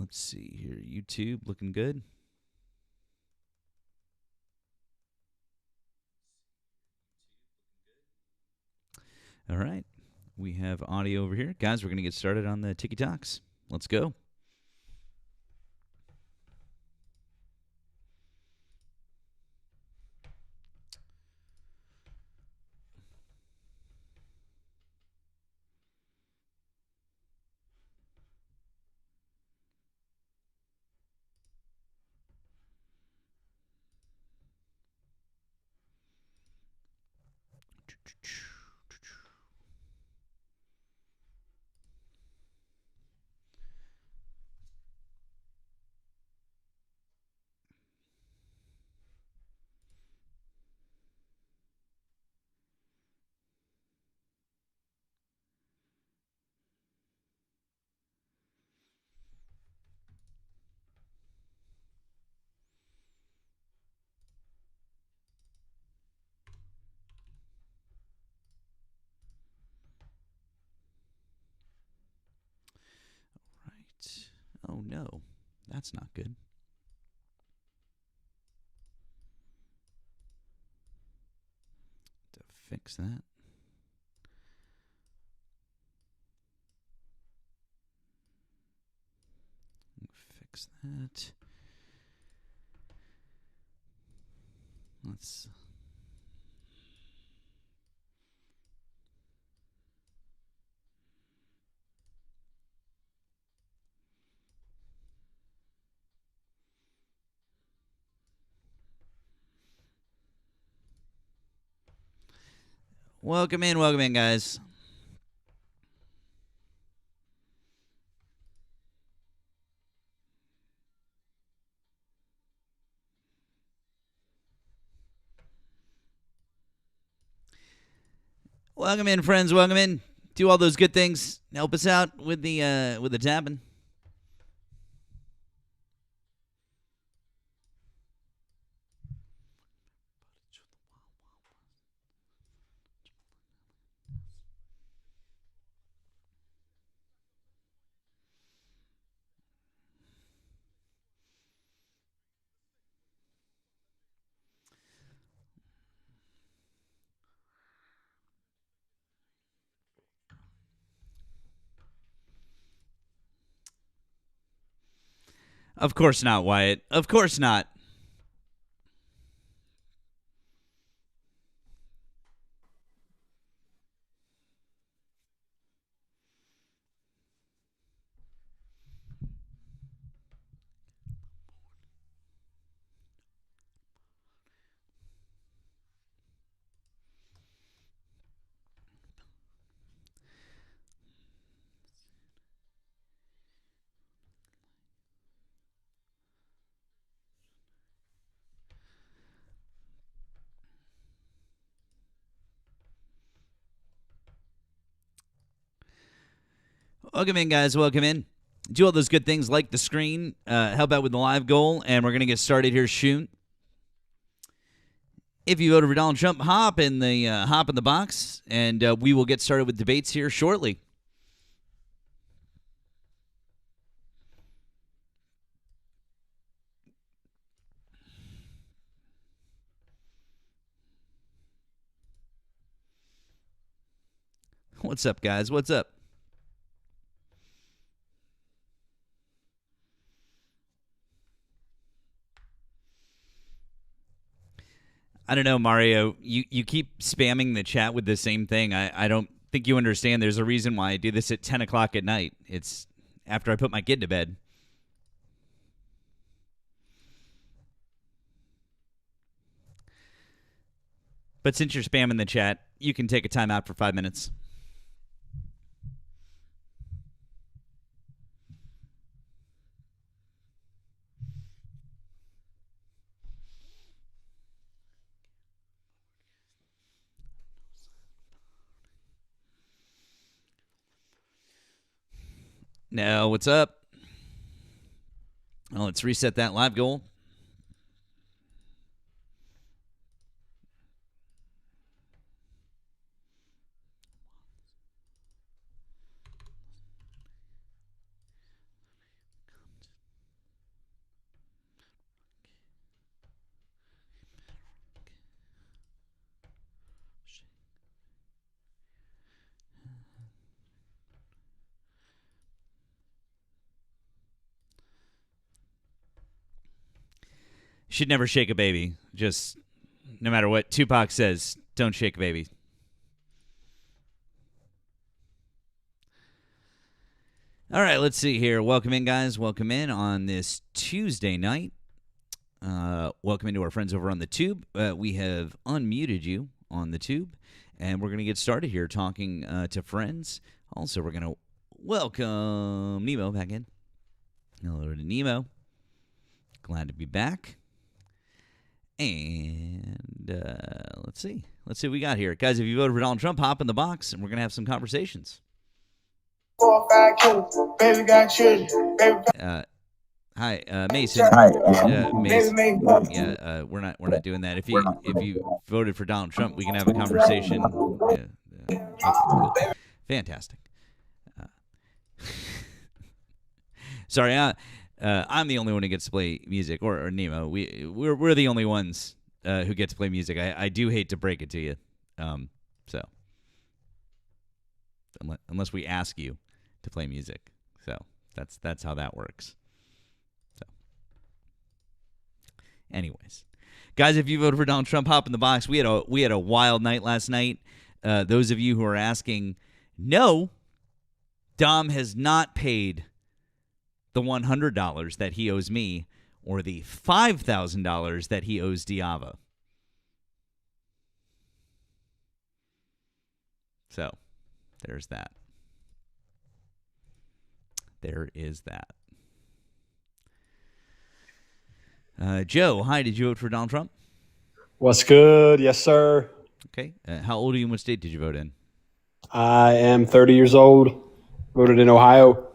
Let's see here. YouTube looking good. All right. We have audio over here. Guys, we're going to get started on the Tiki Talks. Let's go. Right. Oh, no. That's not good. To fix that. Fix that. Let's. Welcome in, guys. Welcome in, friends. Welcome in. Do all those good things. Help us out with the tapping. Of course not, Wyatt. Of course not. Welcome in, guys. Welcome in. Do all those good things, like the screen, help out with the live goal, and we're gonna get started here soon. If you voted for Donald Trump, hop in the box, and we will get started with debates here shortly. What's up, guys? What's up? I don't know, Mario. You keep spamming the chat with the same thing. I don't think you understand. There's a reason why I do this at 10 o'clock at night. It's after I put my kid to bed. But since you're spamming the chat, you can take a time out for 5 minutes. Now, what's up? Well, let's reset that live goal. should never shake a baby. Just no matter what Tupac says, don't shake a baby. All right, let's see here. Welcome in, guys. Welcome in on this Tuesday night. Welcome into our friends over on the Tube. We have unmuted you on the Tube, and we're going to get started here talking to friends. Also, we're going to welcome Nemo back in. Hello to Nemo. Glad to be back. And let's see. Let's see what we got here. Guys, if you voted for Donald Trump, hop in the box, and we're going to have some conversations. 4 or 5 children, baby got children, baby got Hi, Mason. Mason. Yeah, we're not doing that. If you voted for Donald Trump, we can have a conversation. Okay, cool. Fantastic. Sorry, I'm the only one who gets to play music, or Nemo. We're the only ones who get to play music. I do hate to break it to you, so unless we ask you to play music, so that's how that works. So, anyways, guys, if you voted for Donald Trump, hop in the box. We had a wild night last night. Those of you who are asking, no, Dom has not paid the $100 that he owes me, or the $5,000 that he owes Diava. So, there's that. There is that. Joe, hi. Did you vote for Donald Trump? What's good? Yes, sir. Okay. How old are you and what state did you vote in? I am 30 years old. Voted in Ohio.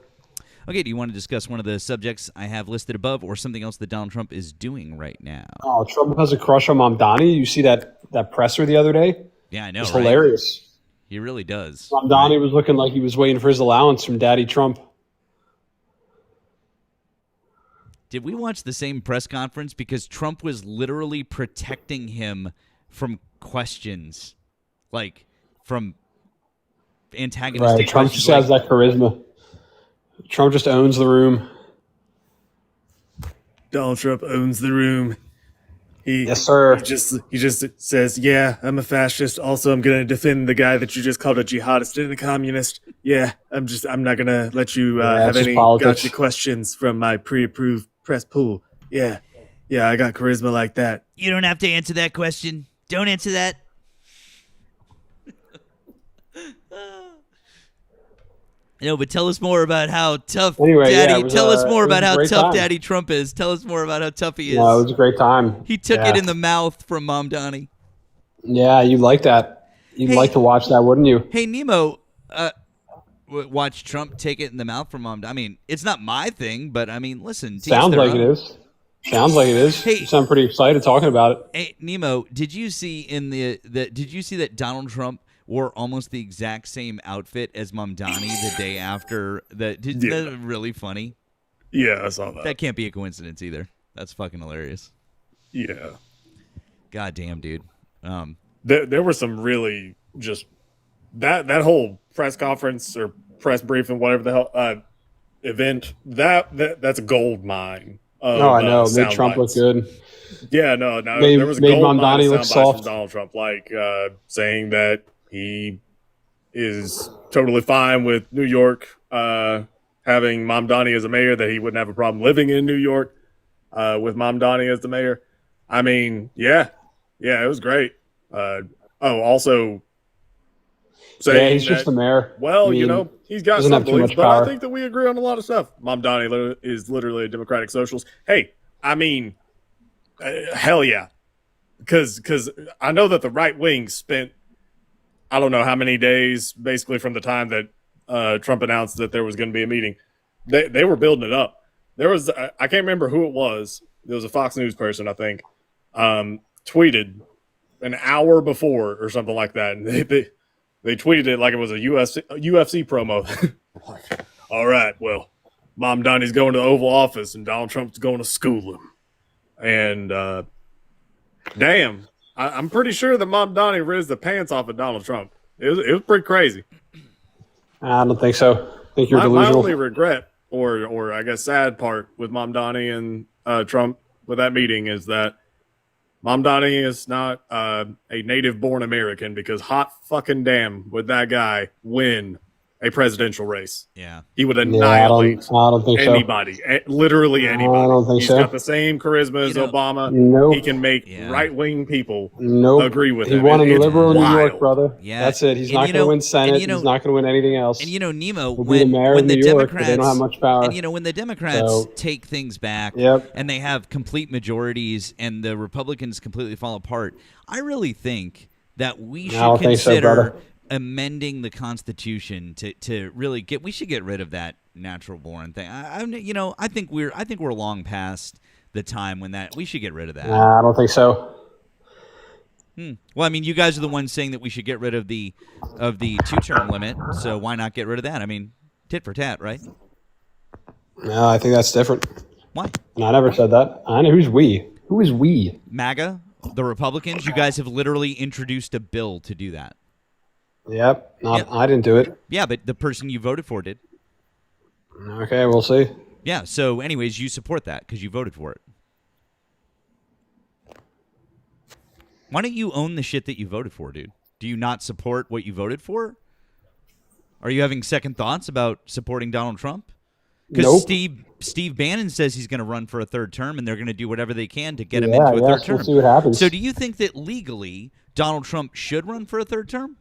Okay. Do you want to discuss one of the subjects I have listed above, or something else that Donald Trump is doing right now? Oh, Trump has a crush on Mamdani. You see that presser the other day? Yeah, I know. It's right? hilarious. He really does. Mamdani was looking like he was waiting for his allowance from Daddy Trump. Did we watch the same press conference? Because Trump was literally protecting him from questions, like from antagonistic Right. Trump questions. just has that charisma. Trump just owns the room. Donald Trump owns the room. Yes, sir. He just says, "Yeah, I'm a fascist. Also, I'm going to defend the guy that you just called a jihadist and a communist. Yeah, I'm not going to let you have it's any just politics. gotcha questions from my pre-approved press pool. Yeah, I got charisma like that." You don't have to answer that question. Don't answer that. No, but tell us more about how tough Anyway, yeah, Daddy. it was, tell us more it was about a how great tough time. Daddy Trump is. Tell us more about how tough he is. No, it was a great time. He took Yeah. it in the mouth from Mamdani. Yeah, you'd like that. You'd Hey. like to watch that, wouldn't you? Hey, Nemo, watch Trump take it in the mouth from Mamdani. I mean, it's not my thing, but I mean, listen. to each Sounds their like own. it is. Sounds like it is. Hey. You sound pretty excited talking about it. Hey, Nemo, did you see did you see that Donald Trump wore almost the exact same outfit as Mamdani the day after? Isn't that really funny? Yeah, I saw that. That can't be a coincidence either. That's fucking hilarious. Yeah, God damn, dude. there were some really just that whole press conference or press briefing, whatever the hell event. That's a gold mine. Oh, I know. Made sound Trump look bites. good. Yeah, no. Made- There was a made gold mine Mamdani of look sound bites soft. from Donald Trump, like saying that he is totally fine with New York having Mamdani as a mayor, that he wouldn't have a problem living in New York with Mamdani as the mayor. I mean, yeah, it was great. Also saying Yeah, he's just the mayor. well, I mean, he's got doesn't some have too beliefs, much but power. I think that we agree on a lot of stuff. Mamdani is literally a Democratic socialist. Hey, I mean, hell yeah. Because I know that the right wing spent, I don't know how many days, basically from the time that Trump announced that there was going to be a meeting. They were building it up. There was, I can't remember who it was. There was a Fox News person, I think, tweeted an hour before or something like that. And they tweeted it like it was a UFC promo. Like, all right, well, Mamdani's going to the Oval Office and Donald Trump's going to school him. And damn, I'm pretty sure that Mamdani rizzed the pants off of Donald Trump. It was pretty crazy. I don't think so. I think you're My delusional. only regret, or I guess sad part with Mamdani and Trump with that meeting is that Mom Donnie is not a native-born American, because hot fucking damn would that guy win a presidential race. Yeah. He would Yeah, annihilate I don't think so. anybody, literally anybody. I don't think He's so. got the same charisma as You know, Obama. Nope. He can make Yeah. right-wing people Nope. agree with he him. won in It's liberal in New York, wild. brother. Yeah. That's it. He's And not you going to know- win Senate. and you know- He's not going to win anything else. And Nemo, He'll be the mayor when of the New York, Democrats but they don't have much power. and when the Democrats So- take things back, Yep. and they have complete majorities, and the Republicans completely fall apart, I really think that we should I don't think so, consider brother. amending the Constitution to really get. We should get rid of that natural born thing. I think we're long past the time when that we should get rid of that. Nah, I don't think so. Well, I mean, you guys are the ones saying that we should get rid of the 2-term limit. So why not get rid of that? I mean, tit for tat, right? No, I think that's different. Why? And I never said that. I know who's we. Who is we? MAGA, the Republicans, you guys have literally introduced a bill to do that. Yep. Yep. I didn't do it. Yeah, but the person you voted for did. Okay, we'll see. Yeah, so anyways, you support that because you voted for it. Why don't you own the shit that you voted for, dude? Do you not support what you voted for? Are you having second thoughts about supporting Donald Trump? Because Nope. Steve Bannon says he's going to run for a third term, and they're going to do whatever they can to get him Yeah, into a third yes, term. we'll see what happens. So do you think that legally Donald Trump should run for a third term?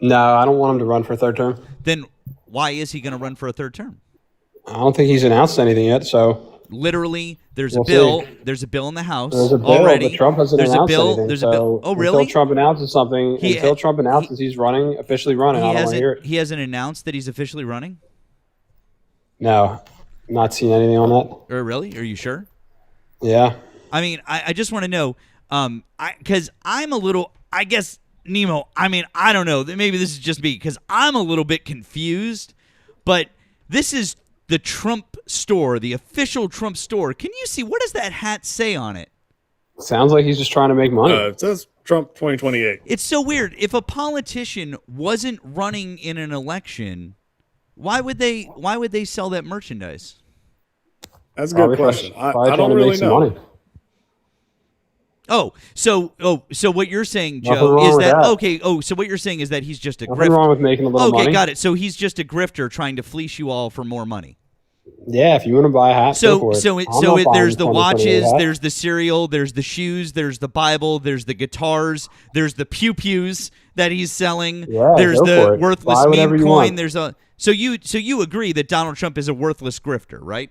No, I don't want him to run for a third term. Then why is he going to run for a third term? I don't think he's announced anything yet, so Literally, there's We'll a bill. see. There's a bill in the House there's a bill, already. but Trump hasn't there's announced a bill. anything. There's so a bill. Oh, really? Until Trump announces something, He- until Trump announces he's running, officially running, I don't want to hear it. He hasn't announced that he's officially running. No, not seen anything on that. Or really? Are you sure? Yeah. I mean, I just want to know, because I'm a little, I guess, Nemo, I mean, I don't know. Maybe this is just me, because I'm a little bit confused, but this is the Trump store, the official Trump store. Can you see, what does that hat say on it? Sounds like he's just trying to make money. It says Trump 2028. It's so weird. If a politician wasn't running in an election, why would they sell that merchandise? That's a good question. Probably I trying don't to really make some know. money. So what you're saying, Nothing Joe, wrong is with that that. okay? Oh, so what you're saying is that he's just a Nothing grifter. wrong with making a little Okay, money. got it. So he's just a grifter trying to fleece you all for more money. Yeah, if you want to buy a hat, go So for it. so I'm not buying there's the 2028 watches, hat. there's the cereal, there's the shoes, there's the Bible, there's the guitars, there's the pew-pews that he's selling. Yeah, there's go for the it. worthless Buy whatever meme you coin. want. There's a so you agree that Donald Trump is a worthless grifter, right?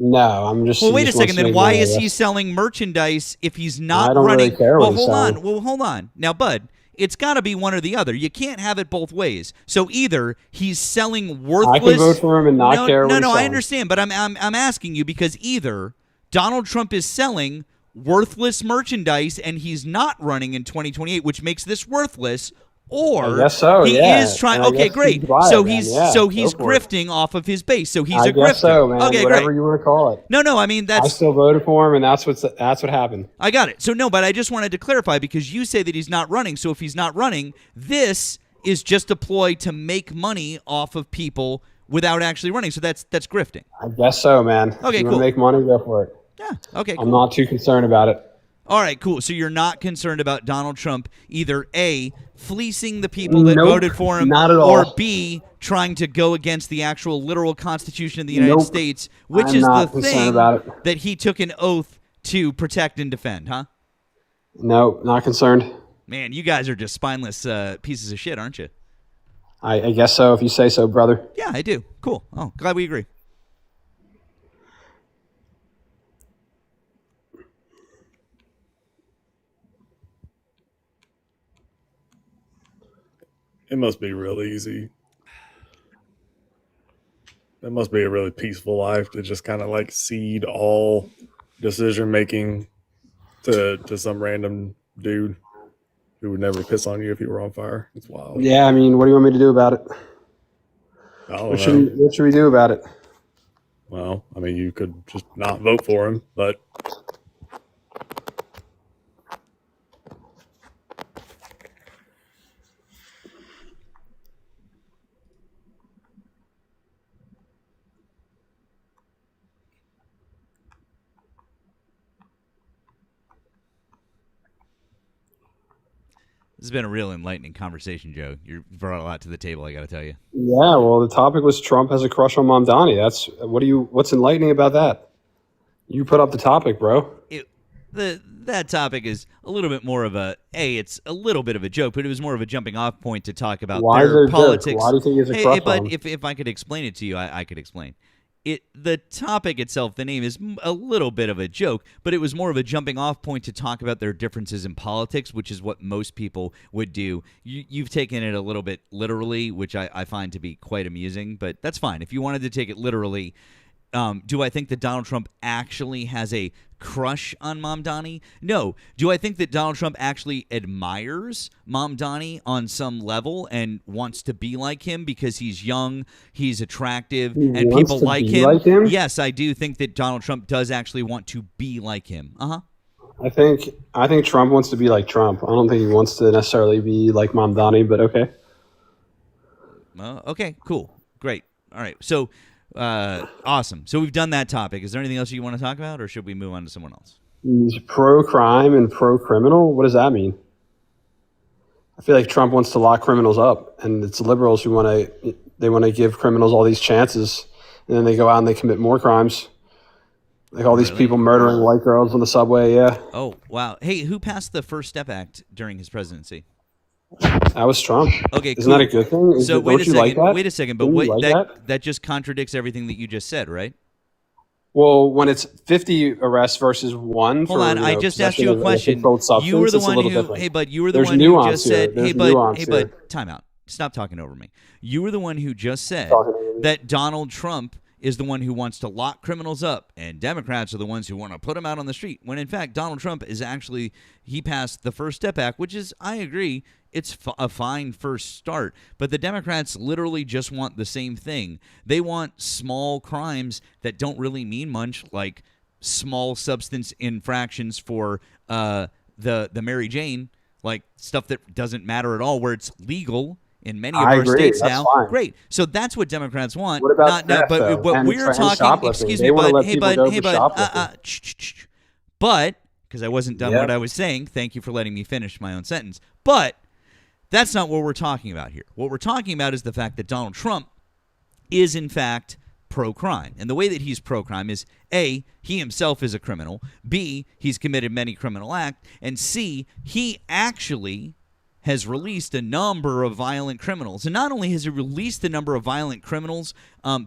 No, I'm just. Well, he wait a just wants second. to Then make why money, I is he guess. selling merchandise if he's not I don't really running? care what well, he's hold on. selling. Well, hold on. Now, Bud, it's got to be one or the other. You can't have it both ways. So either he's selling worthless. I can vote for him and not care what No, he's no, I selling. understand, but I'm asking you because either Donald Trump is selling worthless merchandise and he's not running in 2028, which makes this worthless. Or I guess so, he yeah. is trying. And I Okay, guess great. he's buy So it then, he's yeah, so go he's for it. grifting off of his base. So he's I a guess grifter. so, man. Okay, Whatever great. you want to call it. No, I mean I that's still voted for him, and that's what happened. I got it. So no, but I just wanted to clarify because you say that he's not running. So if he's not running, this is just a ploy to make money off of people without actually running. So that's grifting. I guess so, man. Okay, if you cool. want to make money, go for it. Yeah. Okay. I'm Cool. not too concerned about it. All right. Cool. So you're not concerned about Donald Trump either A, fleecing the people that Nope, voted for him, not at or all. B, trying to go against the actual literal Constitution of the United Nope. States, which I'm is the not concerned thing about it. that he took an oath to protect and defend, huh? No, not concerned. Man, you guys are just spineless pieces of shit, aren't you? I guess so, if you say so, brother. Yeah, I do. Cool. Oh, glad we agree. It must be real easy. It must be a really peaceful life to just kind of like cede all decision making to some random dude who would never piss on you if you were on fire. It's wild. Yeah, I mean, what do you want me to do about it? I don't What know. should we do about it? Well, I mean, you could just not vote for him, but This has been a real enlightening conversation, Joe. You brought a lot to the table, I got to tell you. Yeah, well, the topic was Trump has a crush on Mamdani. That's what's enlightening about that? You put up the topic, bro. That topic is a little bit more of it's a little bit of a joke, but it was more of a jumping off point to talk about Why is it their a joke? politics. Why do you think he has a crush but on him? if I could explain it to you, I could explain. The topic itself, the name is a little bit of a joke, but it was more of a jumping off point to talk about their differences in politics, which is what most people would do. You've taken it a little bit literally, which I find to be quite amusing, but that's fine. If you wanted to take it literally, do I think that Donald Trump actually has a crush on Mamdani? No. Do I think that Donald Trump actually admires Mamdani on some level and wants to be like him because he's young, he's attractive, and wants people to like be him? like him? Yes, I do think that Donald Trump does actually want to be like him. I think Trump wants to be like Trump. I don't think he wants to necessarily be like Mamdani, but okay. Okay, cool. Great. All right. So, awesome. So we've done that topic. Is there anything else you want to talk about, or should we move on to someone else? He's pro-crime and pro-criminal. What does that mean? I feel like Trump wants to lock criminals up, and it's liberals who want to give criminals all these chances, and then they go out and they commit more crimes. Like all these people murdering white girls on the subway, yeah. Oh, wow. Hey, who passed the First Step Act during his presidency? That was Trump. Okay, Isn't that a good thing? So wait a second. Like that? Wait a second. But Don't wait, you like that just contradicts everything that you just said, right? Well, when it's 50 arrests versus one. Hold on, I just asked you a question. You were the one who. Different. Hey, bud, you were the There's one who nuance just here. said. There's Hey, bud. nuance Hey, here. bud. Time out. Stop talking over me. You were the one who just said Talking over me. that Donald Trump is the one who wants to lock criminals up, and Democrats are the ones who want to put them out on the street. When in fact, Donald Trump is actually he passed the First Step Act, which is, I agree, it's a fine first start. But the Democrats literally just want the same thing. They want small crimes that don't really mean much, like small substance infractions for the Mary Jane, like stuff that doesn't matter at all, where it's legal in many of I our agree. states That's now. fine. Great. So that's what Democrats want. What about theft, though? But And we're talking. shoplifting. Excuse They me, wanna bud. let Hey, people bud. go Hey, for bud. shoplifting. But because I wasn't done Yeah. what I was saying, thank you for letting me finish my own sentence. But that's not what we're talking about here. What we're talking about is the fact that Donald Trump is in fact pro-crime. And the way that he's pro-crime is A, he himself is a criminal, B, he's committed many criminal acts, and C, he actually has released a number of violent criminals. And not only has he released a number of violent criminals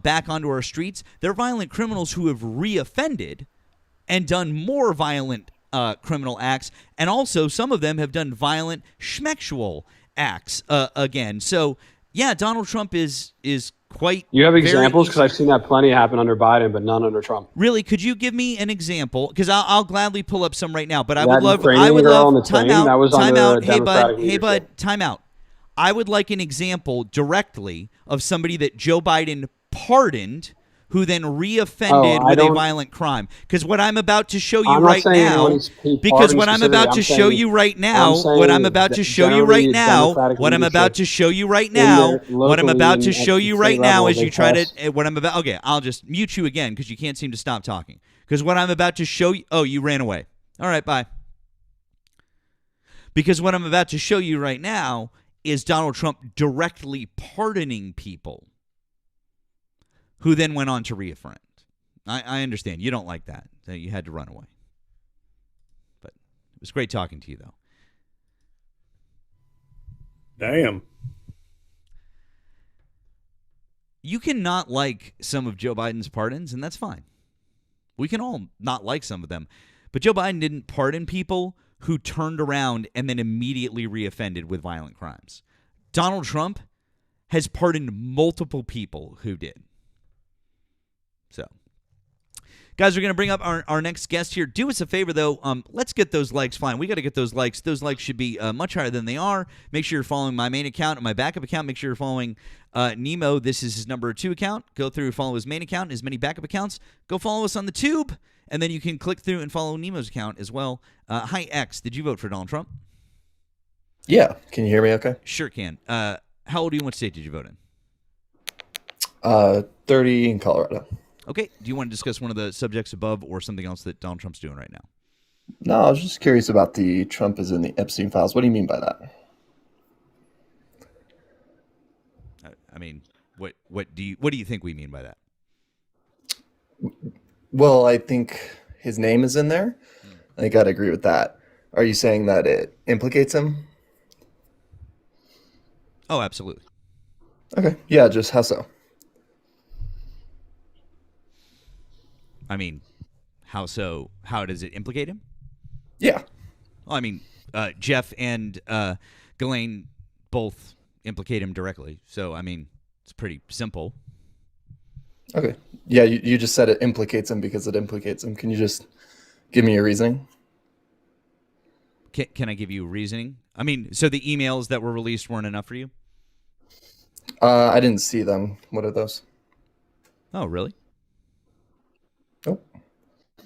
back onto our streets, they're violent criminals who have reoffended and done more violent criminal acts, and also some of them have done violent schmexual acts again. So, yeah, Donald Trump is quite. You have very examples? Because I've seen that plenty happen under Biden, but none under Trump. Really, could you give me an example? Because I'll gladly pull up some right now. But I That would love. Ukrainian I would girl on love. the Time train, out. that was Time under out. Hey, bud. Democratic Hey, bud. leadership. Time out. I would like an example directly of somebody that Joe Biden pardoned, who then reoffended Oh, I with a don't- violent crime. Because what I'm about to show you I'm not right saying now, anyone he because pardoned what I'm specifically, about to I'm show saying- you right I'm now, saying what I'm about to that show you right generally now, Democratic what I'm about leadership to show you right in now, their what I'm about locally to and show at you the right state now level, is they you try pass- to, what I'm about, okay, I'll just mute you again because you can't seem to stop talking. Because what I'm about to show you, oh, you ran away. All right, bye. Because what I'm about to show you right now is Donald Trump directly pardoning people who then went on to reoffend. I understand. You don't like that. So you had to run away. But it was great talking to you, though. Damn. You can not like some of Joe Biden's pardons, and that's fine. We can all not like some of them. But Joe Biden didn't pardon people who turned around and then immediately reoffended with violent crimes. Donald Trump has pardoned multiple people who did. So, guys, we're going to bring up our next guest here. Do us a favor, though. Let's get those likes flying. We got to get those likes. Those likes should be much higher than they are. Make sure you're following my main account and my backup account. Make sure you're following Nemo. This is his number 2 account. Go through and follow his main account and his many backup accounts. Go follow us on the tube, and then you can click through and follow Nemo's account as well. Hi, X. Did you vote for Donald Trump? Yeah. Can you hear me okay? Sure can. How old are you? What state did you vote in? 30 in Colorado. Okay. Do you want to discuss one of the subjects above or something else that Donald Trump's doing right now? No, I was just curious about the Trump is in the Epstein files. What do you mean by that? I mean, what do you think we mean by that? Well, I think his name is in there. I gotta agree with that. Are you saying that it implicates him? Oh, absolutely. Okay. Yeah, just how so? I mean, how so? How does it implicate him? Yeah. Well, I mean, Jeff and Ghislaine both implicate him directly. So, I mean, it's pretty simple. Okay. Yeah, you just said it implicates him because it implicates him. Can you just give me your reasoning? Can I give you reasoning? I mean, so the emails that were released weren't enough for you? I didn't see them. What are those? Oh, really? Nope.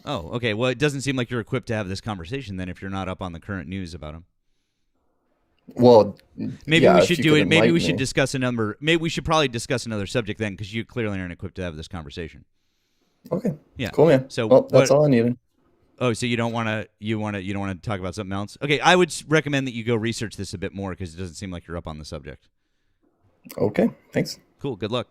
Oh, okay. Well, it doesn't seem like you're equipped to have this conversation then if you're not up on the current news about him. Well, Maybe yeah, we if should you do could it. Maybe we enlighten should me. discuss a number. Maybe we should probably discuss another subject then because you clearly aren't equipped to have this conversation. Okay. Yeah. Cool, man. So Well, that's what- all I needed. Oh, so you don't want to? You don't want to talk about something else? Okay, I would recommend that you go research this a bit more because it doesn't seem like you're up on the subject. Okay. Thanks. Cool. Good luck.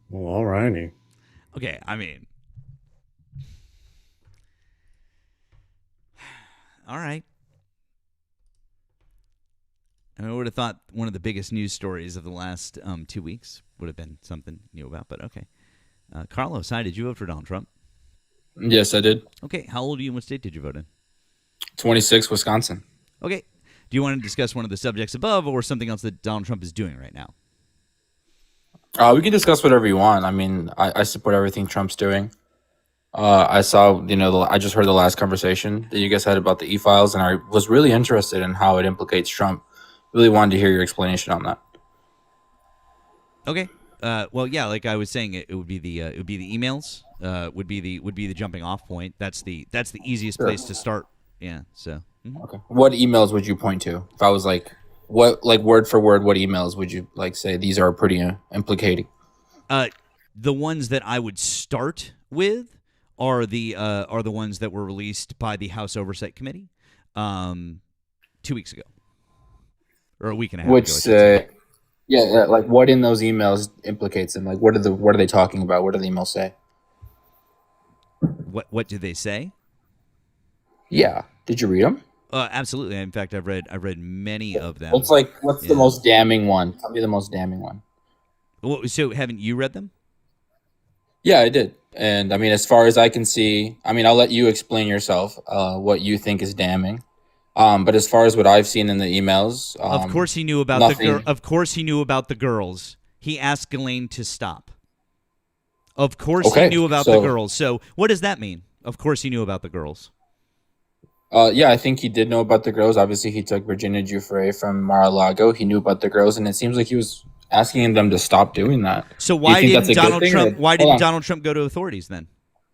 Well, all righty. Okay, I mean, all right. I would have thought one of the biggest news stories of the last 2 weeks would have been something new about, but okay. Carlos, hi, did you vote for Donald Trump? Yes, I did. Okay, how old are you and what state did you vote in? 26, Wisconsin. Okay, do you want to discuss one of the subjects above or something else that Donald Trump is doing right now? We can discuss whatever you want. I mean, I support everything Trump's doing. I saw, I just heard the last conversation that you guys had about the e-files, and I was really interested in how it implicates Trump. Really wanted to hear your explanation on that. Okay. Well, yeah, like I was saying, it would be the emails. Would be the jumping off point. That's the easiest Sure. place to start. Yeah. So. Okay. What emails would you point to? If I was word for word, what emails would you say these are pretty implicating? The ones that I would start with are the ones that were released by the House Oversight Committee 2 weeks ago, or a week and a half Which ago. I should say. yeah, like what in those emails implicates them? Like what are they talking about? What do the emails say? What did they say? Yeah. Did you read them? Absolutely. In fact, I've read many of them. What's Yeah. the most damning one? Tell me the most damning one. Well, so haven't you read them? Yeah, I did. And I mean, as far as I can see, I mean, I'll let you explain yourself what you think is damning. But as far as what I've seen in the emails, Of course he knew about nothing. Of course he knew about the girls. He asked Ghislaine to stop. Of course he Okay, knew about the so- girls. So what does that mean? Of course he knew about the girls. Yeah, I think he did know about the girls. Obviously, he took Virginia Giuffre from Mar-a-Lago. He knew about the girls, and it seems like he was asking them to stop doing that. So Do you why think that's didn't a good Donald thing, Trump? or- Why hold didn't on. Donald Trump go to authorities then?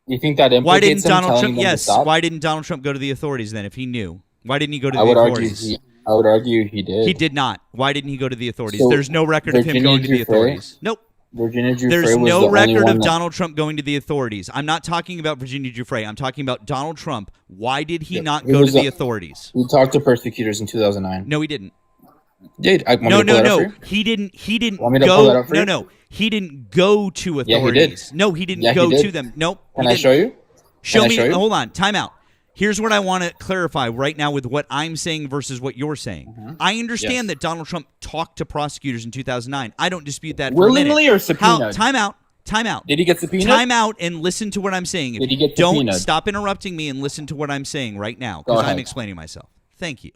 You think that implicates Why didn't him Donald telling Trump? them to Yes. stop? Why didn't Donald Trump go to the authorities then? If he knew, why didn't he go to I the would argue authorities? I would argue he did. He did not. Why didn't he go to the authorities? So, There's no record of him Virginia going to the Giuffre? authorities. Nope. Virginia Giuffre There's was the no only record one of that- Donald Trump going to the authorities. I'm not talking about Virginia Giuffre. I'm talking about Donald Trump. Why did he not he go to was the a- authorities? He talked to persecutors in 2009. No, he didn't. Did I want me No, to pull no, that up for no. you? He didn't. He didn't Want me to pull that go. up for No, you? no. He didn't go to Yeah, he did. authorities. No, he didn't Yeah, he go did. to them. Nope. Can he I didn't. show you? Show Can I me. show you? Hold on. Time out. Here's what I want to clarify right now with what I'm saying versus what you're saying. I understand Yes. that Donald Trump talked to prosecutors in 2009. I don't dispute that for a Willingly minute. or subpoenaed? Time out. Time out. Did he get subpoenaed? Time out and listen to what I'm saying. Did he get Don't subpoenaed? stop interrupting me and listen to what I'm saying right now Go because I'm ahead. explaining myself. Thank you.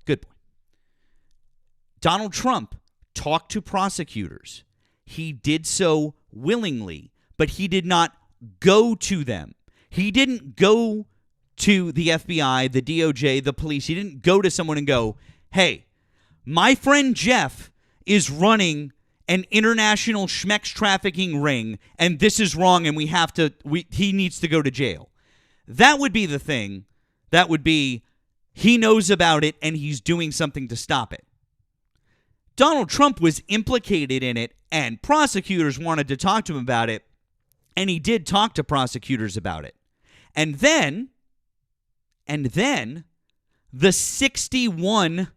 Good point. Donald Trump talked to prosecutors. He did so willingly, but he did not go to them. He didn't go to the FBI, the DOJ, the police. He didn't go to someone and go, hey, my friend Jeff is running an international schmex trafficking ring, and this is wrong, and he needs to go to jail. That would be the thing. That would be, he knows about it and he's doing something to stop it. Donald Trump was implicated in it, and prosecutors wanted to talk to him about it, and he did talk to prosecutors about it. And then the 61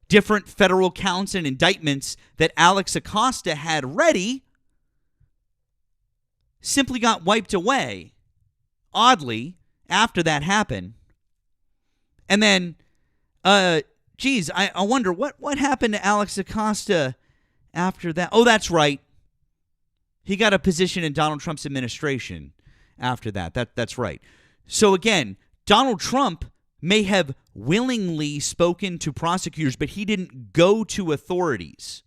different federal counts and indictments that Alex Acosta had ready simply got wiped away, oddly, after that happened. And then, I wonder what happened to Alex Acosta after that. Oh, that's right. He got a position in Donald Trump's administration after that. That's right. So again, Donald Trump may have willingly spoken to prosecutors, but he didn't go to authorities.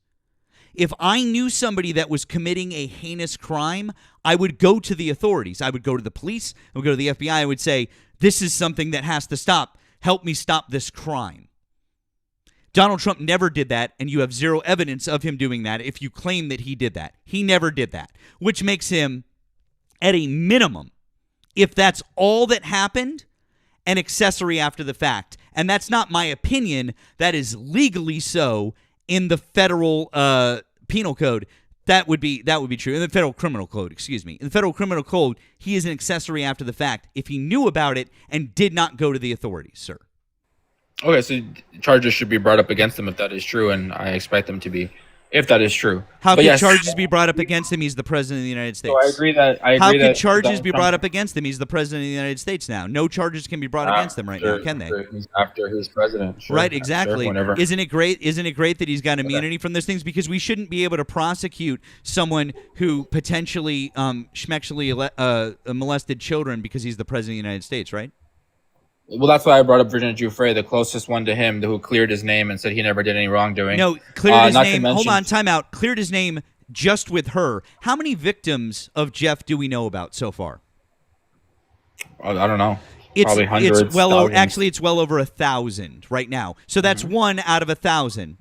If I knew somebody that was committing a heinous crime, I would go to the authorities. I would go to the police. I would go to the FBI. I would say, this is something that has to stop. Help me stop this crime. Donald Trump never did that, and you have zero evidence of him doing that if you claim that he did that. He never did that, which makes him, at a minimum, if that's all that happened, an accessory after the fact. And that's not my opinion. That is legally so in the federal penal code. That would be true. In the federal criminal code, excuse me. In the federal criminal code, he is an accessory after the fact if he knew about it and did not go to the authorities, sir. Okay, so charges should be brought up against him if that is true, and I expect them to be, if that is true. How But could yes, charges be brought up against him? He's the president of the United States. So I agree that How could that charges Donald be Trump- brought up against him? He's the president of the United States now. No charges can be brought against him right now, can they? After he's president, sure. Right, Sure, exactly. whenever. Isn't it great that he's got immunity from those things? Because we shouldn't be able to prosecute someone who potentially schmexually molested children because he's the president of the United States, right? Well, that's why I brought up Virginia Giuffre, the closest one to him, who cleared his name and said he never did any wrongdoing. No, cleared his not to name. mention- Hold on, time out. Cleared his name just with her. How many victims of Jeff do we know about so far? I don't know. It's Probably hundreds. It's well over. thousands. Actually, it's well over 1,000 right now. So that's one out of 1,000.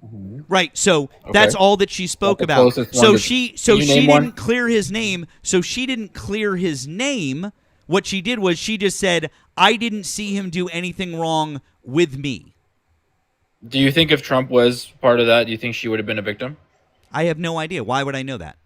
Right. So that's all that she spoke That's the about. closest one So to- she Can you name didn't one? clear his name. So she didn't clear his name. What she did was she just said, "I didn't see him do anything wrong with me." Do you think if Trump was part of that, do you think she would have been a victim? I have no idea. Why would I know that?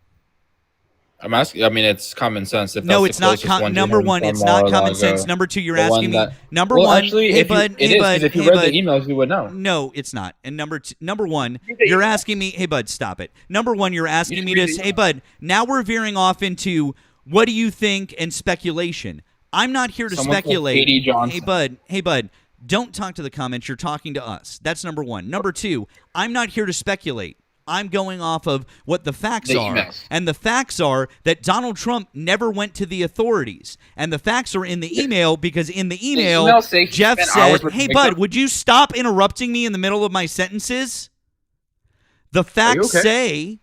I'm asking. I mean, it's common sense. If No, that's it's the not. closest one to Number him one, from it's not common Mar-a-Lago. sense. Number two, you're The one asking me. that- Number well, one, actually, hey if bud, it hey is, bud, 'cause if you hey read bud. the emails, you would know. No, it's not. And number one, you're asking me, hey bud, stop it. Number one, you're asking me to, hey bud, now we're veering off into what do you think and speculation. I'm not here to Someone called speculate. Katie Johnson. Hey bud, don't talk to the comments. You're talking to us. That's number one. Number two, I'm not here to speculate. I'm going off of what the facts The are. emails. And the facts are that Donald Trump never went to the authorities. And the facts are in the email because in the email, emails say he Jeff spent said, hours with hey, the bud, victim." would you stop interrupting me in the middle of my sentences? The facts okay? say,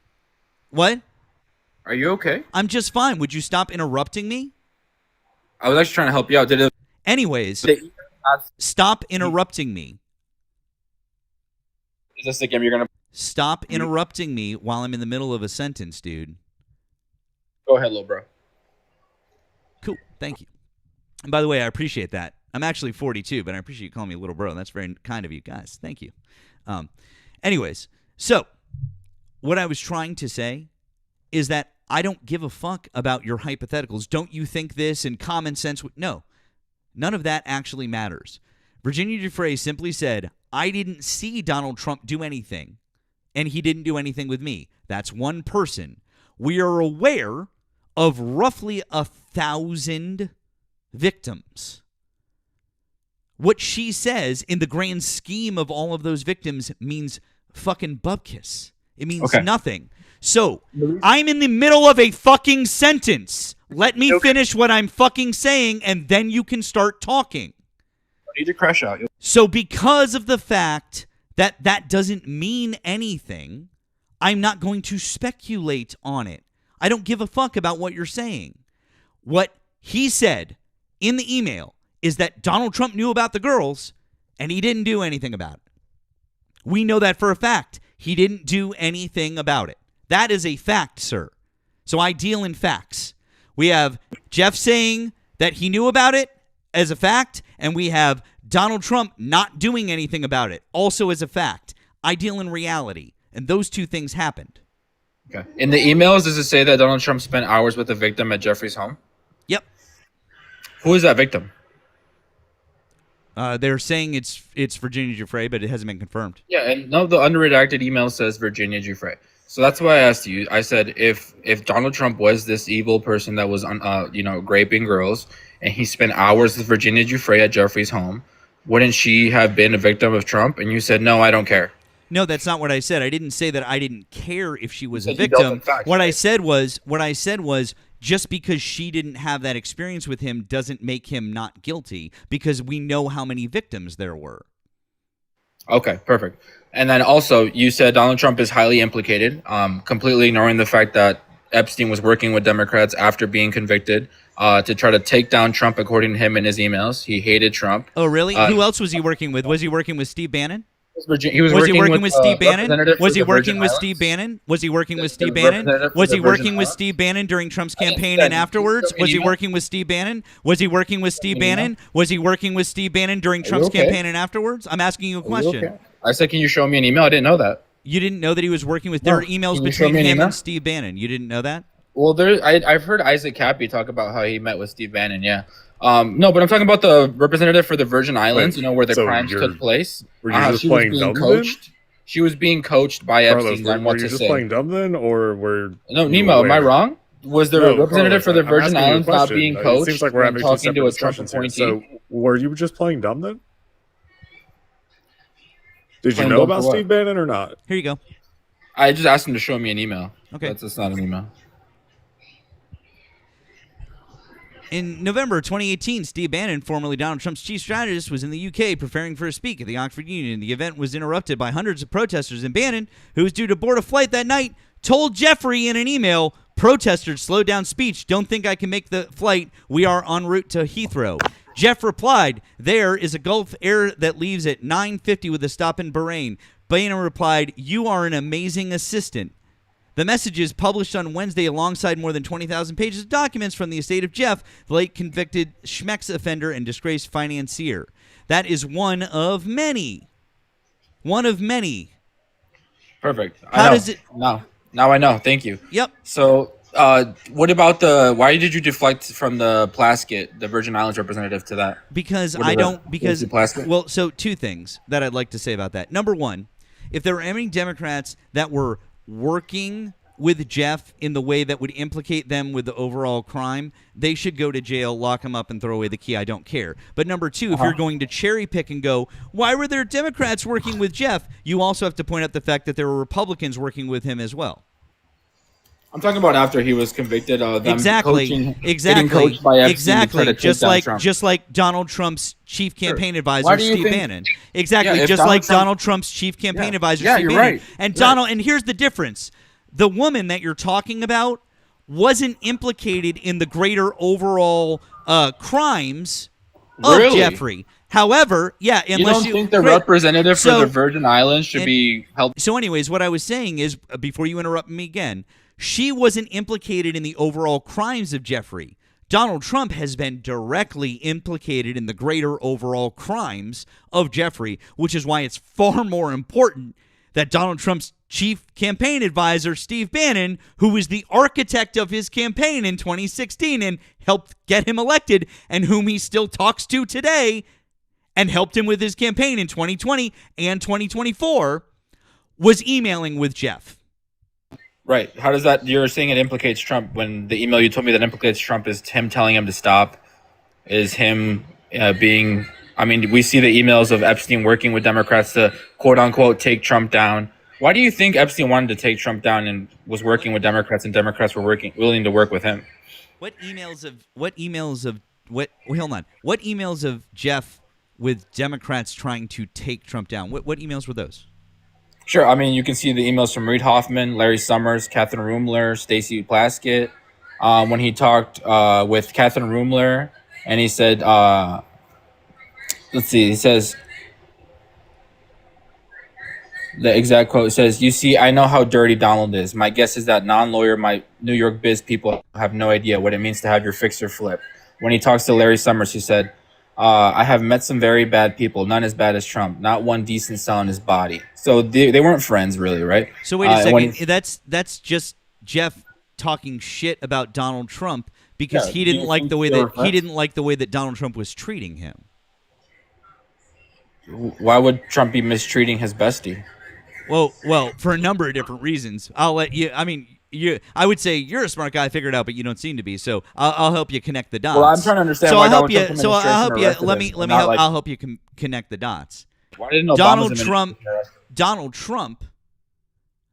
what? Are you okay? I'm just fine. Would you stop interrupting me? I was actually trying to help you out. Did it? Anyways, stop interrupting me. Is this the game you're gonna? Stop interrupting me while I'm in the middle of a sentence, dude. Go ahead, little bro. Cool. Thank you. And by the way, I appreciate that. I'm actually 42, but I appreciate you calling me a little bro. That's very kind of you guys. Thank you. Anyways, so what I was trying to say is that I don't give a fuck about your hypotheticals. Don't you think this and common sense? No. None of that actually matters. Virginia Giuffre simply said, I didn't see Donald Trump do anything, and he didn't do anything with me. That's one person. We are aware of roughly 1,000 victims. What she says in the grand scheme of all of those victims means fucking bupkis. It means nothing. So, I'm in the middle of a fucking sentence. Let me finish what I'm fucking saying, and then you can start talking. I need to crash out. So because of the fact that that doesn't mean anything, I'm not going to speculate on it. I don't give a fuck about what you're saying. What he said in the email is that Donald Trump knew about the girls and he didn't do anything about it. We know that for a fact. He didn't do anything about it. That is a fact, sir. So I deal in facts. We have Jeff saying that he knew about it as a fact, and we have Donald Trump not doing anything about it also as a fact. I deal in reality, and those two things happened. Okay. In the emails, does it say that Donald Trump spent hours with the victim at Jeffrey's home? Yep. Who is that victim? They're saying it's Virginia Giuffre, but it hasn't been confirmed. Yeah, and no, the unredacted email says Virginia Giuffre. So that's why I asked you. I said if Donald Trump was this evil person that was raping girls, and he spent hours with Virginia Giuffre at Jeffrey's home, wouldn't she have been a victim of Trump? And you said no, I don't care. No, that's not what I said. I didn't say that I didn't care if she was a You said you dealt victim. in facts, What I right? said was just because she didn't have that experience with him doesn't make him not guilty, because we know how many victims there were. Okay, perfect. And then also, you said Donald Trump is highly implicated, completely ignoring the fact that Epstein was working with Democrats after being convicted to try to take down Trump, according to him in his emails. He hated Trump. Oh, really? Who else was he working with? Was he working with Steve Bannon? He was Was he working with Steve Bannon? representative Was for he the Virgin working with Islands. Steve Bannon? Was he working with The Steve Bannon? representative for Was the he Virgin working with Islands? Steve Bannon during Trump's I didn't campaign say and that. afterwards? Did you Was he email? working with Steve Bannon? Was he working with Steve Bannon? Was he working with Steve Bannon during Trump's okay? campaign and afterwards? I'm asking you a question. Okay. I said, can you show me an email? I didn't know that. You didn't know that he was working with. No. There are emails Can you show between me an him email? and Steve Bannon. You didn't know that? Well, I've heard Isaac Cappy talk about how he met with Steve Bannon. Yeah. No, but I'm talking about the representative for the Virgin Islands. Wait, where the so crimes you're- took place. were you just she was playing being dumb then? coached. She was being coached by Carlos, Epstein were on what you to just say. playing dumb then, or were No, you Nemo, am I aware? wrong? Was there No, a representative Carlos, for the I'm Virgin asking you a Islands not question. being It coached seems like we're when having two talking to a separate Trump discussions here. appointee? So, were you just playing dumb then? Did you Playing know dumb about for what? Steve Bannon or not? Here you go. I just asked him to show me an email. Okay. That's not an email. In November 2018, Steve Bannon, formerly Donald Trump's chief strategist, was in the UK preparing for a speak at the Oxford Union. The event was interrupted by hundreds of protesters, and Bannon, who was due to board a flight that night, told Jeffrey in an email, "Protesters, slow down speech. Don't think I can make the flight. We are en route to Heathrow." Jeff replied, "There is a Gulf Air that leaves at 9:50 with a stop in Bahrain." Bannon replied, "You are an amazing assistant." The messages published on Wednesday alongside more than 20,000 pages of documents from the estate of Jeff, the late convicted Schmex offender and disgraced financier. That is one of many. One of many. Perfect. How I know. does it- Now I know. Thank you. Yep. So, what about why did you deflect from the Plaskett, the Virgin Islands representative, to that? Because What I about- don't, because, Nancy Plaskett? well, so two things that I'd like to say about that. Number one, if there were any Democrats that were working with Jeff in the way that would implicate them with the overall crime, they should go to jail, lock him up, and throw away the key. I don't care. But number two, if you're going to cherry pick and go, why were there Democrats working with Jeff? You also have to point out the fact that there were Republicans working with him as well. I'm talking about after he was convicted. Them Exactly. getting exactly. coached by Epstein to exactly. try to take Just down like Trump. just like Donald Trump's chief campaign advisor Why do you Steve think- Bannon. Exactly. Yeah, if just Donald like Trump- Donald Trump's chief campaign Yeah. advisor Yeah, Steve you're Bannon. right. And Right. Donald and here's the difference. The woman that you're talking about wasn't implicated in the greater overall crimes of Really? Jeffrey. However, yeah, You unless don't think the right. representative for So- the Virgin Islands should and- be held? So, anyways, what I was saying is, before you interrupt me again, she wasn't implicated in the overall crimes of Jeffrey. Donald Trump has been directly implicated in the greater overall crimes of Jeffrey, which is why it's far more important that Donald Trump's chief campaign advisor, Steve Bannon, who was the architect of his campaign in 2016 and helped get him elected, and whom he still talks to today and helped him with his campaign in 2020 and 2024, was emailing with Jeff. Right. How does that? You're saying it implicates Trump when the email you told me that implicates Trump is him telling him to stop, is him being. I mean, we see the emails of Epstein working with Democrats to quote unquote take Trump down. Why do you think Epstein wanted to take Trump down and was working with Democrats, and Democrats were willing to work with him? What emails of Jeff with Democrats trying to take Trump down? What emails were those? Sure. I mean, you can see the emails from Reid Hoffman, Larry Summers, Catherine Rumler, Stacey Plaskett. When he talked with Catherine Rumler, and he said, let's see, he says, the exact quote says, "You see, I know how dirty Donald is. My guess is that non-lawyer, my New York biz people have no idea what it means to have your fixer flip." When he talks to Larry Summers, he said, I have met some very bad people, none as bad as Trump, not one decent cell in his body. So they weren't friends, really, right? So wait a when second. That's just Jeff talking shit about Donald Trump because Yeah, he do didn't you like think the way they were that friends? Donald Trump was treating him. Why would Trump be mistreating his bestie? Well, for a number of different reasons. I'll let you. I mean, I would say you're a smart guy, figure it out, but you don't seem to be. So I'll help you connect the dots. Well, I'm trying to understand So why I'll help Donald you. Trump's So I'll help you. administration Let me arrested him, not help. like- I'll help you connect the dots. Why didn't Obama's Donald administration Trump. arrest him? Donald Trump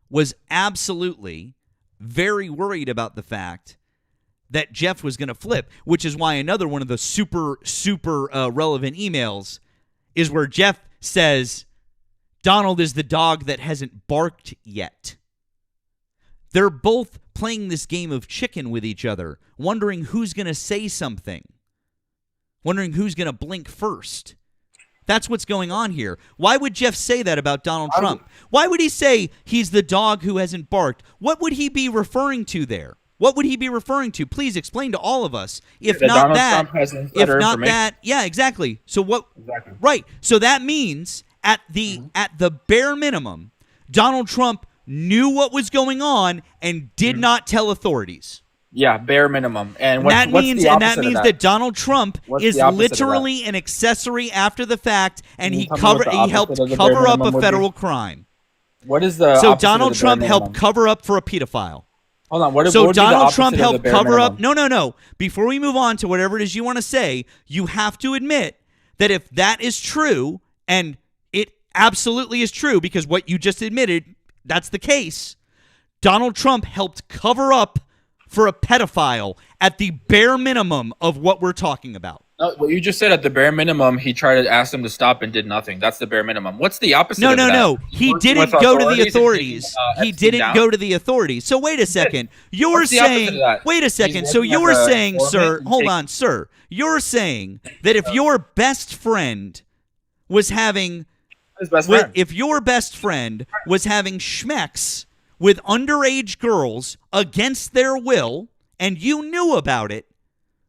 was absolutely very worried about the fact that Jeff was going to flip, which is why another one of the super relevant emails is where Jeff says Donald is the dog that hasn't barked yet. They're both playing this game of chicken with each other, wondering who's going to say something, wondering who's going to blink first. That's what's going on here. Why would Jeff say that about Donald Trump? Why would he say he's the dog who hasn't barked? What would he be referring to there? What would he be referring to? Please explain to all of us. If that not Donald that, Trump has if insider not information. that, yeah, exactly. So what? Exactly. Right. So that means at the bare minimum, Donald Trump knew what was going on and did not tell authorities. Yeah, bare minimum. And That means that Donald Trump What's is the opposite of literally an accessory after the fact, and Can you he tell me what the helped opposite of the bare cover up minimum a would be? federal crime. What is the So opposite Donald of the bare Trump helped minimum? cover up for a pedophile. Hold on. What So would be the Donald opposite Trump of the helped bare cover up. minimum? No. Before we move on to whatever it is you want to say, you have to admit that if that is true, and it absolutely is true because what you just admitted, that's the case, Donald Trump helped cover up for a pedophile at the bare minimum of what we're talking about. No, what you just said at the bare minimum, he tried to ask them to stop and did nothing. That's the bare minimum. What's the opposite No. of that? He Working didn't with go to the authorities and authorities. taking, He Epstein didn't down? go to the authorities. So wait a second. You're What's the opposite saying, of that? wait a He's second. So working you as were a saying, informant sir, and hold taking- on, sir. You're saying that if your best friend was having, His best friend. if your best friend was having schmecks with underage girls against their will, and you knew about it,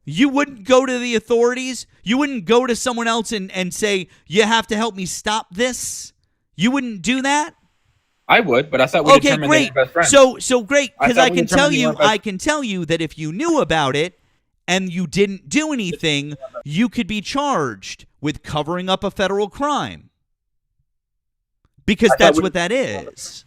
you wouldn't go to the authorities? You wouldn't go to someone else and say, you have to help me stop this? You wouldn't do that? I would, but I thought we Okay, determined great. they were best friends. So great, I because thought I we can tell determined they you, weren't best- I can tell you that if you knew about it and you didn't do anything, you could be charged with covering up a federal crime. Because thought that's we- what that is.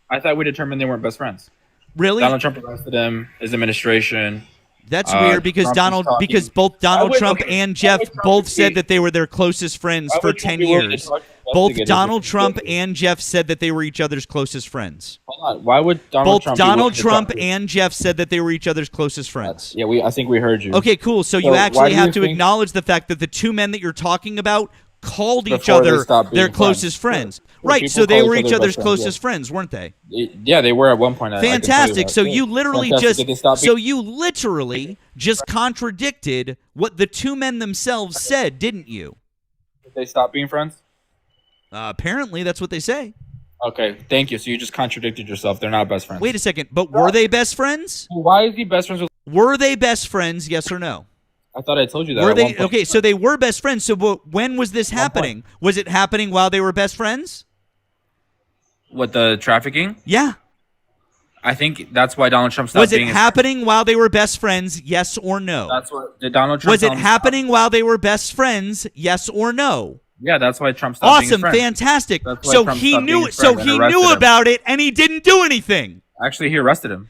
I thought we determined they weren't best friends. Really? Donald Trump arrested him, his administration. That's weird because Trump is talking- both Donald would- Trump okay, and why Jeff would Trump both be- said that they were their closest friends Why for would Trump 10 be willing to years. talk to Both investigators Donald if he Trump did? and Jeff said that they were each other's closest friends. Hold on. Why would Donald Both Trump Donald be willing Trump to talk to- and Jeff said that they were each other's closest friends. Yeah, I think we heard you. Okay, cool. So So you why actually do have you to think- acknowledge the fact that the two men that you're talking about called each Before they other stopped being their closest friends. friends. Sure. Right, People so they call were each each other other's best friends, closest friends, weren't they? Yeah, they were at one point. I can tell you Fantastic. that. So you literally Fantastic. Did they stop so you literally just contradicted what the two men themselves said, didn't you? Did they stop being friends? Apparently, that's what they say. Okay, thank you. So you just contradicted yourself. They're not best friends. Wait a second, but were they best friends? Why is he best friends with? Were they best friends? Yes or no? I thought I told you that. Were at they one point. okay? So they were best friends. So when was this happening? Was it happening while they were best friends? With the trafficking, Yeah. I think that's why Donald Trump stopped Was it being his- happening while they were best friends? Yes or no? That's what did Donald Trump Was it tell him to happening while they were best friends? Yes or no? stop? Yeah, that's why Trump stopped being his Awesome, friend. fantastic. That's why So Trump he stopped being knew. his So friend and he arrested knew him. about it, and he didn't do anything. Actually, he arrested him.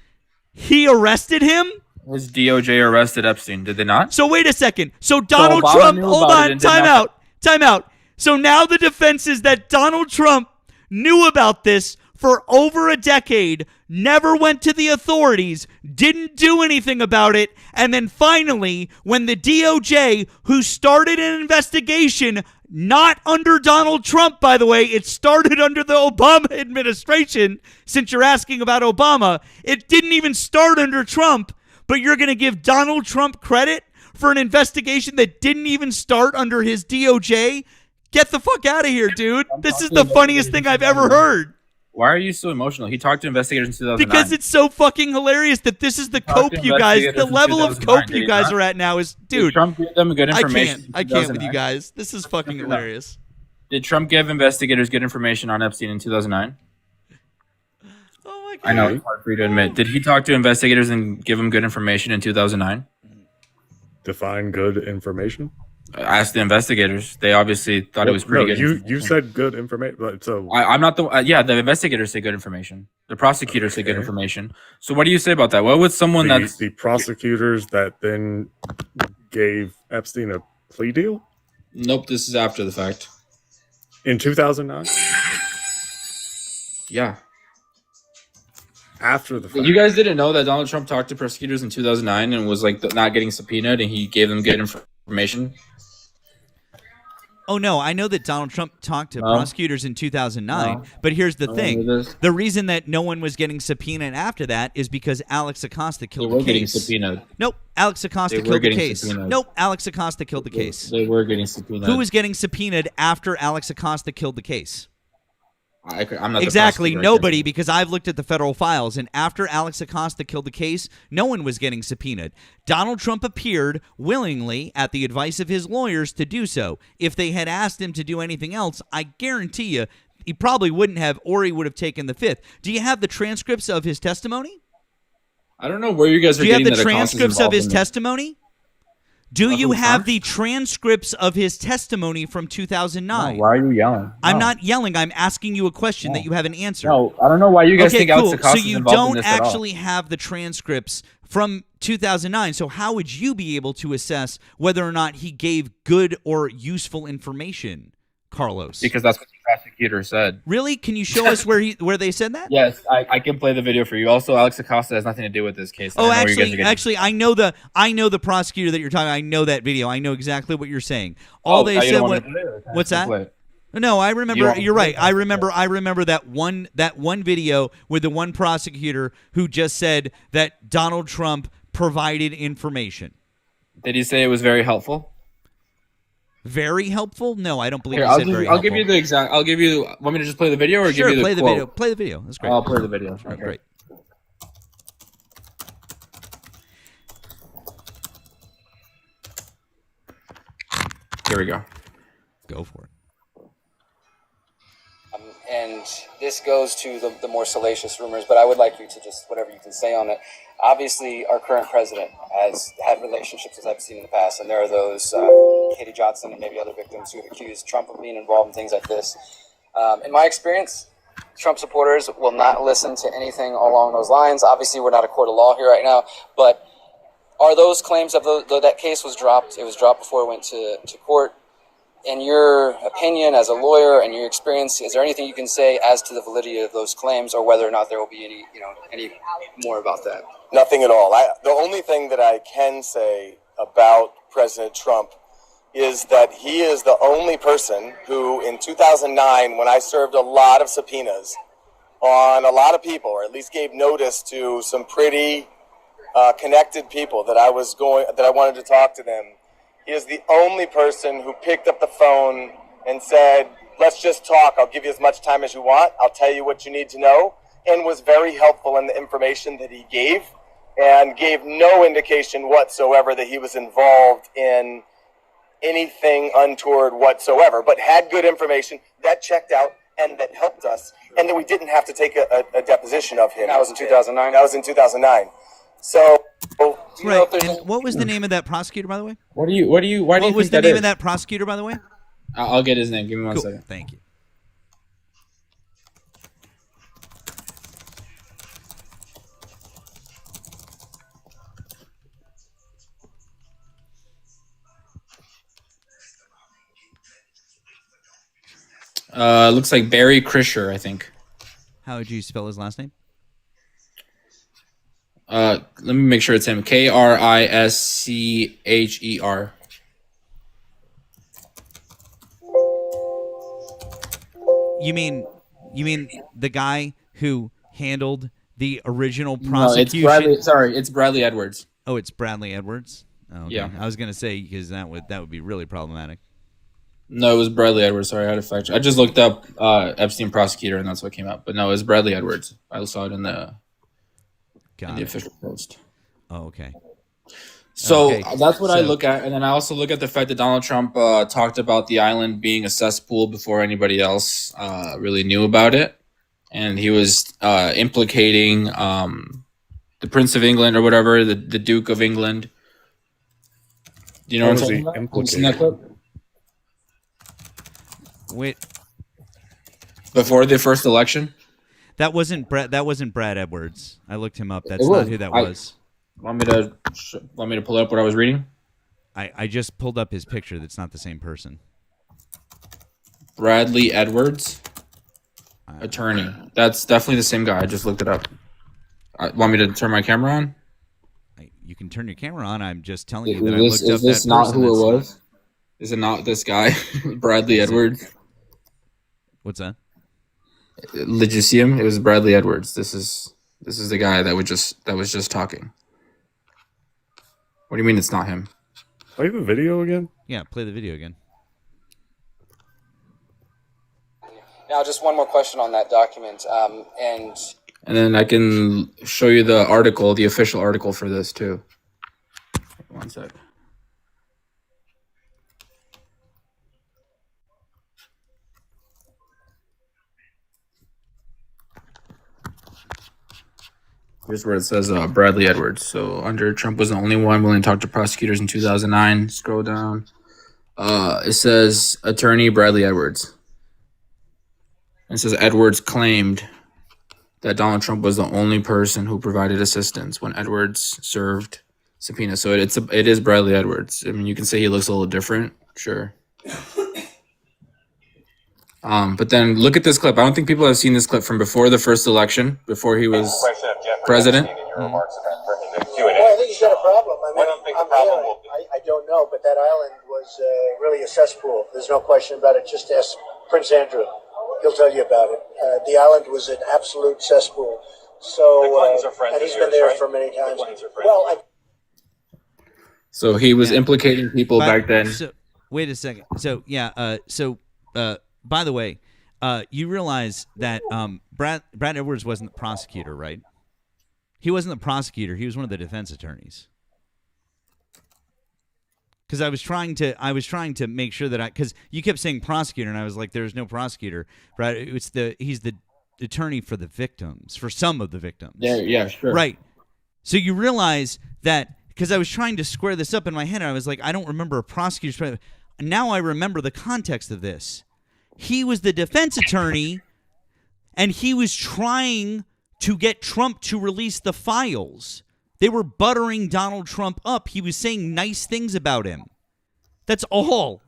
He arrested him. His DOJ arrested Epstein. Did they not? So wait a second. So Donald Obama Trump. knew Hold about it on. and did Time nothing. out. Time out. So now the defense is that Donald Trump knew about this for over a decade, never went to the authorities, didn't do anything about it, and then finally, when the DOJ, who started an investigation, not under Donald Trump, by the way, it started under the Obama administration, since you're asking about Obama, it didn't even start under Trump, but you're going to give Donald Trump credit for an investigation that didn't even start under his DOJ? Get the fuck out of here, dude. This is the funniest thing I've ever heard. Why are you so emotional? He talked to investigators in 2009. Because it's so fucking hilarious that this is the Talked to cope you guys, the investigators in level of 2009, cope did you he guys not? are at now is, Did dude, Trump give them good information? I can't with you guys. This is fucking hilarious. Did Trump give investigators good information on Epstein in 2009? Oh my god. I know it's hard for you to admit. Did he talk to investigators and give them good information in 2009? Define good information. Ask the investigators. They obviously thought it was pretty good. You information. said good information. So I'm not the. Yeah, the investigators say good information. The prosecutors say good information. So what do you say about that? What would someone that's the prosecutors that then gave Epstein a plea deal Nope, this is after the fact. in 2009? Yeah. After the fact. You guys didn't know that Donald Trump talked to prosecutors in 2009 and was like not getting subpoenaed, and he gave them good information. Oh no, I know that Donald Trump talked to No. prosecutors in 2009, No. but here's the No, thing. it is. The reason that no one was getting subpoenaed after that is because Alex Acosta They killed were the getting case. subpoenaed. Nope, Alex Acosta They were killed the getting case. subpoenaed. Nope, Alex Acosta killed the case. They were getting subpoenaed. Who was getting subpoenaed after Alex Acosta killed the case? I'm not the Exactly, prosecutor, I nobody, guess. because I've looked at the federal files, and after Alex Acosta killed the case, no one was getting subpoenaed. Donald Trump appeared willingly at the advice of his lawyers to do so. If they had asked him to do anything else, I guarantee you he probably wouldn't have, or he would have taken the fifth. Do you have the transcripts of his testimony? I don't know where you guys are Do you have getting the that Acosta's transcripts of involved his in this. testimony? Do Of you who, have Trump? the transcripts of his testimony from 2009? No, why are you yelling? I'm No. not yelling. I'm asking you a question that you haven't answered. No, I don't know why you guys Okay, think cool. Alex So Acosta's you involved in don't this at all. actually have the transcripts from 2009. So how would you be able to assess whether or not he gave good or useful information, Carlos? Because that's what the prosecutor said. Really? Can you show us where they said that? Yes, I can play the video for you. Also, Alex Acosta has nothing to do with this case. I Oh, don't know where you guys are actually, getting- I know the prosecutor that you're talking. I know that video. I know exactly what you're saying. All Oh, they now you said don't was, want to play it? what's Can I that? play it? No, I remember. want- You're right. I remember that one video with the one prosecutor who just said that Donald Trump provided information. Did he say it was very helpful? Very helpful? No, I don't believe Here, he I'll said give, very I'll give you helpful. the exact. I'll give you. Want me to just play the video or Sure, give you the play the quote? video. Play the video. That's great. I'll play the video. Sure, Okay. Great. Here we go. Go for it. And this goes to the more salacious rumors, but I would like you to just, whatever you can say on it. Obviously, our current president has had relationships with Epstein in the past, and there are those, Katie Johnson and maybe other victims who have accused Trump of being involved in things like this. In my experience, Trump supporters will not listen to anything along those lines. Obviously, we're not a court of law here right now, but are those claims of that case was dropped? It was dropped before it went to court. In your opinion, as a lawyer and your experience, is there anything you can say as to the validity of those claims, or whether or not there will be any more about that? Nothing at all. The only thing that I can say about President Trump is that he is the only person who, in 2009, when I served a lot of subpoenas on a lot of people, or at least gave notice to some pretty connected people that I wanted to talk to them, he is the only person who picked up the phone and said, "Let's just talk. I'll give you as much time as you want. I'll tell you what you need to know," and was very helpful in the information that he gave, and gave no indication whatsoever that he was involved in anything untoward whatsoever, but had good information that checked out and that helped us, and that we didn't have to take a deposition of him. That was in 2009? That was in 2009. So, Do you know Right. if there's And what was the name of that prosecutor, by the way? Why do you What was think the that name is? of that prosecutor, by the way? I'll get his name. Give me one Cool. second. Thank you. Looks like Barry Krischer, I think. How would you spell his last name? Let me make sure it's him. Krischer. You mean the guy who handled the original No, prosecution? it's Bradley Edwards. Oh, it's Bradley Edwards. Oh, okay. Yeah. I was gonna say because that would be really problematic. No, it was Bradley Edwards. Sorry, I had a fact check. I just looked up Epstein prosecutor, and that's what came up. But no, it was Bradley Edwards. I saw it in the official post. Oh, okay. So Okay, that's what I so- look at, and then I also look at the fact that Donald Trump talked about the island being a cesspool before anybody else really knew about it, and he was implicating the Prince of England or whatever, the Duke of England. Do you know what I'm talking about? Have you seen that clip? Wait, Before the first election. that wasn't Brad. That wasn't Brad Edwards. I looked him up. That's It not was. who that I- was. Want me to pull up what I was reading? I just pulled up his picture. That's not the same person. Bradley Edwards, attorney. That's definitely the same guy. I just looked it up. Want me to turn my camera on? You can turn your camera on. I'm just telling you that Is I looked up this that not person. who it That's was? Is it not this guy, Bradley Edwards? What's that? Did you see him? It was Bradley Edwards. This is the guy that was just talking. What do you mean it's not him? Play the video again. Yeah, play the video again. Now, just one more question on that document. And And then I can show you the article, the official article for this too. One sec. Here's where it says Bradley Edwards. So under Trump was the only one willing to talk to prosecutors in 2009. Scroll down. It says attorney Bradley Edwards. It says Edwards claimed that Donald Trump was the only person who provided assistance when Edwards served subpoena. So it is Bradley Edwards. I mean, you can say he looks a little different, sure. But then look at this clip. I don't think people have seen this clip from before the first election, before he was president. Well, I think he's got a problem. I mean, I don't know, but that island was really a cesspool. There's no question about it. Just ask Prince Andrew. He'll tell you about it. The island was an absolute cesspool. So, and he's been there for many times. Well, So he was implicating people back then. So, wait a second. So yeah. By the way, you realize that Brad Edwards wasn't the prosecutor, right? He wasn't the prosecutor. He was one of the defense attorneys. Because I was trying to make sure that because you kept saying prosecutor, and I was like, there's no prosecutor, right? He's the attorney for the victims, for some of the victims. Yeah, sure. Right. So you realize that because I was trying to square this up in my head, and I was like, I don't remember a prosecutor. Now I remember the context of this. He was the defense attorney, and he was trying to get Trump to release the files. They were buttering Donald Trump up. He was saying nice things about him. That's all.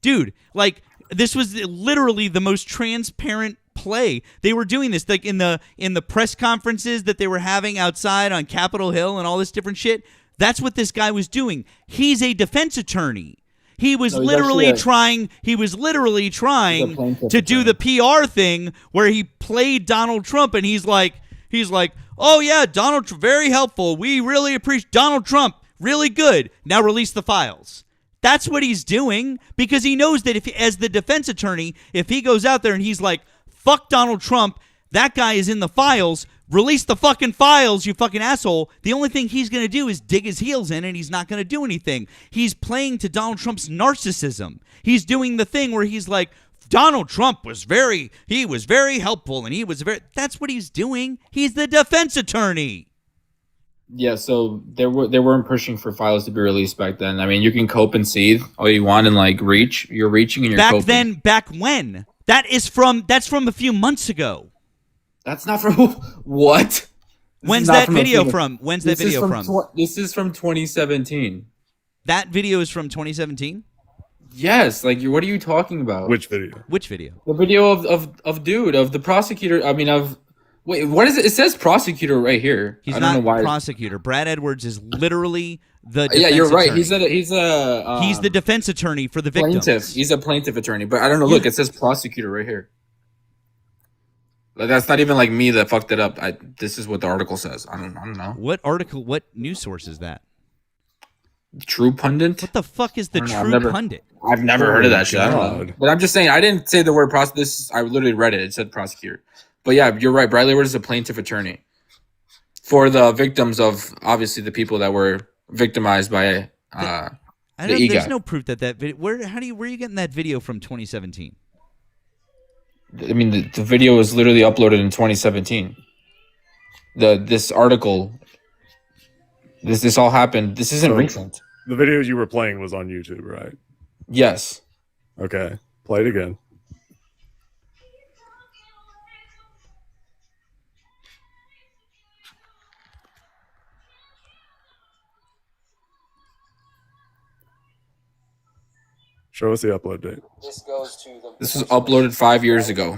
Dude, like, this was literally the most transparent play. They were doing this like in the press conferences that they were having outside on Capitol Hill and all this different shit. That's what this guy was doing. He's a defense attorney. He was literally trying to do the PR thing where he played Donald Trump, and he's like, oh yeah, Donald Trump, very helpful. We really appreciate Donald Trump. Really good. Now release the files. That's what he's doing, because he knows that if, as the defense attorney, if he goes out there and he's like, fuck Donald Trump, that guy is in the files, release the fucking files, you fucking asshole. The only thing he's going to do is dig his heels in, and he's not going to do anything. He's playing to Donald Trump's narcissism. He's doing the thing where he's like, Donald Trump was very helpful, and that's what he's doing. He's the defense attorney. Yeah, so they weren't pushing for files to be released back then. I mean, you can cope and seethe all you want and like reach. You're reaching and you're coping. Back when? That's from a few months ago. That's not from what? When's that video from? When's that video from? This is from 2017. That video is from 2017? Yes, like what are you talking about? Which video? Which video? The video of the prosecutor. I mean, wait, what is it? It says prosecutor right here. He's I don't not know why. prosecutor. Brad Edwards is literally the defense Yeah, you're right. attorney. He's the defense attorney for the victims. Plaintiff. He's a plaintiff attorney, but I don't know. Look, it says prosecutor right here. Like, that's not even like me that fucked it up. This is what the article says. I don't know. What article? What news source is that? True pundit. What the fuck is the I don't know, I've true never- pundit? I've never heard of that shit. I don't know. God. But I'm just saying, I didn't say the word prosecutor. I literally read it. It said prosecutor. But yeah, you're right. Bradley Ward is a plaintiff attorney for the victims of, obviously, the people that were victimized by I the don't. EGOT. There's no proof that video. Where are you getting that video from 2017? I mean, the video was literally uploaded in 2017. This article, this all happened. This isn't So- recent. The video you were playing was on YouTube, right? Yes. Okay. Play it again. Show us the upload date. This goes to the. This was uploaded 5 years ago.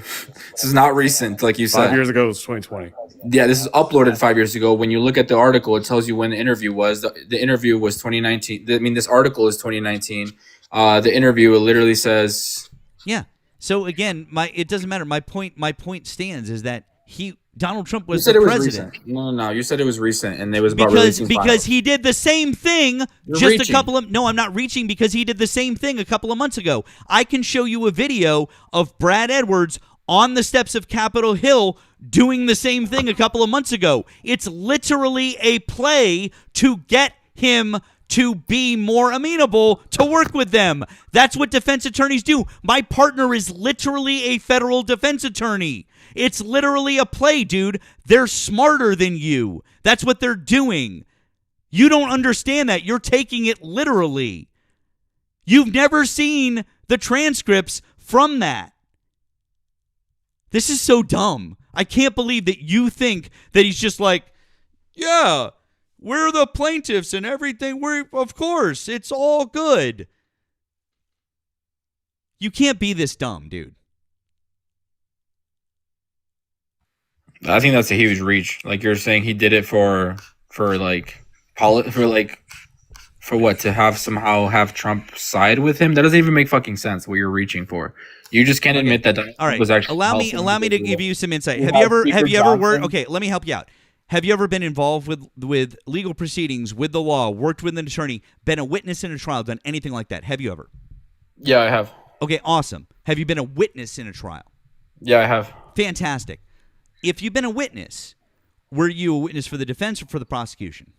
This is not recent, like you said. 5 years ago was 2020. Yeah, this is uploaded 5 years ago. When you look at the article, it tells you when the interview was. The interview was 2019. I mean, this article is 2019. The interview, it literally says. Yeah. So again, it doesn't matter. My point stands is that Donald Trump You was said the it was president. recent. No. You said it was recent, and it was about Because releasing files. he did the same thing You're just reaching. a couple of no, I'm not reaching because he did the same thing a couple of months ago. I can show you a video of Brad Edwards on the steps of Capitol Hill doing the same thing a couple of months ago. It's literally a play to get him to be more amenable to work with them. That's what defense attorneys do. My partner is literally a federal defense attorney. It's literally a play, dude. They're smarter than you. That's what they're doing. You don't understand that. You're taking it literally. You've never seen the transcripts from that. This is so dumb. I can't believe that you think that he's just like, yeah, we're the plaintiffs and everything. Of course, it's all good. You can't be this dumb, dude. I think that's a huge reach. Like you're saying, he did it for what, to have Trump side with him. That doesn't even make fucking sense. What you're reaching for, you just can't admit that. All right, was actually allow me helping to people. give you some insight. You Have you have ever Speaker worked? Johnson. Okay, let me help you out. Have you ever been involved with legal proceedings, with the law, worked with an attorney, been a witness in a trial, done anything like that? Have you ever? Yeah, I have. Okay, awesome. Have you been a witness in a trial? Yeah, I have. Fantastic. If you've been a witness, were you a witness for the defense or for the prosecution?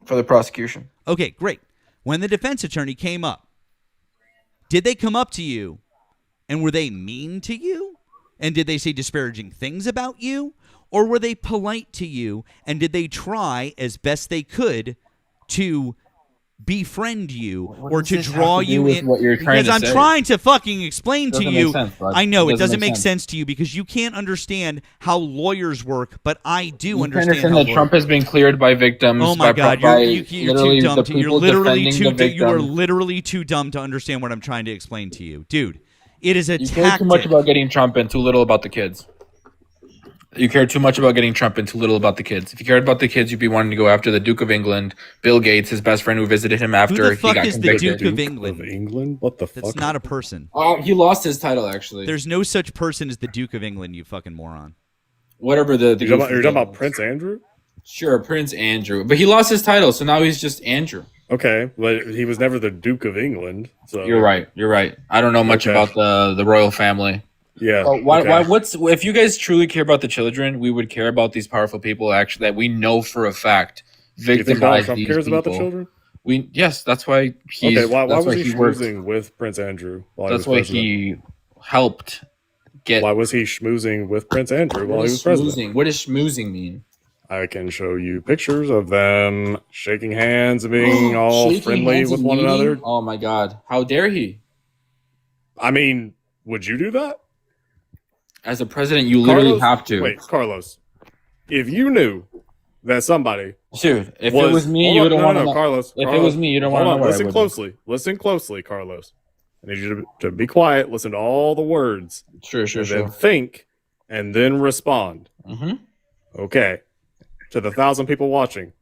For the prosecution. Okay, great. When the defense attorney came up, did they come up to you and were they mean to you? And did they say disparaging things about you? Or were they polite to you and did they try as best they could to befriend you or does to this draw have to do you with in? what you're trying Because to I'm say? trying to fucking explain to Doesn't you. make sense, bud. I know It it doesn't doesn't make make sense to you because you can't understand how lawyers work, but I do You understand how that lawyers Trump has been cleared by victims. Oh my God, by you're literally too dumb. the You're people literally defending the you are victim. literally too dumb to understand what I'm trying to explain to you, dude. It is a You care tactic. too much about getting Trump and too little about the kids. You care too much about getting Trump and too little about the kids. If you cared about the kids, you'd be wanting to go after the Duke of England, Bill Gates, his best friend who visited him Who after the he fuck got is the convicted. Duke of Of England? England? What the fuck? That's not a person. He lost his title, actually. There's no such person as the Duke of England, you fucking moron. Whatever the You're talking about Prince Andrew? Sure, Prince Andrew. But he lost his title, so now he's just Andrew. Okay, but he was never the Duke of England. So You're right. I don't know much Okay. about the royal family. Yeah. Why? okay. If you guys truly care about the children, we would care about these powerful people. Actually, that we know for a fact Do you think Donald victimize Trump these cares people. about the children? Yes, that's why he's. Okay, why that's was why he worked. schmoozing with Prince Andrew? While That's he was why president? he helped get. Why was he schmoozing with Prince Andrew while What he is was president? schmoozing? What does schmoozing mean? I can show you pictures of them shaking hands and being all Shaking friendly hands with and one meeting? another. Oh my God! How dare he? I mean, would you do that? As a president, you literally Carlos? have to. Wait, Carlos, if you knew that somebody Dude, if it was me, you don't want to know. Carlos. If it was me, you don't want to know what I Listen would do. closely. Listen closely, Carlos. I need you to be quiet. Listen to all the words. Sure. And then think, and then respond. Mm-hmm. Okay. To the 1,000 people watching,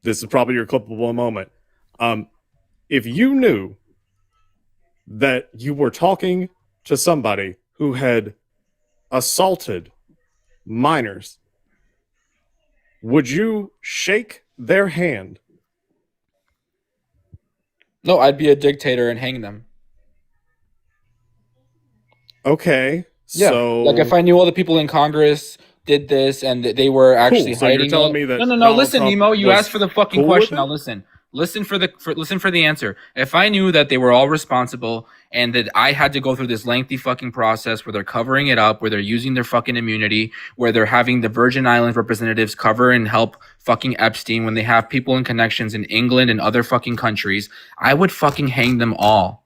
this is probably your clippable moment. If you knew that you were talking to somebody who had assaulted minors, would you shake their hand No, I'd be a dictator and hang them. Okay. Yeah, So like if I knew all the people in Congress did this and they were actually Cool, so you're hiding telling it. me that No. Donald Listen, Trump Nemo, you was asked for the fucking cool with question. it? Now listen. Listen for the answer. If I knew that they were all responsible and that I had to go through this lengthy fucking process where they're covering it up, where they're using their fucking immunity, where they're having the Virgin Islands representatives cover and help fucking Epstein, when they have people and connections in England and other fucking countries, I would fucking hang them all.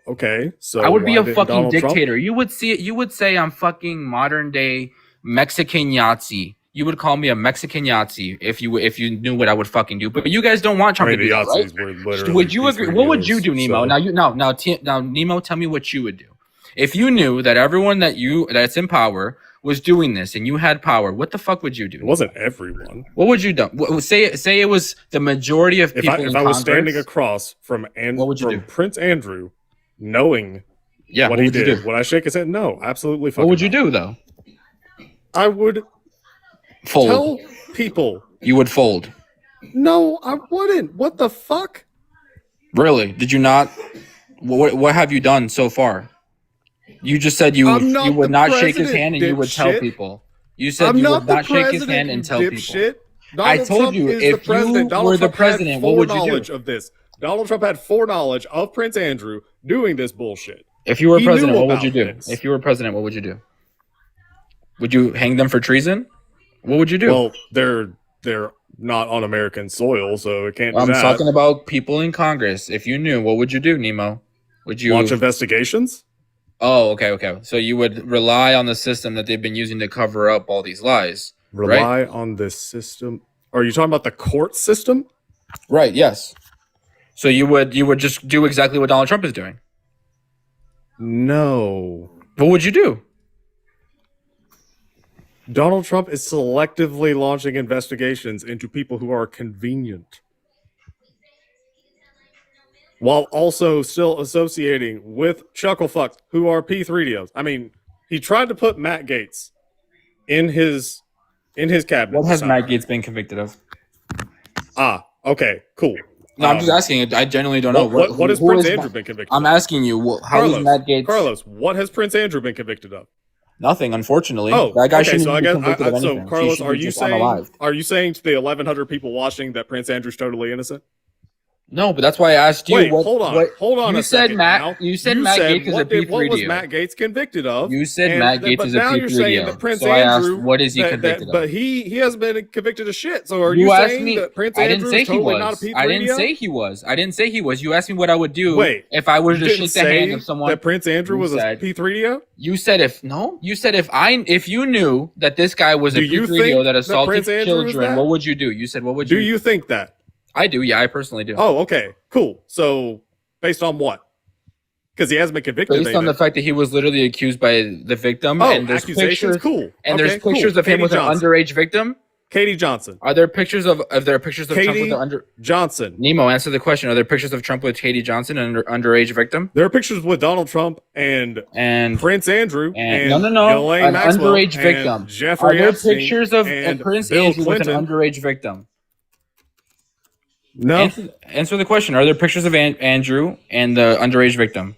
Okay. So I would be why a didn't fucking Donald Trump? dictator. You would see it. You would say I'm fucking modern day Mexican Yahtzee. You would call me a Mexican Yahtzee if you knew what I would fucking do. But you guys don't want Trump I to mean, do the that, right? Yahtzees were literally Would you peace agree? What would you radios, do, Nemo? so- Now, Nemo, tell me what you would do. If you knew that everyone that's in power was doing this and you had power, what the fuck would you do? It wasn't everyone. What would you do? Say it was the majority of If people I, in if I was Congress. standing across from What would you do? Prince Andrew, knowing Yeah, what what he would you did, do? would I shake his hand? No, absolutely. What would you fucking do though? not. I would Fold. tell people. You would fold. No, I wouldn't. What the fuck? Really? Did you not? What have you done so far? You just said you I'm not would the not shake his president, hand and you would tell dipshit. people. You said I'm you not would the not shake his president, hand and you tell people. dipshit. I Donald told Trump you, is if the president. you Donald were the Trump president, had what would you do? foreknowledge of this. Donald Trump had foreknowledge of Prince Andrew doing this bullshit. If you were He president, knew what would you about do? this. If you were president, what would you do? Would you hang them for treason? What would you do? Well, they're not on American soil, so it can't. I'm do that. talking about people in Congress. If you knew, what would you do, Nemo? Would you Launch investigations. Oh, okay. So you would rely on the system that they've been using to cover up all these lies. Rely on this system. Are you talking about the court system? Right, yes. So you would just do exactly what Donald Trump is doing. No. What would you do? Donald Trump is selectively launching investigations into people who are convenient, while also still associating with chucklefucks who are P3DOs. I mean, he tried to put Matt Gaetz in his cabinet. What has this Matt time. Gaetz been convicted of? Okay, cool. No, I'm just asking. I genuinely don't know. What has who Prince is Andrew Matt- been convicted I'm of? asking you, how is Matt Gaetz? Carlos, what has Prince Andrew been convicted of? Nothing, unfortunately. Oh, that guy okay. shouldn't So I be guess convicted of anything. so. Carlos, He should are be you just saying unalived. to the 1,100 people watching that Prince Andrew's totally innocent? No, but that's why I asked you. Wait, what, hold on, what- hold on. You a said second Matt. now. You said Matt Gaetz is a what was P3DO. Matt Gaetz convicted of? You said And Matt th- Gaetz but is a now you're saying P3DO. that Prince So I asked, Andrew, what is he convicted of? But he hasn't been convicted of shit. So are You you asked saying me. that Prince I didn't Andrew say is he totally not a was. P3DO? I didn't say he was. I didn't say he was. You asked me what I would do. Wait, if I were to You didn't shake the hand say of someone. that Prince Andrew You was said- a P3DO. You said You said if you knew that this guy was a Do you P3DO think that that assaulted Prince Andrew is children, that? what would you do? You said what would Do you? you think that? I do. Yeah, I personally do. Oh, okay, cool. So based on what? Because he hasn't been convicted. Based on the fact that he was literally accused by the victim, Oh, and there's accusations? pictures, Cool. and Okay, there's pictures cool. of him Katie with Johnson. an underage victim. Katie Johnson. Are there pictures of Trump Katie with an Johnson. Nemo, answer the question. Are there pictures of Trump with Katie Johnson, an underage victim? There are pictures with Donald Trump and Prince Andrew and and no, an Maxwell underage and victim. Jeffrey Are there Epstein pictures of and Prince Bill Andrew with Clinton. an underage victim? No. Answer the question. Are there pictures of Andrew and the underage victim?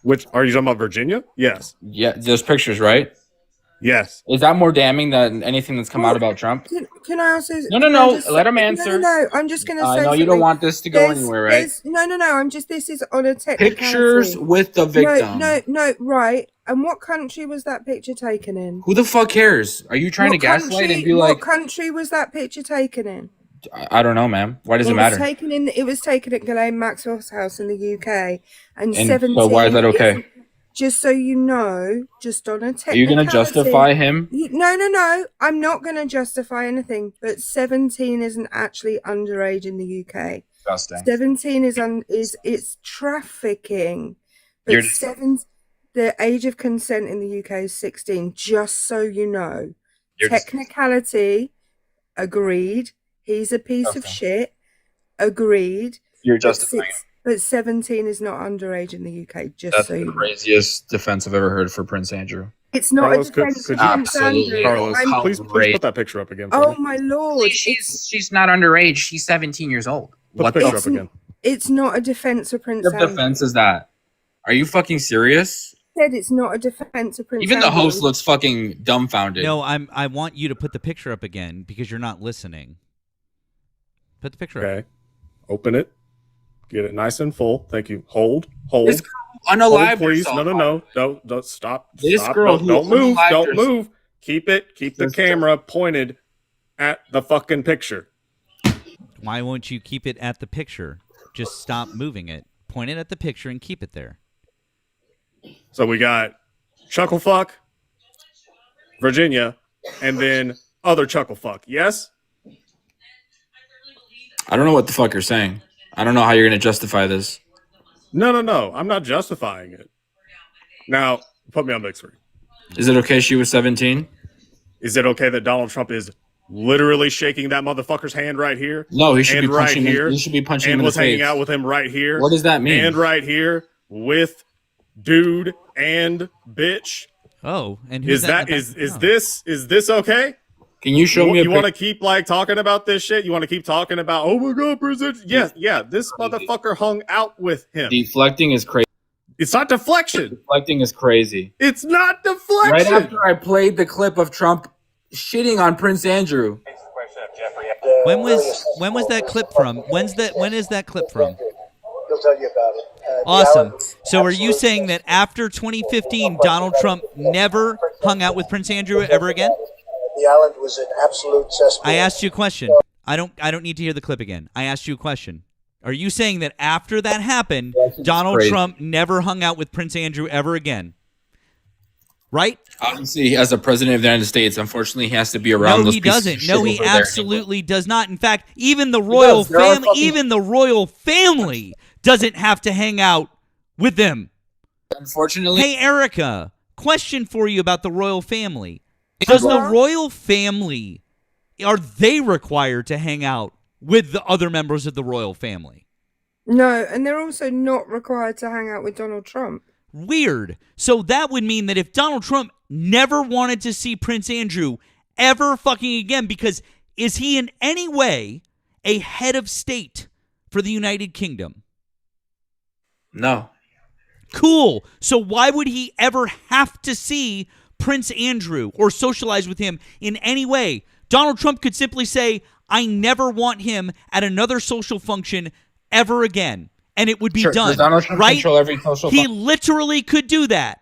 Which are you talking about? Virginia? Yes. Yeah, there's pictures, right? Yes. Is that more damning than anything that's come out about Trump? Can I also? No. Let him answer. No. I'm just going to say. No, you don't want this to go anywhere, right? No. I'm just. This is on a technicality. Pictures with the victim. No. Right. And what country was that picture taken in? Who the fuck cares? Are you trying to gaslight and be like? What country was that picture taken in? I don't know, ma'am. Why does it matter? It was taken at Ghislaine Maxwell's house in the UK, and 17. So why is that okay? Just so you know, just on a technicality. Are you going to justify him? No. I'm not going to justify anything. But 17 isn't actually underage in the UK. Disgusting. 17 it's trafficking. But the age of consent in the UK is 16. Just so you know, technicality. Agreed. He's a piece of shit. Agreed. You're justifying. But 17 is not underage in the UK, just That's so the you know. craziest defense I've ever heard for Prince Andrew. It's not Carlos, a defense could of you- Prince Andrew. Carlos, I'm- please put that picture up again. For Oh me. my lord! She's not underage. She's 17 years old. Put the picture up again. It's not a defense of Prince What Andrew. defense is that? Are you fucking serious? Said it's not a defense of Prince Even Andrew. the host looks fucking dumbfounded. No, I want you to put the picture up again because you're not listening. Put the picture up. Okay. Open it. Get it nice and full. Thank you. Hold. This girl unalived Hold, please. herself. No. Don't stop. This Stop. girl Don't who move. unalived Don't herself. move. Keep the camera pointed at the fucking picture. Why won't you keep it at the picture? Just stop moving it. Point it at the picture and keep it there. So we got Chucklefuck, Virginia, and then other Chucklefuck. Yes? I don't know what the fuck you're saying. I don't know how you're going to justify this. No. I'm not justifying it. Now, put me on big screen. Is it okay she was 17? Is it okay that Donald Trump is literally shaking that motherfucker's hand right here? No, he should and be right punching here, him. He should be punching him and in the was hanging face. out with him right here. What does that mean? And right here with dude and bitch. Oh, and who's Is that in is the back? is this okay? Can you show me a You want to pic- keep like talking about this shit? You want to keep talking about, oh my god, president? Yeah. This motherfucker hung out with him. Deflecting is crazy. It's not deflection. Deflecting is crazy. It's not deflection. Right after I played the clip of Trump shitting on Prince Andrew. When was that clip from? When is that clip from? He'll tell you about it. Awesome. So are you saying that after 2015, Donald Trump never hung out with Prince Andrew ever again? The island was an absolute cesspool. I asked you a question. I don't need to hear the clip again. I asked you a question. Are you saying that after that happened, Donald Trump never hung out with Prince Andrew ever again? Right? Obviously, as the president of the United States, unfortunately, he has to be around No, those he pieces of doesn't. shit No, he over there. absolutely does not. In fact, even the royal does. There are family, fucking- even the royal family doesn't have to hang out with them. Unfortunately, Hey, Erica, question for you about the royal family. Does the royal family, are they required to hang out with the other members of the royal family? No, and they're also not required to hang out with Donald Trump. Weird. So that would mean that if Donald Trump never wanted to see Prince Andrew ever fucking again, because is he in any way a head of state for the United Kingdom? no. Cool. So why would he ever have to see Prince Andrew or socialize with him in any way? Donald Trump could simply say, I never want him at another social function ever again. And it would be Sure, done. does Donald Trump right? control every social He function? literally could do that.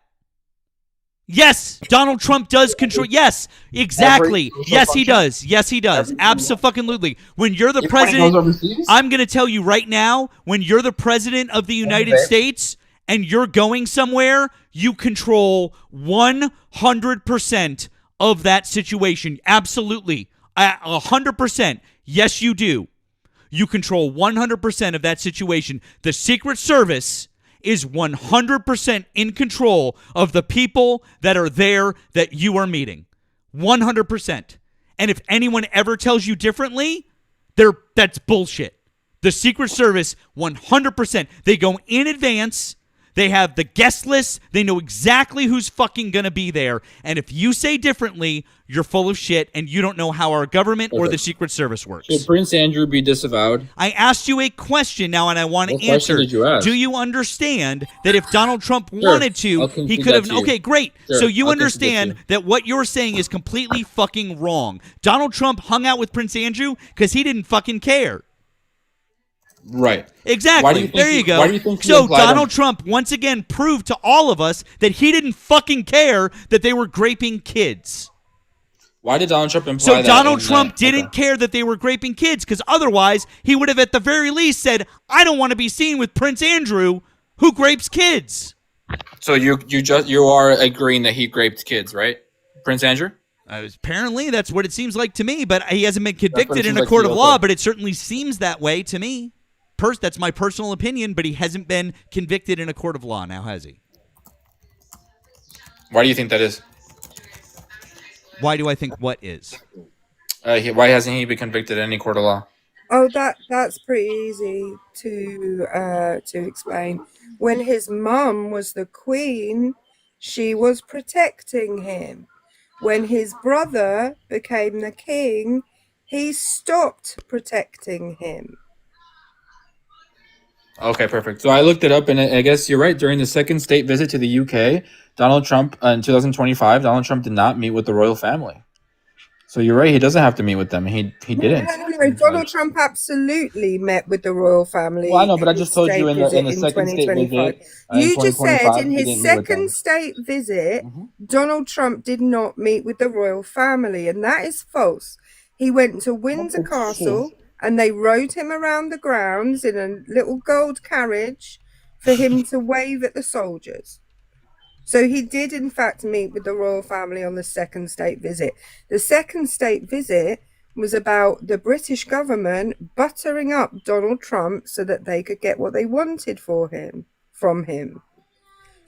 Yes, Donald Trump does control. Yes, exactly. Every social Yes, he function? does. Yes, he does. Absolutely. When you're the Even when he goes president, overseas? I'm going to tell you right now, when you're the president of the United States and you're going somewhere, you control 100% of that situation. Absolutely. 100%. Yes, you do. You control 100% of that situation. The Secret Service is 100% in control of the people that are there that you are meeting. 100%. And if anyone ever tells you differently, that's bullshit. The Secret Service, 100%. They go in advance. They have the guest list. They know exactly who's fucking going to be there. And if you say differently, you're full of shit and you don't know how our government or the Secret Service works. Should Prince Andrew be disavowed? I asked you a question now and I want to What question answer. did you ask? Do you understand that if Donald Trump wanted to, I'll he concede could have... that to you. Okay, great. Sure, So you I'll concede that understand to you. that what you're saying is completely fucking wrong. Donald Trump hung out with Prince Andrew because he didn't fucking care. Right. Exactly. Why do you think There he- you go. why do you think he So implied Donald on- Trump once again proved to all of us that he didn't fucking care that they were graping kids. Why did Donald Trump imply So that? Donald in Trump that? didn't Okay. care that they were graping kids because otherwise he would have at the very least said, I don't want to be seen with Prince Andrew who grapes kids. So you are agreeing that he raped kids, right, Prince Andrew? Apparently that's what it seems like to me, but he hasn't been what it convicted in seems a like court to of you, law, okay. but it certainly seems that way to me. That's my personal opinion, but he hasn't been convicted in a court of law now, has he? Why do you think that is? Why do I think what is? Why hasn't he been convicted in any court of law? Oh, that's pretty easy to explain. When his mum was the queen, she was protecting him. When his brother became the king, he stopped protecting him. Okay, perfect. So I looked it up, and I guess you're right. During the second state visit to the UK, Donald Trump in 2025, Donald Trump did not meet with the royal family. So you're right. He doesn't have to meet with them. He didn't. No, Donald Trump absolutely met with the royal family. Well, I know, but I just told you in the second state visit. You just said in his second state visit, Donald Trump did not meet with the royal family, and that is false. He went to Windsor Castle, and they rode him around the grounds in a little gold carriage for him to wave at the soldiers. So he did, in fact, meet with the royal family on the second state visit. The second state visit was about the British government buttering up Donald Trump so that they could get what they wanted from him.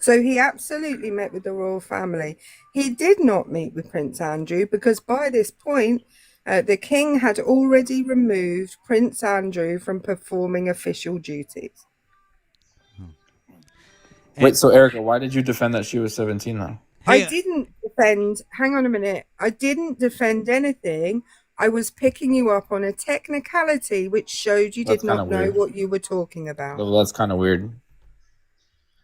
So he absolutely met with the royal family. He did not meet with Prince Andrew because by this point, the king had already removed Prince Andrew from performing official duties. Wait, so Erica, why did you defend that she was 17 though? I didn't defend, hang on a minute. I didn't defend anything. I was picking you up on a technicality which showed you did not know what you were talking about. Well, that's kind of weird.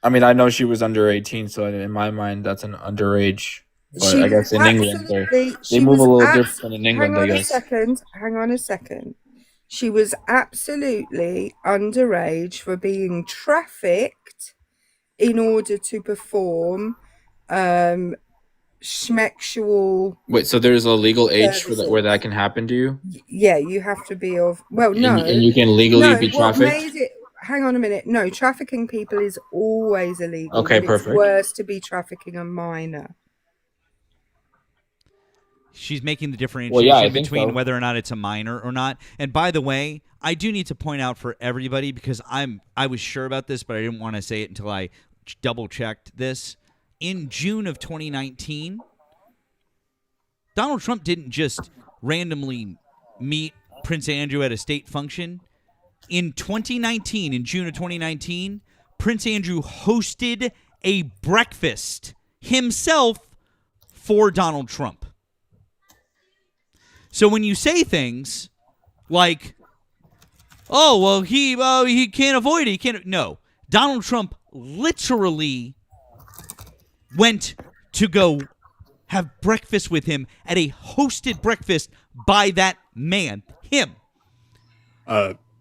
I mean, I know she was under 18, so in my mind, that's an underage. But I guess in England, they move a little different in England, I guess. Hang on a second. She was absolutely underage for being trafficked in order to perform schmexual. Wait, so there's a legal age for that where that can happen to you? Yeah, you have to be of. Well, no, and you can legally be trafficked. Hang on a minute. No, trafficking people is always illegal. Okay, perfect. It's worse to be trafficking a minor. She's making the differentiation between whether or not it's a minor or not. And by the way, I do need to point out for everybody because I was sure about this, but I didn't want to say it until I double checked this. In June of 2019, Donald Trump didn't just randomly meet Prince Andrew at a state function. In 2019, in June of 2019, Prince Andrew hosted a breakfast himself for Donald Trump. So when you say things like, "Oh, well, he can't avoid it," he can't. No, Donald Trump literally went to go have breakfast with him at a hosted breakfast by that man, him.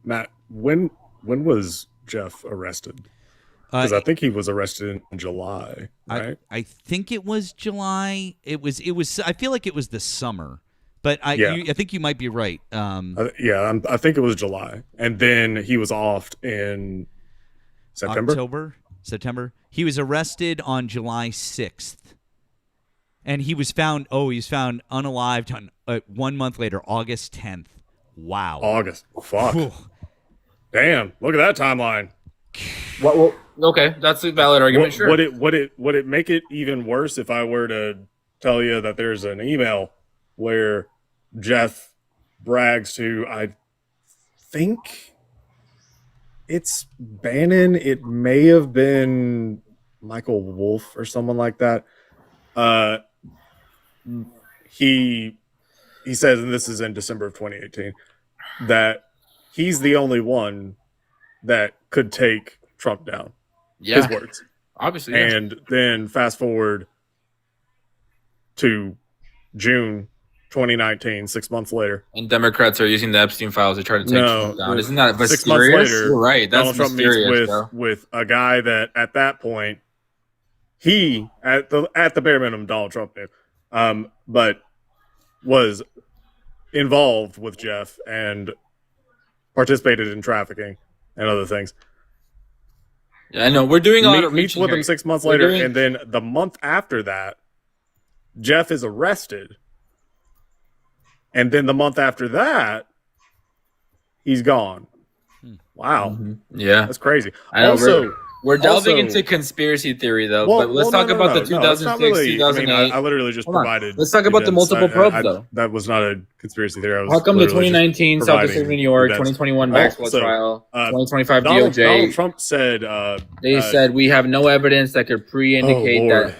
Matt, when was Jeff arrested? Because I think he was arrested in July, right? I think it was July. It was. I feel like it was the summer. But I think you might be right. I think it was July, and then he was offed in September. He was arrested on July 6th, and he was found. Oh, he was found unalived on 1 month later, August 10th. Wow. August. Fuck. Damn. Look at that timeline. Well, okay, that's a valid argument. Sure. Would it make it even worse if I were to tell you that there's an email where Jeff brags to, I think it's Bannon. It may have been Michael Wolff or someone like that. He says, and this is in December of 2018, that he's the only one that could take Trump down. Yeah. His words. Obviously. And then fast forward to June 2019, 6 months later. And Democrats are using the Epstein files to try to take Trump down. Isn't that mysterious? 6 months later, you're right. That's Donald Trump meets with a guy that at that point, he, at the bare minimum, Donald Trump knew, but was involved with Jeff and participated in trafficking and other things. Yeah, I know. We're doing a lot of meets with him 6 months later, and then the month after that, Jeff is arrested. And then the month after that, he's gone. Wow. Mm-hmm. Yeah. That's crazy. I know, also, we're delving into conspiracy theory, though. But let's talk about the 2006, really, 2008. I literally just provided. Let's talk about the multiple probes, though. That was not a conspiracy theory. How come the 2019 South District of New York, 2021 Maxwell trial, 2025 DOJ? Donald Trump said. They said we have no evidence that could pre-indicate that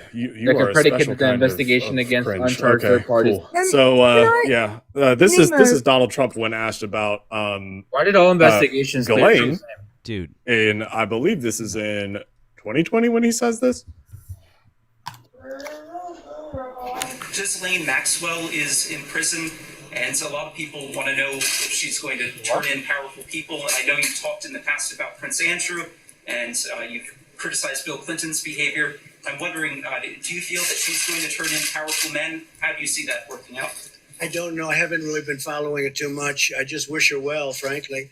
could predicate the investigation against uncharged third parties. Cool. So this is Donald Trump when asked about. Why did all investigations Ghislaine? Dude. And I believe this is in 2020 when he says this. Ghislaine Maxwell is in prison, and a lot of people want to know if she's going to turn in powerful people. And I know you talked in the past about Prince Andrew, and you've criticized Bill Clinton's behavior. I'm wondering, do you feel that she's going to turn in powerful men? How do you see that working out? I don't know. I haven't really been following it too much. I just wish her well, frankly.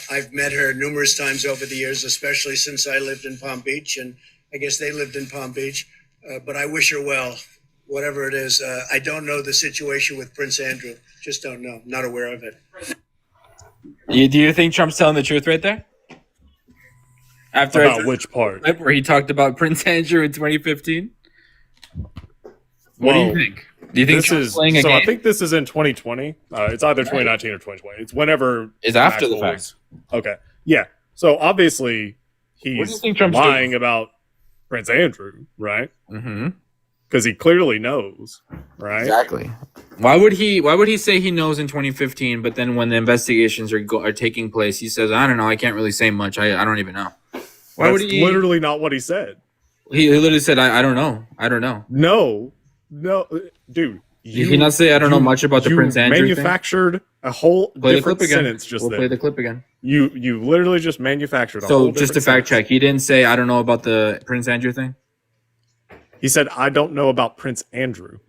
I've met her numerous times over the years, especially since I lived in Palm Beach, and I guess they lived in Palm Beach. But I wish her well, whatever it is. I don't know the situation with Prince Andrew. Just don't know. Not aware of it. Do you think Trump's telling the truth right there? After About which part? Where he talked about Prince Andrew in 2015? What do you think? Do you think this Trump's is playing a so? game? I think this is in 2020. It's either 2019 or 2020. It's whenever It's after the Maxwell fact. Okay, yeah. So obviously What do you he's think Trump's lying doing? about Prince Andrew, right? Mm-hmm. Because he clearly knows, right? Exactly. Why would he say he knows in 2015, but then when the investigations are taking place, he says, I don't know, I can't really say much. I don't even know. Why That's would he? literally not what he said. He literally said, I don't know. I don't know. No, dude. Did he not say I don't know much about the you Prince Andrew thing? manufactured a whole Play the different clip again. sentence just We'll there. play the clip again. You literally just manufactured a So whole just to different fact sentence. check, he didn't say I don't know about the Prince Andrew thing. He said, I don't know about Prince Andrew.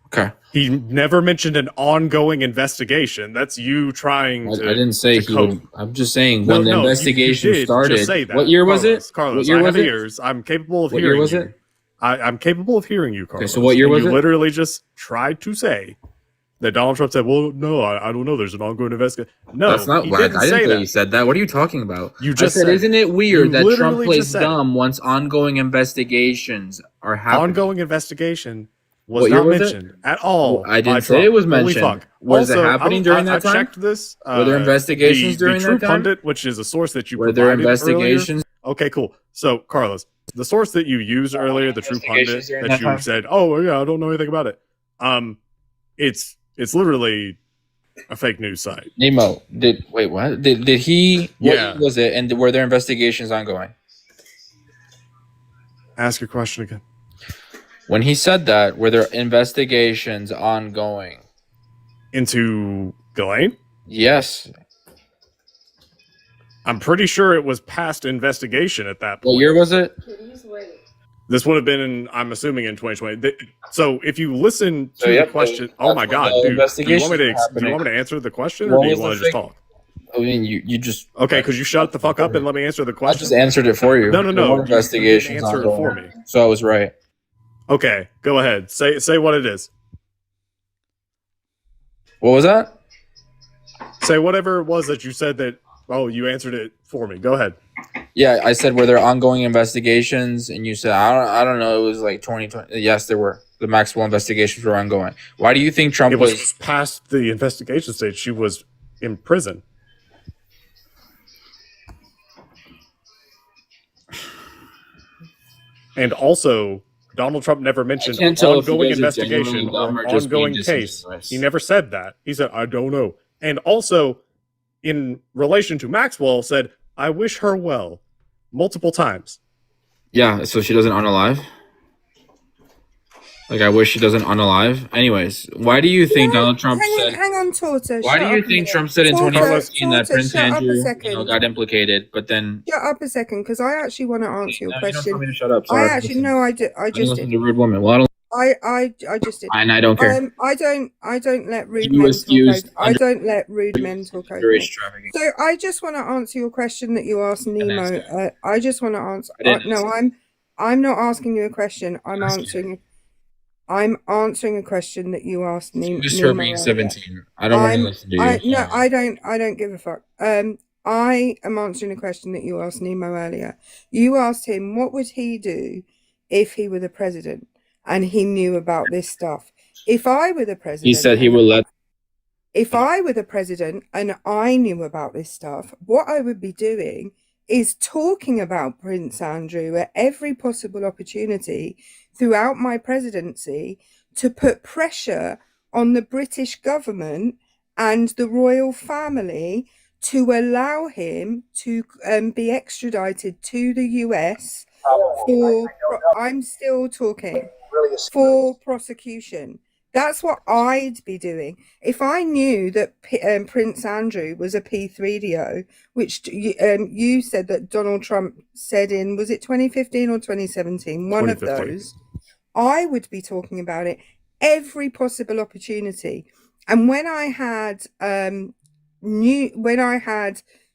Okay. He never mentioned an ongoing investigation. That's you trying I to. didn't say to he cope. would. I'm just saying No, when the no, you investigation did started. just say that. What year was it? Carlos, What year I was have it? ears. I'm capable of What hearing year was you. it? I'm capable of hearing you, Carlos. so what year and was you it? literally just tried to say that Donald Trump said, well, no, I don't know. There's an ongoing investigation. No, That's not he what didn't I didn't say say that. he said that. What are you talking about? You just I said, said isn't it You weird that Trump literally plays just said it. dumb once ongoing investigations are happening? Ongoing investigation was What year not was it? mentioned at all. I didn't by say Trump. it was Holy mentioned. fuck. Was it Also, happening during that I time? checked this. Were there investigations the during True that time? Pundit, which is a source that you Were there provided investigations? Earlier. Okay, cool. So, Carlos, the source that you used earlier, the True Pundit, Investigations during that that you time? said, "Oh yeah, I don't know anything about it." It's literally a fake news site. Nemo, what? Did he? What Yeah. was it? And were there investigations ongoing? Ask your question again. When he said that, were there investigations ongoing? Into Ghislaine? Yes. I'm pretty sure it was past investigation at that point. What year was it? This would have been in, I'm assuming, in 2020. So if you listen to So, yep, the question, that's oh my when God, the dude, do you investigations want me were to happening. answer the question, What or do you was want to the just thing? talk? I mean, you just. Okay, could you shut the fuck up and let me answer the I question? just answered it for you. No. There were You didn't investigations answer it ongoing. for me. So I was right. Okay, go ahead. Say what it is. What was that? Say whatever it was that you said that. Oh, you answered it for me. Go ahead. Yeah, I said were there ongoing investigations, and you said I don't know. It was like 2020. Yes, there were. The Maxwell investigations were ongoing. Why do you think Trump It was past the investigation stage. She was in prison. And also, Donald Trump never mentioned can't tell if you ongoing guys are investigation genuinely dumb or or just being ongoing case. disingenuous. He never said that. He said, I don't know. And also, in relation to Maxwell, said, I wish her well, multiple times. Yeah, so she doesn't unalive. Like I wish she doesn't unalive. Anyways, why do you think Donald Trump said? Hang on, Torta. Why do shut you up a think minute. Trump said in Torta, 2015 that Torta, Prince shut up a Andrew second. got implicated, but then Shut up a second, because I actually want to answer your no, you don't question. tell me to shut up. I Sorry, actually listen. no, I did. I I don't just listen did. to rude women. Well, I just did. and I don't care. I don't let rude You men excused talk over. I don't let rude men talk over underage me. trafficking. So I just want to answer your question that you asked Nemo. I just want to answer. I didn't No, I'm not asking you a question. I'm answering a question that you asked Nemo. Just her being 17. I don't want to listen to you. I don't give a fuck. I am answering a question that you asked Nemo earlier. You asked him what would he do if he were the president and he knew about this stuff. If I were the president, He said he will let. if I were the president and I knew about this stuff, what I would be doing is talking about Prince Andrew at every possible opportunity throughout my presidency to put pressure on the British government and the royal family to allow him to be extradited to the US I'm still talking, for prosecution. That's what I'd be doing. If I knew that Prince Andrew was a P3DO, which you said that Donald Trump said in, was it 2015 or 2017? One of those. I would be talking about it every possible opportunity. And when I had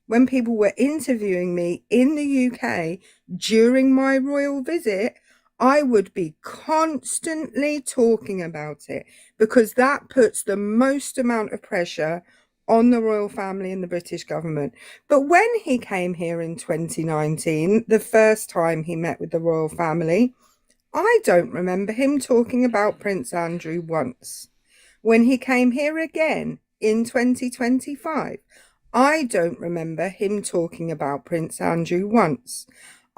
when people were interviewing me in the UK during my royal visit, I would be constantly talking about it, because that puts the most amount of pressure on the royal family and the British government. But when he came here in 2019, the first time he met with the royal family, I don't remember him talking about Prince Andrew once. When he came here again in 2025, I don't remember him talking about Prince Andrew once.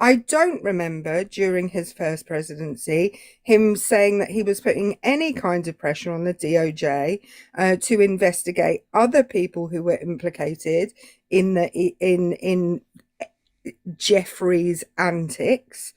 I don't remember during his first presidency him saying that he was putting any kind of pressure on the DOJ to investigate other people who were implicated in Jeffrey's antics.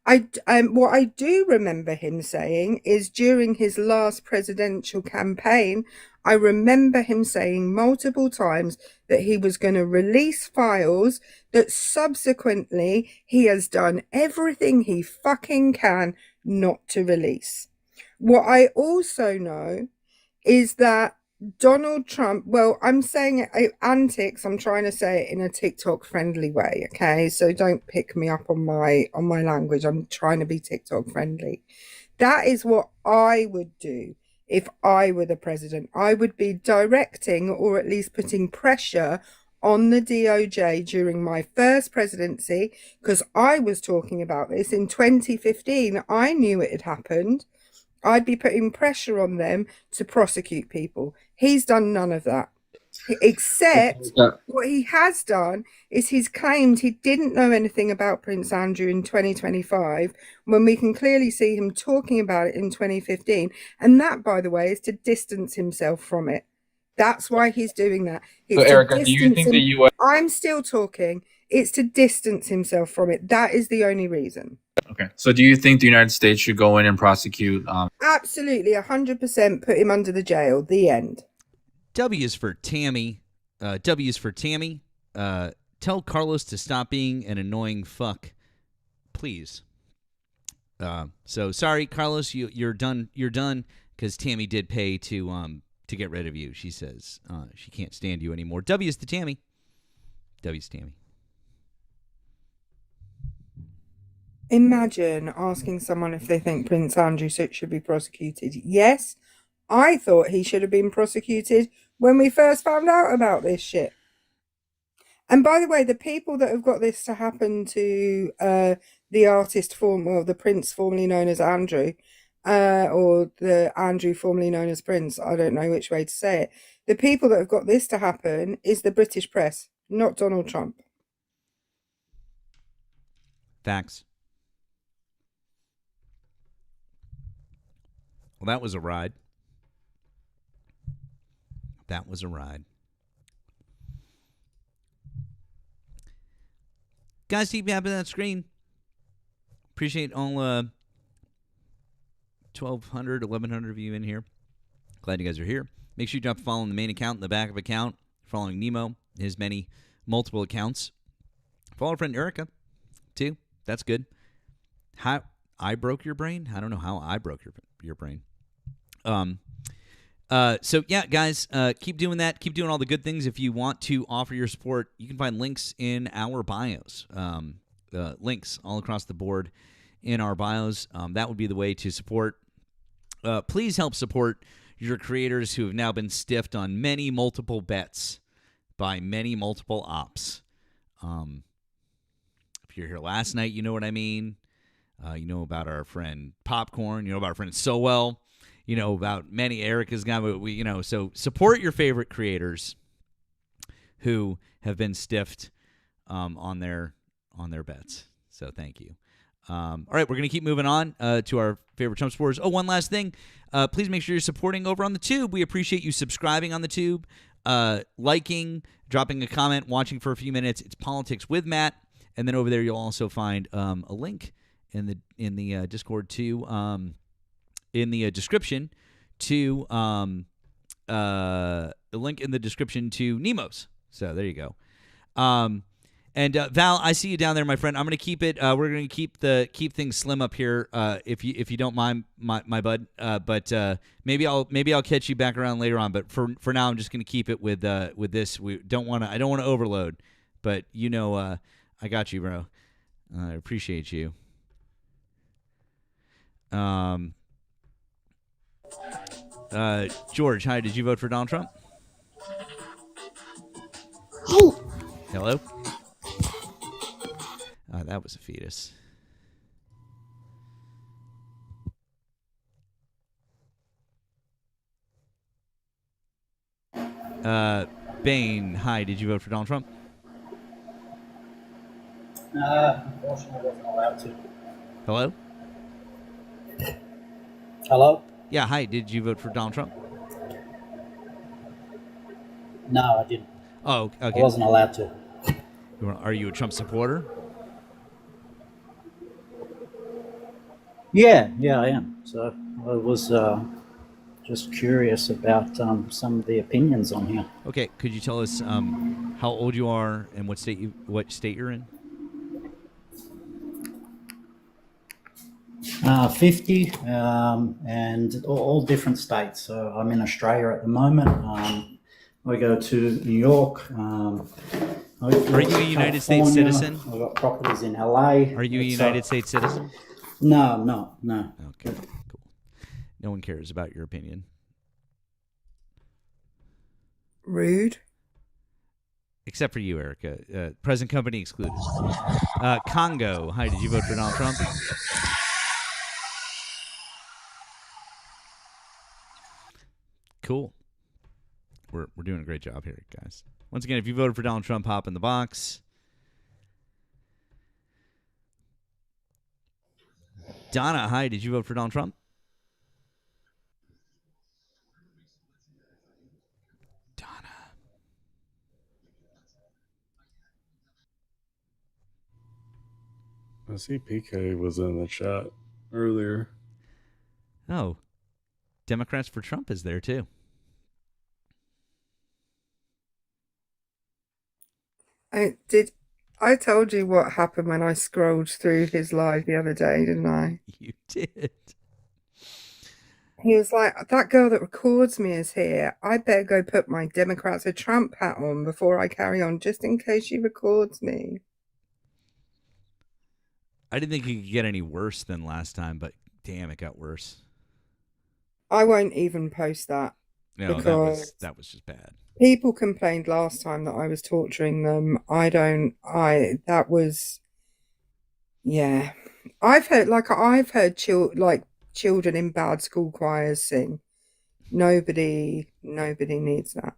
What I do remember him saying is during his last presidential campaign, I remember him saying multiple times that he was going to release files that subsequently he has done everything he fucking can not to release. What I also know is that Donald Trump, well, I'm saying antics, I'm trying to say it in a TikTok friendly way, okay? So don't pick me up on my language. I'm trying to be TikTok friendly. That is what I would do if I were the president. I would be directing, or at least putting pressure on the DOJ during my first presidency, because I was talking about this in 2015. I knew it had happened. I'd be putting pressure on them to prosecute people. He's done none of that. Except what he has done is he's claimed he didn't know anything about Prince Andrew in 2025, when we can clearly see him talking about it in 2015. And that, by the way, is to distance himself from it. That's why he's doing that. So, Erica, do you think the U.S. I'm still talking. It's to distance himself from it. That is the only reason. Okay. So do you think the United States should go in and prosecute? Absolutely, 100% put him under the jail. The end. W's for Tammy. W's for Tammy. Tell Carlos to stop being an annoying fuck, please. So sorry, Carlos, you're done. You're done, because Tammy did pay to get rid of you. She says she can't stand you anymore. W's to Tammy. W's to Tammy. Imagine asking someone if they think Prince Andrew should be prosecuted. Yes, I thought he should have been prosecuted when we first found out about this shit. And by the way, the people that have got this to happen to the Prince formerly known as Andrew, or the Andrew formerly known as Prince, I don't know which way to say it. The people that have got this to happen is the British press, not Donald Trump. Facts. Well, that was a ride. That was a ride. Guys, keep tapping that screen. Appreciate all 1,200, 1,100 of you in here. Glad you guys are here. Make sure you drop a follow on the main account and the backup account. Following Nemo, his many multiple accounts. Follow our friend Erica, too. That's good. How I broke your brain? I don't know how I broke your brain. So yeah, guys, keep doing that. Keep doing all the good things. If you want to offer your support, you can find links in our bios. Links all across the board in our bios. That would be the way to support. Please help support your creators who have now been stiffed on many multiple bets by many multiple ops. If you're here last night, you know what I mean. You know about our friend Popcorn. You know about our friend Sowell. You know about many Erica's guy. So support your favorite creators who have been stiffed on their bets. So thank you. All right, we're going to keep moving on to our favorite Trump supporters. Oh, one last thing. Please make sure you're supporting over on the Tube. We appreciate you subscribing on the Tube. liking, dropping a comment, watching for a few minutes. It's Politics with Matt, and then over there you'll also find a link in the Discord to in the description to the link in the description to Nemo's. So there you go. And Val, I see you down there, my friend. I'm gonna keep it. We're gonna keep things slim up here, if you don't mind, my bud. But maybe I'll catch you back around later on. But for now, I'm just gonna keep it with this. I don't want to overload, but I got you, bro. I appreciate you. George, hi. Did you vote for Donald Trump? Hello. That was a fetus. Bane, hi. Did you vote for Donald Trump? Unfortunately, I wasn't allowed to. Hello? Hello? Yeah, hi. Did you vote for Donald Trump? No, I didn't. Oh, okay. I wasn't allowed to. Are you a Trump supporter? Yeah, I am. So I was just curious about some of the opinions on here. Okay, could you tell us how old you are and what state you're in? 50, and all different states. So I'm in Australia at the moment. I go to New York. Are you a United States citizen? I've got properties in LA. Are you a United States citizen? No. Okay, cool. No one cares about your opinion. Rude. Except for you, Erica. Present company excluded. Congo, hi. Did you vote for Donald Trump? Cool. We're doing a great job here, guys. Once again, if you voted for Donald Trump, hop in the box. Donna, hi. Did you vote for Donald Trump? Donna. I see PK was in the chat earlier. Oh. Democrats for Trump is there, too. I told you what happened when I scrolled through his live the other day, didn't I? You did. He was like, that girl that records me is here. I better go put my Democrats for Trump hat on before I carry on, just in case she records me. I didn't think it could get any worse than last time, but damn, it got worse. I won't even post that. No, that was just bad. People complained last time that I was torturing them. That was, yeah. I've heard children in bad school choirs sing. Nobody needs that.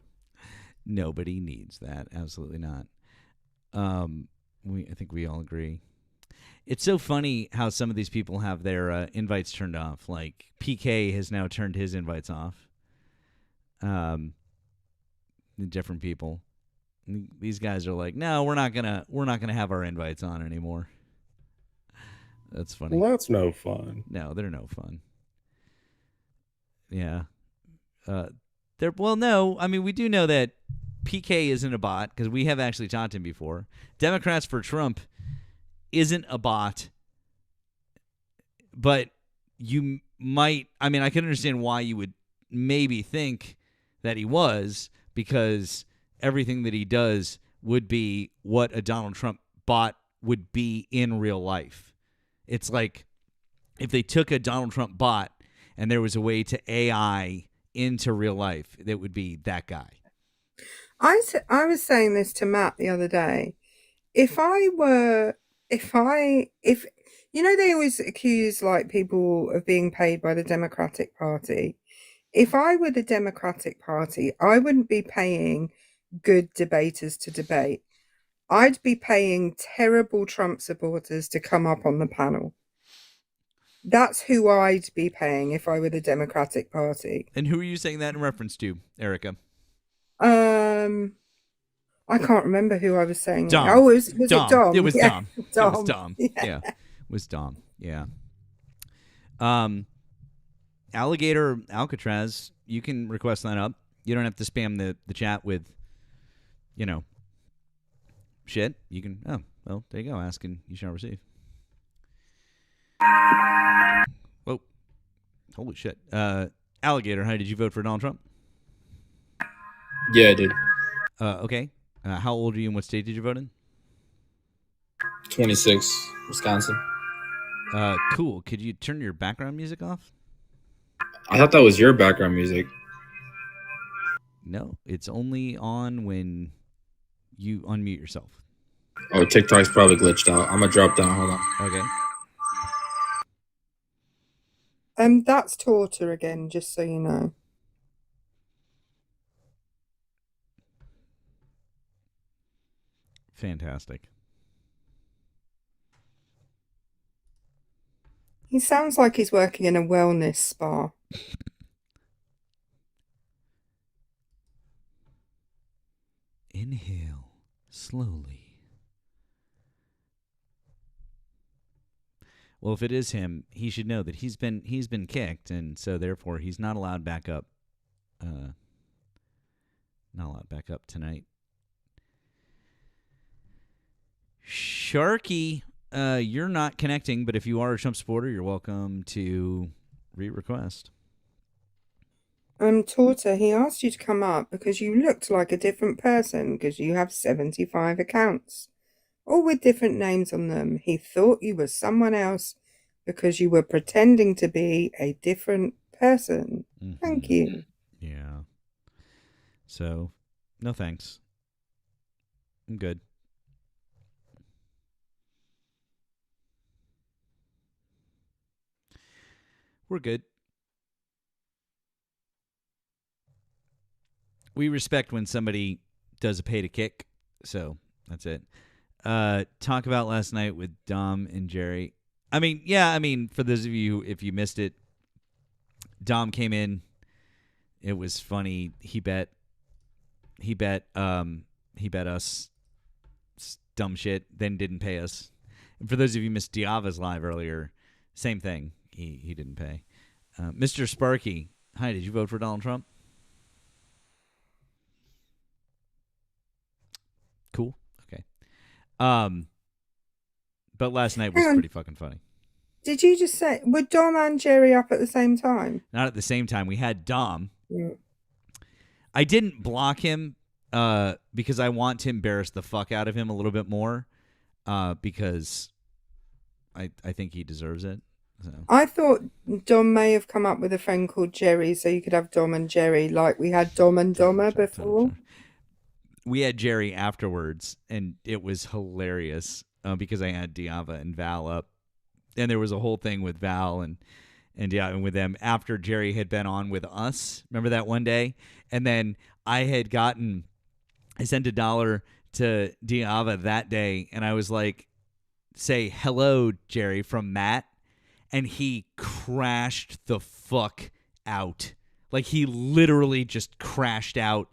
Nobody needs that. Absolutely not. I think we all agree. It's so funny how some of these people have their invites turned off. Like PK has now turned his invites off. Different people. These guys are like, no, we're not gonna have our invites on anymore. That's funny. Well, that's no fun. No, they're no fun. Yeah. No. I mean, we do know that PK isn't a bot because we have actually talked to him before. Democrats for Trump isn't a bot, but you might. I mean, I can understand why you would maybe think that he was, because everything that he does would be what a Donald Trump bot would be in real life. It's like if they took a Donald Trump bot and there was a way to AI into real life, that would be that guy. I was saying this to Matt the other day. If you know, they always accuse like people of being paid by the Democratic Party. If I were the Democratic Party, I wouldn't be paying good debaters to debate. I'd be paying terrible Trump supporters to come up on the panel. That's who I'd be paying if I were the Democratic Party. And who are you saying that in reference to, Erica? I can't remember who I was saying. Dom. Oh, was Dom. it Dom? It was Yeah, Dom. Dom. It was Dom. Yeah. It was Dom. Yeah. Alligator Alcatraz, you can request that up. You don't have to spam the chat with, shit. You can, well, there you go. Ask and you shall receive. Whoa. Holy shit. Alligator, how did you vote for Donald Trump? Yeah, I did. Okay. How old are you and what state did you vote in? 26, Wisconsin. Cool. Could you turn your background music off? I thought that was your background music. No, it's only on when you unmute yourself. Oh, TikTok's probably glitched out. I'm gonna drop down. Hold on. Okay. That's Torta again, just so you know. Fantastic. He sounds like he's working in a wellness spa. Inhale slowly. Well, if it is him, he should know that he's been kicked, and so therefore he's not allowed back up. Not allowed back up tonight. Sharky, you're not connecting, but if you are a Trump supporter, you're welcome to re-request. Torta, he asked you to come up because you looked like a different person because you have 75 accounts, all with different names on them. He thought you were someone else because you were pretending to be a different person. Mm-hmm. Thank you. Yeah. So, no thanks. I'm good. We're good. We respect when somebody does a pay to kick, so that's it. Talk about last night with Dom and Jerry. I mean, for those of you, if you missed it, Dom came in. It was funny. He bet us dumb shit, then didn't pay us. And for those of you who missed Diava's live earlier, same thing. He didn't pay. Mr. Sparky, hi, did you vote for Donald Trump? Cool. Okay. But last night was pretty fucking funny. Did you just say, were Dom and Jerry up at the same time? Not at the same time. We had Dom. Yeah. I didn't block him because I want to embarrass the fuck out of him a little bit more because I think he deserves it. So. I thought Dom may have come up with a friend called Jerry so you could have Dom and Jerry like we had Dom and Doma before. We had Jerry afterwards, and it was hilarious because I had Diava and Val up. And there was a whole thing with Val and with them after Jerry had been on with us. Remember that one day? And then I sent $1 to Diava that day, and I was like, say hello, Jerry, from Matt. And he crashed the fuck out. Like, he literally just crashed out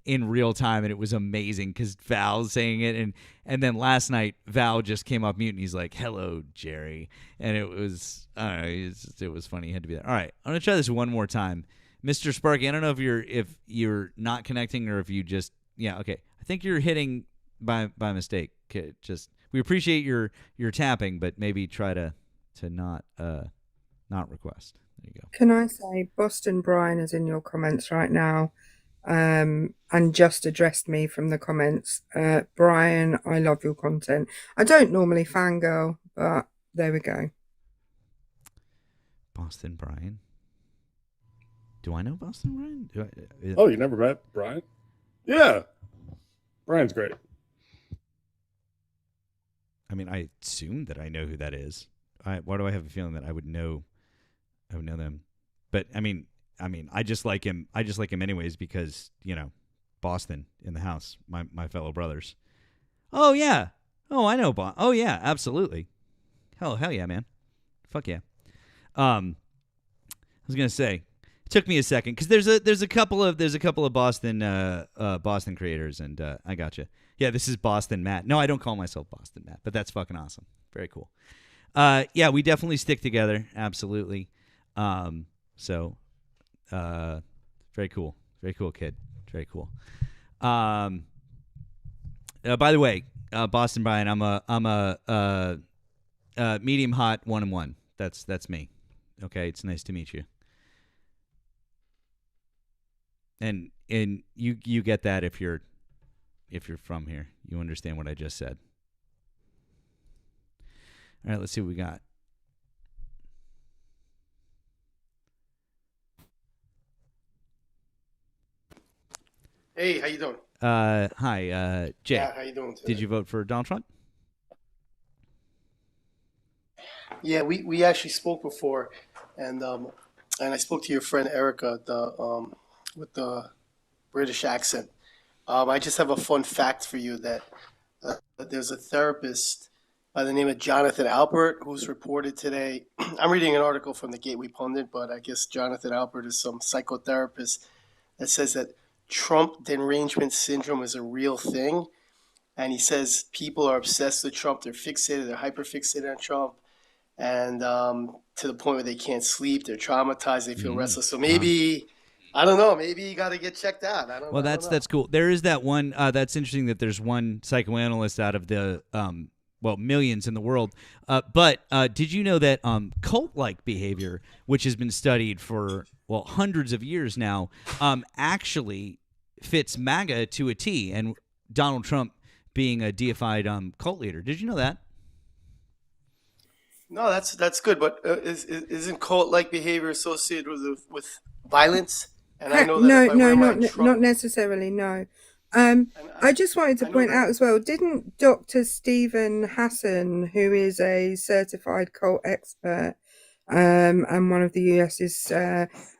in real time, and it was amazing because Val's saying it, and then last night Val just came off mute and he's like, "Hello, Jerry," and it was it was funny. He had to be there. All right, I'm gonna try this one more time, Mr. Sparky. I don't know if you're not connecting or if you just okay. I think you're hitting by mistake. Okay, just we appreciate your tapping, but maybe try to not request. There you go. Can I say Boston Brian is in your comments right now? And just addressed me from the comments. Brian, I love your content. I don't normally fangirl, but there we go. Boston Brian. Do I know Boston Brian? Oh, you never met Brian? Yeah. Brian's great. I mean, I assume that I know who that is. Why do I have a feeling that I would know them? But I mean, I just like him. I just like him anyways because Boston in the house, my fellow brothers. Oh yeah. Oh, I know. Oh yeah, absolutely. Hell yeah, man. Fuck yeah. I was gonna say, Took me a second because there's a couple of Boston Boston creators, and I gotcha. Yeah, this is Boston Matt. No, I don't call myself Boston Matt, but that's fucking awesome. Very cool. Yeah, we definitely stick together. Absolutely. So, very cool. Very cool kid. Very cool. By the way, Boston Brian, I'm a medium hot 1-1. That's me. Okay, it's nice to meet you. And you get that if you're from here. You understand what I just said. All right, let's see what we got. Hey, how you doing? Hi, Jay. Yeah, how you doing today? Did you vote for Donald Trump? Yeah, we actually spoke before, and I spoke to your friend Erica, with the British accent. I just have a fun fact for you that there's a therapist by the name of Jonathan Alpert who's reported today. I'm reading an article from the Gateway Pundit, but I guess Jonathan Alpert is some psychotherapist that says that Trump derangement syndrome is a real thing. And he says people are obsessed with Trump. They're fixated. They're hyper-fixated on Trump. And to the point where they can't sleep. They're traumatized. They feel restless. So maybe, I don't know, maybe you got to get checked out. Well, that's cool. There is that one, that's interesting that there's one psychoanalyst out of the, millions in the world. But did you know that cult-like behavior, which has been studied for, hundreds of years now, actually fits MAGA to a T, and Donald Trump being a deified cult leader. Did you know that? No, that's good. But isn't cult-like behavior associated with violence? And I know that not necessarily. No. I just wanted to point out as well. Didn't Dr. Stephen Hassan, who is a certified cult expert and one of the US's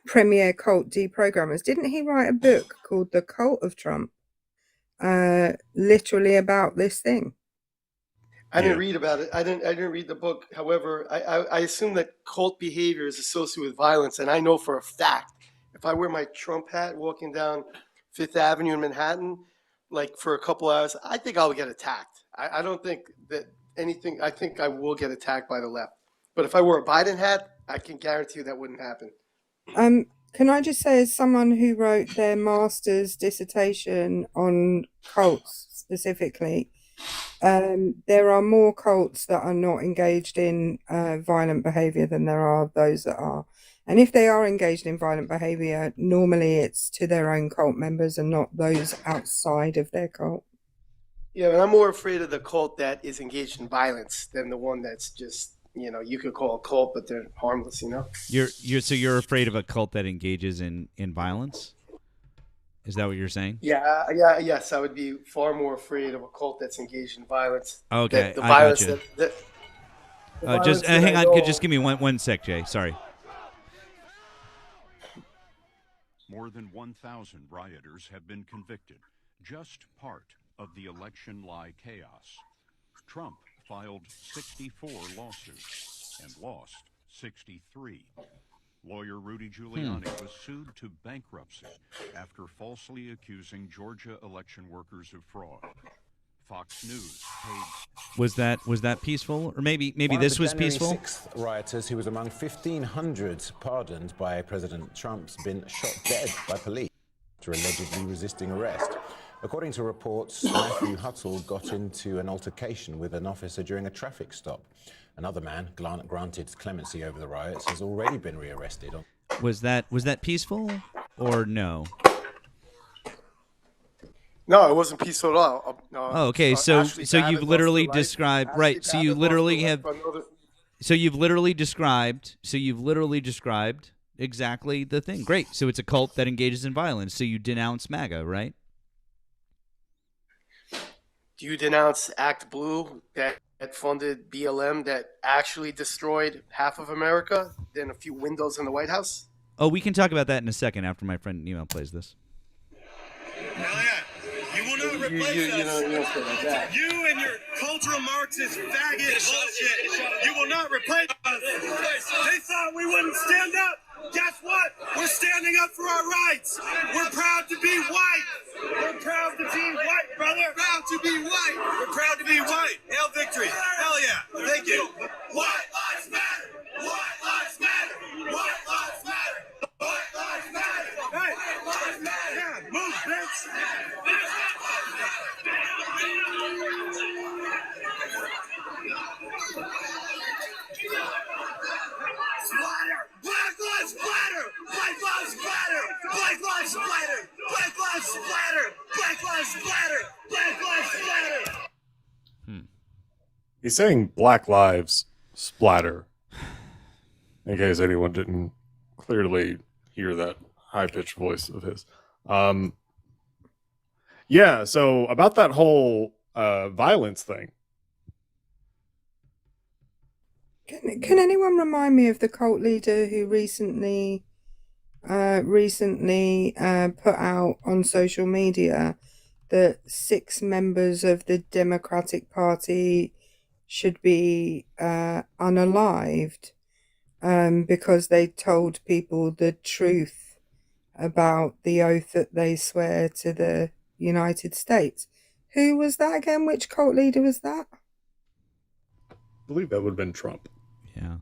premier cult deprogrammers, didn't he write a book called The Cult of Trump? Literally about this thing. I didn't read about it. I didn't read the book. However, I assume that cult behavior is associated with violence, and I know for a fact if I wear my Trump hat walking down Fifth Avenue in Manhattan, like for a couple hours, I think I'll get attacked. I don't think that anything. I think I will get attacked by the left. But if I wore a Biden hat, I can guarantee you that wouldn't happen. Can I just say, as someone who wrote their master's dissertation on cults specifically, there are more cults that are not engaged in violent behavior than there are those that are. And if they are engaged in violent behavior, normally it's to their own cult members and not those outside of their cult. Yeah, and I'm more afraid of the cult that is engaged in violence than the one that's just, you could call a cult, but they're harmless, You're afraid of a cult that engages in violence? Is that what you're saying? Yes, I would be far more afraid of a cult that's engaged in violence. Okay, the I violence gotcha. Just hang on, just give me one sec, Jay. Sorry. More than 1,000 rioters have been convicted, just part of the election lie chaos. Trump filed 64 lawsuits and lost 63. Lawyer Rudy Giuliani was sued to bankruptcy after falsely accusing Georgia election workers of fraud. Fox News paid. Was that peaceful, or maybe this was peaceful? 6th rioters, who was among 1,500 pardoned by President Trump's, been shot dead by police after allegedly resisting arrest. According to reports, Matthew Huttle got into an altercation with an officer during a traffic stop. Another man, granted clemency over the riots, has already been rearrested. Was that peaceful or no? No, it wasn't peaceful at all. Oh, okay. So you've literally described right. So you literally have. So you've literally described. Exactly the thing. Great. So it's a cult that engages in violence. So you denounce MAGA, right? Do you denounce Act Blue that funded BLM that actually destroyed half of America, then a few windows in the White House? Oh, we can talk about that in a second after my friend Nemo plays this. You will not replace us. You and your cultural Marxist faggot bullshit. You will not replace us. They thought we wouldn't stand up. Guess what? We're standing rights. We're proud to be white. We're proud to be white, brother. Proud to be white. We're proud to be white. Hail victory. Hell yeah. Thank you. White lives matter. White lives matter. White lives matter. White lives matter. Hey, white lives matter. Yeah, move, bitch. Splatter! Black lives splatter! Black lives splatter! Black lives splatter! Black lives splatter! Black lives splatter! Black lives splatter! He's saying Black Lives Splatter. In case anyone didn't clearly hear that high-pitched voice of his. Yeah, so about that whole violence thing. Can anyone remind me of the cult leader who recently put out on social media that 6 members of the Democratic Party should be unalived because they told people the truth about the oath that they swear to the United States? Who was that again? Which cult leader was that? I believe that would have been Trump. Yeah.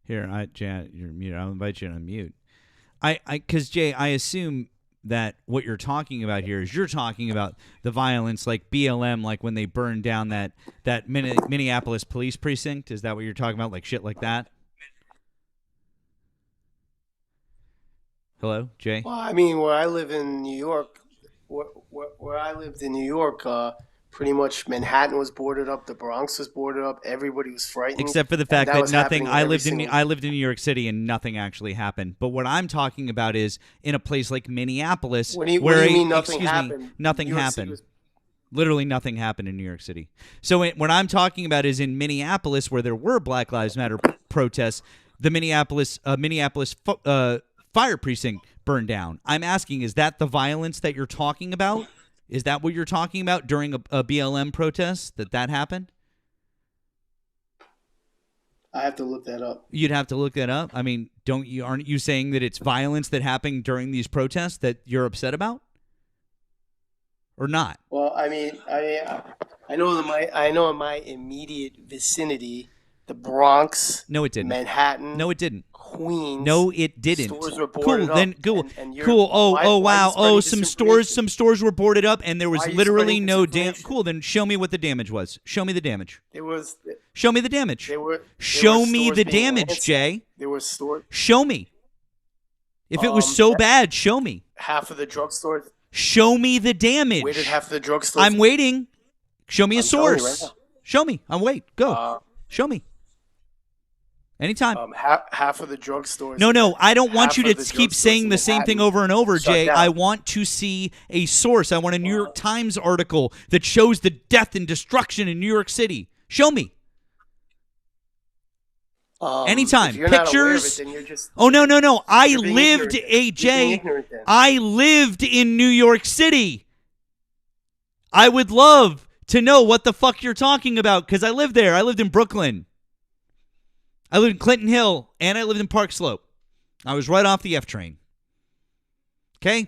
Here, Jay, you're muted. I'll invite you to unmute. Because Jay, I assume that what you're talking about here is you're talking about the violence like BLM, like when they burned down that Minneapolis police precinct. Is that what you're talking about? Like shit like that? Hello, Jay? Well, I mean, where I live in New York, where I lived in New York, pretty much Manhattan was boarded up, the Bronx was boarded up, everybody was frightened. Except for the fact that nothing. I lived in New York City and nothing actually happened. But what I'm talking about is in a place like Minneapolis, what do you mean nothing happened? Nothing happened. Literally nothing happened in New York City. So what I'm talking about is in Minneapolis, where there were Black Lives Matter protests, the Minneapolis fire precinct burned down. I'm asking, is that the violence that you're talking about? Is that what you're talking about during a BLM protest, that happened? I have to look that up. You'd have to look that up? I mean, aren't you saying that it's violence that happened during these protests that you're upset about? Or not? Well, I mean, I know in my immediate vicinity, the Bronx, no, it didn't. Manhattan, no, it didn't. Queens, no, it didn't. Stores were boarded cool. Then up, cool. and cool. Oh, wow. Oh, some disinformation? stores were boarded up, and there was Why are you literally spreading no disinformation? Cool. Then show me what the damage was. Show me the damage. Show me the damage. There were Show me stores the being damage, ransacked. Jay. There were stores. Show me. If it was so bad, show me. Half of the drugstores. Show me the damage. Where did half of the drugstores? I'm waiting. Show me a I'm telling you source. right now. Show me. I'm wait. Go. Show me. Anytime. Half of the drugstores. No. I don't want half you of to the keep drugstores saying in the same thing Manhattan over and over, shut Jay. down. I want to see a source. I want a New York Times article that shows the death and destruction in New York City. Show me. Anytime. If you're not aware of it, Pictures. then you're just. Oh, no. I You're being lived, ignorant then. You're being AJ. ignorant then. I lived in New York City. I would love to know what the fuck you're talking about because I lived there. I lived in Brooklyn. I lived in Clinton Hill, and I lived in Park Slope. I was right off the F train. Okay? I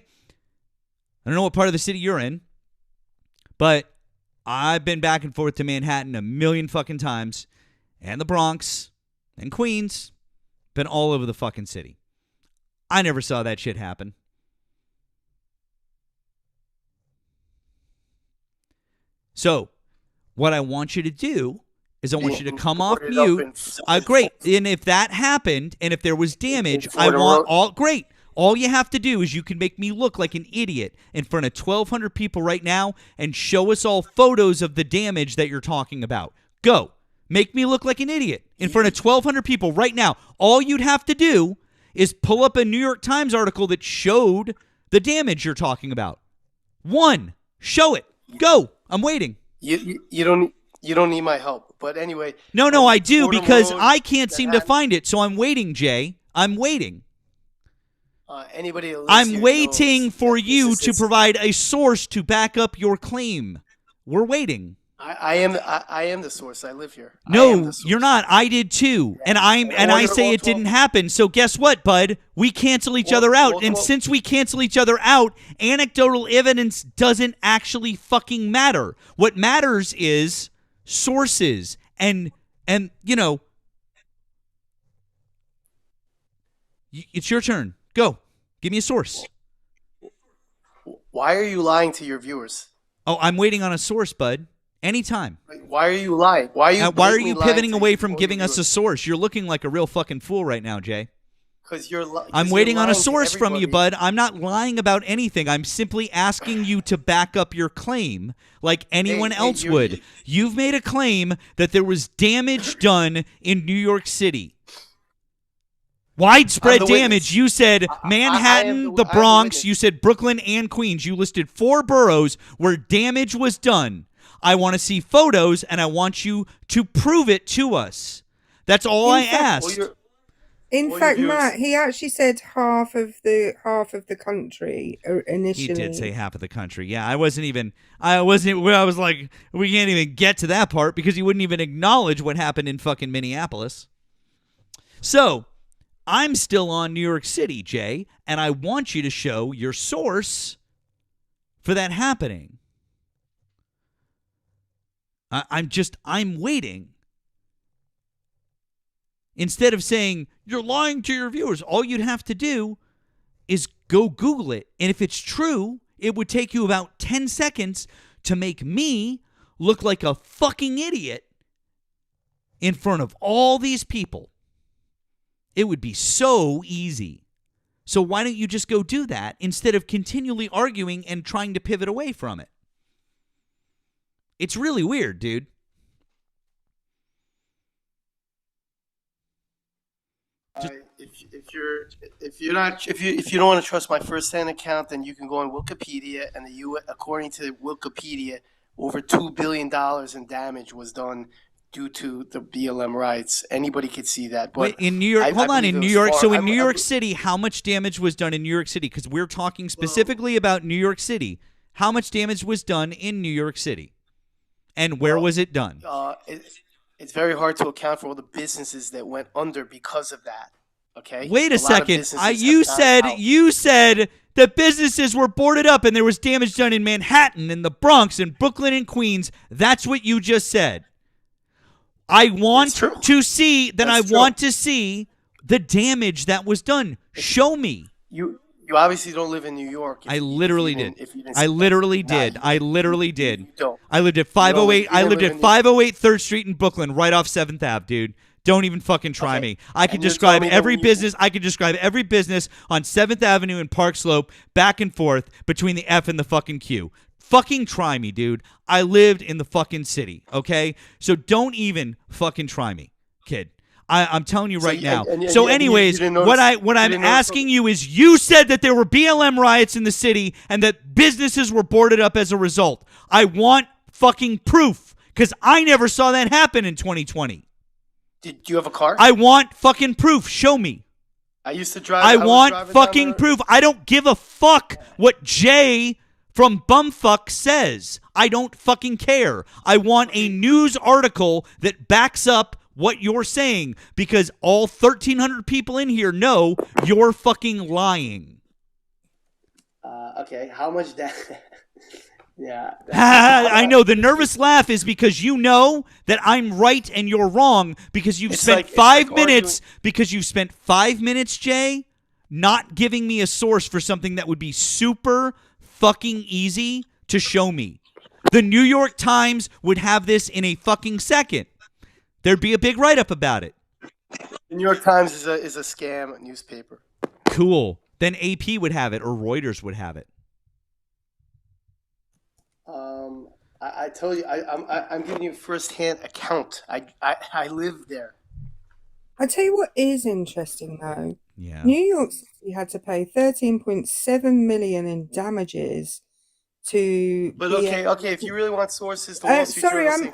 don't know what part of the city you're in, but I've been back and forth to Manhattan a million fucking times, and the Bronx, and Queens. Been all over the fucking city. I never saw that shit happen. So, what I want you to do is I want you to come off mute. Great. And if that happened, and if there was damage, I want all great. All you have to do is you can make me look like an idiot in front of 1,200 people right now and show us all photos of the damage that you're talking about. Go. Make me look like an idiot in front of 1,200 people right now. All you'd have to do is pull up a New York Times article that showed the damage you're talking about. One. Show it. Go. I'm waiting. You don't need my help. But anyway. No, I do Fordham because Road, I can't seem to Manhattan. find it. So I'm waiting, Jay. I'm waiting. Anybody that lives I'm here waiting knows for that you this to is- provide a source to back up your claim. We're waiting. I am the source. I live here. No, you're not. I did too. And I say it didn't happen. So guess what, bud? We cancel each other out. And since we cancel each other out, anecdotal evidence doesn't actually fucking matter. What matters is sources and you know, it's your turn. Go. Give me a source. Why are you lying to your viewers? Oh, I'm waiting on a source, bud. Anytime. Why are you lying? Why are you pivoting away from giving us a source? You're looking like a real fucking fool right now, Jay. Because I'm waiting on a source from you, bud. I'm not lying about anything. I'm simply asking you to back up your claim like anyone else would. You've made a claim that there was damage done in New York City. Widespread damage. You said Manhattan, the Bronx. You said Brooklyn and Queens. You listed 4 boroughs where damage was done. I want to see photos, and I want you to prove it to us. That's all I asked. In fact, Matt, he actually said half of the country initially. He did say half of the country. Yeah, I was like, we can't even get to that part because he wouldn't even acknowledge what happened in fucking Minneapolis. So, I'm still on New York City, Jay, and I want you to show your source for that happening. I'm waiting. Instead of saying, you're lying to your viewers, all you'd have to do is go Google it. And if it's true, it would take you about 10 seconds to make me look like a fucking idiot in front of all these people. It would be so easy. So why don't you just go do that instead of continually arguing and trying to pivot away from it? It's really weird, dude. If you don't want to trust my first-hand account, then you can go on Wikipedia, and according to Wikipedia, over $2 billion in damage was done due to the BLM riots. Anybody could see that. But wait, in New York, in New York. So in New York City, how much damage was done in New York City? Because we're talking specifically about New York City. How much damage was done in New York City? And where was it done? It's very hard to account for all the businesses that went under because of that. Okay. Wait a second. You said that businesses were boarded up and there was damage done in Manhattan and the Bronx and Brooklyn and Queens. That's what you just said. I want to see. Then I want to see the damage that was done. Show me. You obviously don't live in New York. I literally did. I literally did. You don't. I lived at 508. I lived at 508 3rd Street in Brooklyn, right off 7th Ave, dude. Don't even fucking try me. I could describe every business. I could describe every business on 7th Avenue and Park Slope, back and forth between the F and the fucking Q. Fucking try me, dude. I lived in the fucking city. Okay, so don't even fucking try me, kid. I'm telling you right now. So anyways, what I'm asking you is, you said that there were BLM riots in the city and that businesses were boarded up as a result. I want fucking proof, because I never saw that happen in 2020. Did you have a car? I want fucking proof. Show me. I used to drive. I want fucking proof. I don't give a fuck what Jay from Bumfuck says. I don't fucking care. I want a news article that backs up what you're saying, because all 1,300 people in here know you're fucking lying. Okay, how much that? Yeah. I know. The nervous laugh is because you know that I'm right and you're wrong, because you've spent 5 minutes. Because you spent 5 minutes, Jay, not giving me a source for something that would be super fucking easy to show me. The New York Times would have this in a fucking second. There'd be a big write-up about it. The New York Times is a scam newspaper. Cool. Then AP would have it, or Reuters would have it. I told you, I'm giving you a first-hand account. I live there. I tell you what is interesting though. Yeah. New York City had to pay $13.7 million in damages to. But okay. If you really want sources, the Wall Street Journal.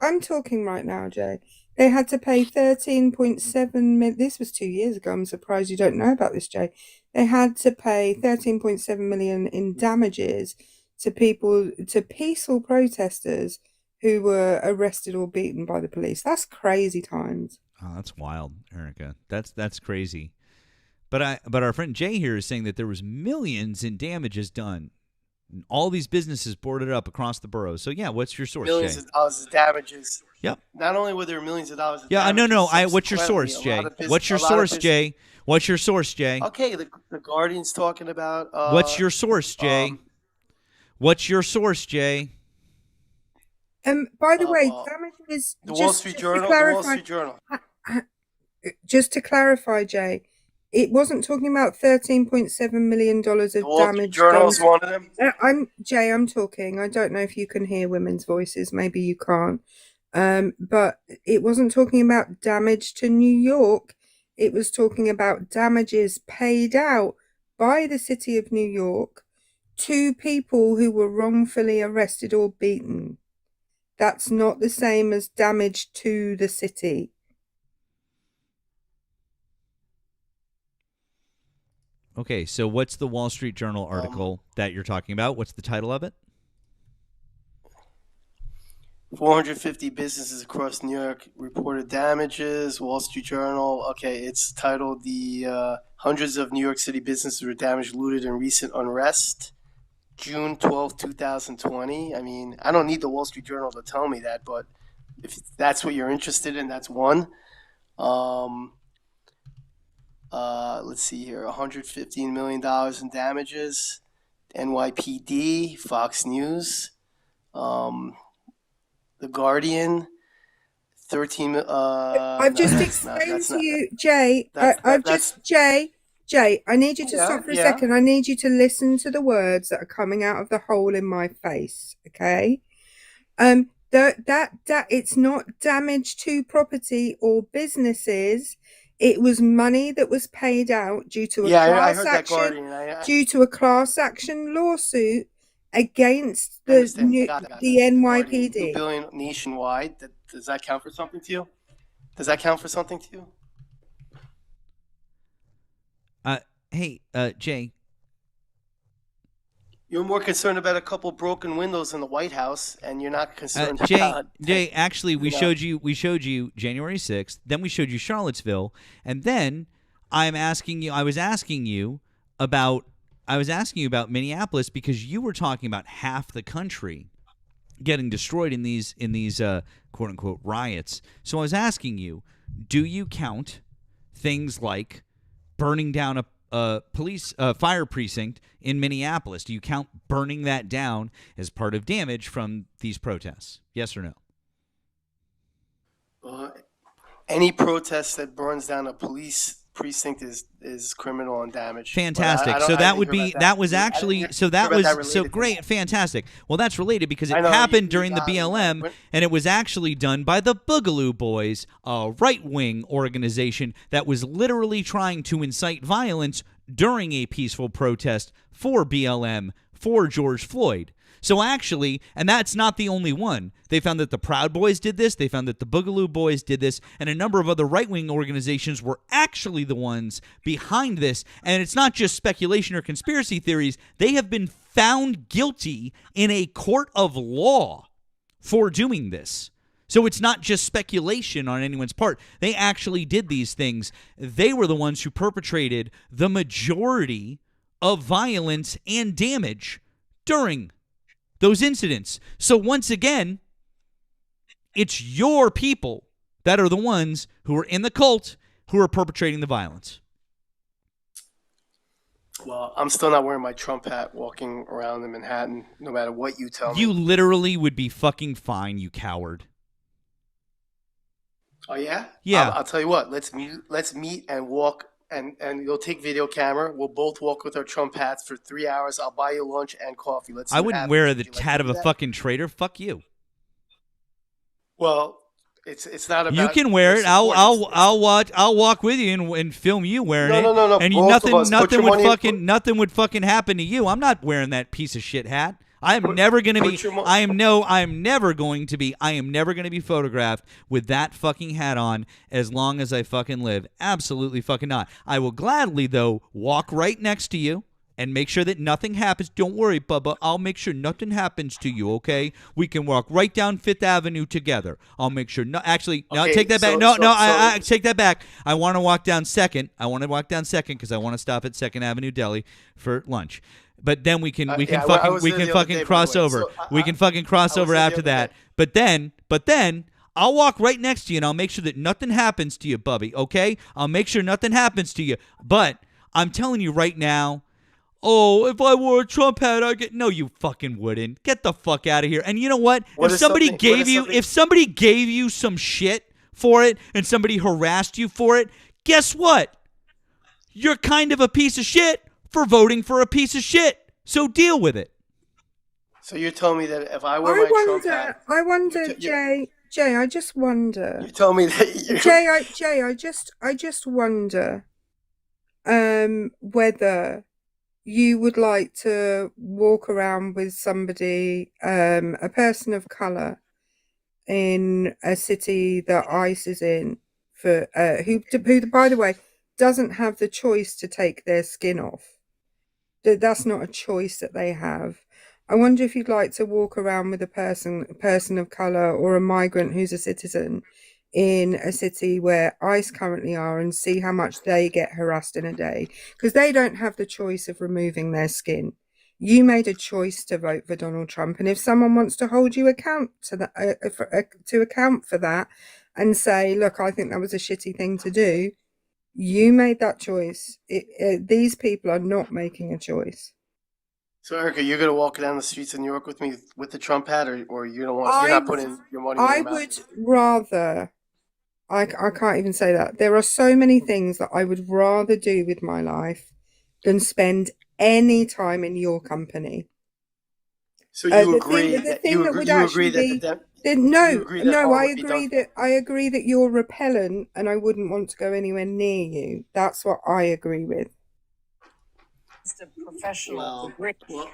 I'm talking right now, Jay. They had to pay $13.7 million. This was 2 years ago. I'm surprised you don't know about this, Jay. They had to pay $13.7 million in damages to peaceful protesters who were arrested or beaten by the police. That's crazy times. Oh, that's wild, Erica. That's crazy. But our friend Jay here is saying that there was millions in damages done. All these businesses boarded up across the boroughs. So yeah, what's your source, Millions Jay? of dollars of damages. Yep. Not only were there millions of dollars of Yeah, damages, no. What's your subsequently, source, a Jay? lot of What's your a lot of source, Jay? What's your source, Jay? Okay, the Guardian's talking about. What's your source, Jay? What's your source, Jay? By the way, damages. The Wall Street Journal. The Wall Street Journal. Just to clarify, Jay, it wasn't talking about $13.7 million of The Wall Street damage. Journal is one of them. I'm talking. I don't know if you can hear women's voices. Maybe you can't. But it wasn't talking about damage to New York. It was talking about damages paid out by the city of New York to people who were wrongfully arrested or beaten. That's not the same as damage to the city. Okay, so what's the Wall Street Journal article that you're talking about? What's the title of it? 450 businesses across New York reported damages. Wall Street Journal. Okay, it's titled "The Hundreds of New York City Businesses Were Damaged, Looted in Recent Unrest." June 12, 2020. I mean, I don't need the Wall Street Journal to tell me that, but if that's what you're interested in, that's one. Let's see here, $115 million in damages. NYPD, Fox News, The Guardian, 13. I've just explained to you, Jay. Jay, I need you to stop for a second. I need you to listen to the words that are coming out of the hole in my face. Okay. That it's not damage to property or businesses. It was money that was paid out due to a class action, due to a class action lawsuit against the NYPD. $2 billion nationwide. Does that count for something to you? Does that count for something to you? Hey, Jay. You're more concerned about a couple broken windows in the White House, and you're not concerned Jay, about. Jay, actually, we showed you January 6th. Then we showed you Charlottesville, and then I was asking you about Minneapolis because you were talking about half the country getting destroyed in these quote unquote riots. So I was asking you, do you count things like burning down a fire precinct in Minneapolis? Do you count burning that down as part of damage from these protests? Yes or no? Any protest that burns down a police precinct is criminal and damage. Fantastic. So that would be great. Fantastic. Well, that's related because it happened during the BLM, and it was actually done by the Boogaloo Boys, a right-wing organization that was literally trying to incite violence during a peaceful protest for BLM, for George Floyd. So actually, and that's not the only one. They found that the Proud Boys did this. They found that the Boogaloo Boys did this. And a number of other right-wing organizations were actually the ones behind this. And it's not just speculation or conspiracy theories. They have been found guilty in a court of law for doing this. So it's not just speculation on anyone's part. They actually did these things. They were the ones who perpetrated the majority of violence and damage during those incidents. So once again, it's your people that are the ones who are in the cult who are perpetrating the violence. Well, I'm still not wearing my Trump hat walking around in Manhattan, no matter what you tell me. You literally would be fucking fine, you coward. Oh yeah? Yeah. I'll tell you what. Let's meet and walk. And you'll take video camera. We'll both walk with our Trump hats for 3 hours. I'll buy you lunch and coffee. I wouldn't wear the hat of a fucking traitor. Fuck you. Well, it's not about. You can wear it. I'll walk with you and film you wearing it. No. And nothing would fucking happen to you. I'm not wearing that piece of shit hat. I am never going to be photographed with that fucking hat on as long as I fucking live. Absolutely fucking not. I will gladly, though, walk right next to you and make sure that nothing happens. Don't worry, Bubba. I'll make sure nothing happens to you, okay? We can walk right down Fifth Avenue together. I'll make sure. No, actually, no, Okay, take that back. so- I take that back. I want to walk down Second. I want to walk down Second because I want to stop at Second Avenue Deli for lunch. But then we can I fucking was there the other day, by the cross way. over. So We can fucking cross I was over there the after other that. day. But then I'll walk right next to you and I'll make sure that nothing happens to you, Bubby. Okay? I'll make sure nothing happens to you. But I'm telling you right now. Oh, if I wore a Trump hat, I'd get... No, you fucking wouldn't. Get the fuck out of here. And you know what? If somebody gave you some shit for it and somebody harassed you for it, guess what? You're kind of a piece of shit for voting for a piece of shit. So deal with it. So you're telling me that if I wear my Trump hat, I wonder, Jay, I just wonder. you tell me that you Jay, I just wonder whether you would like to walk around with somebody, a person of color, in a city that ICE is in, for who, by the way, doesn't have the choice to take their skin off. That's not a choice that they have. I wonder if you'd like to walk around with a person of color or a migrant who's a citizen in a city where ICE currently are and see how much they get harassed in a day, because they don't have the choice of removing their skin. You made a choice to vote for Donald Trump, and if someone wants to hold you account to account for that and say, look, I think that was a shitty thing to do, you made that choice. These people are not making a choice. So Erica, you're gonna walk down the streets of New York with me with the Trump hat, or you don't want? You're not putting your money in your mouth. I would rather. I can't even say that. There are so many things that I would rather do with my life than spend any time in your company. So you agree that you agree that I agree that you're repellent and I wouldn't want to go anywhere near you. That's what I agree with. It's a professional.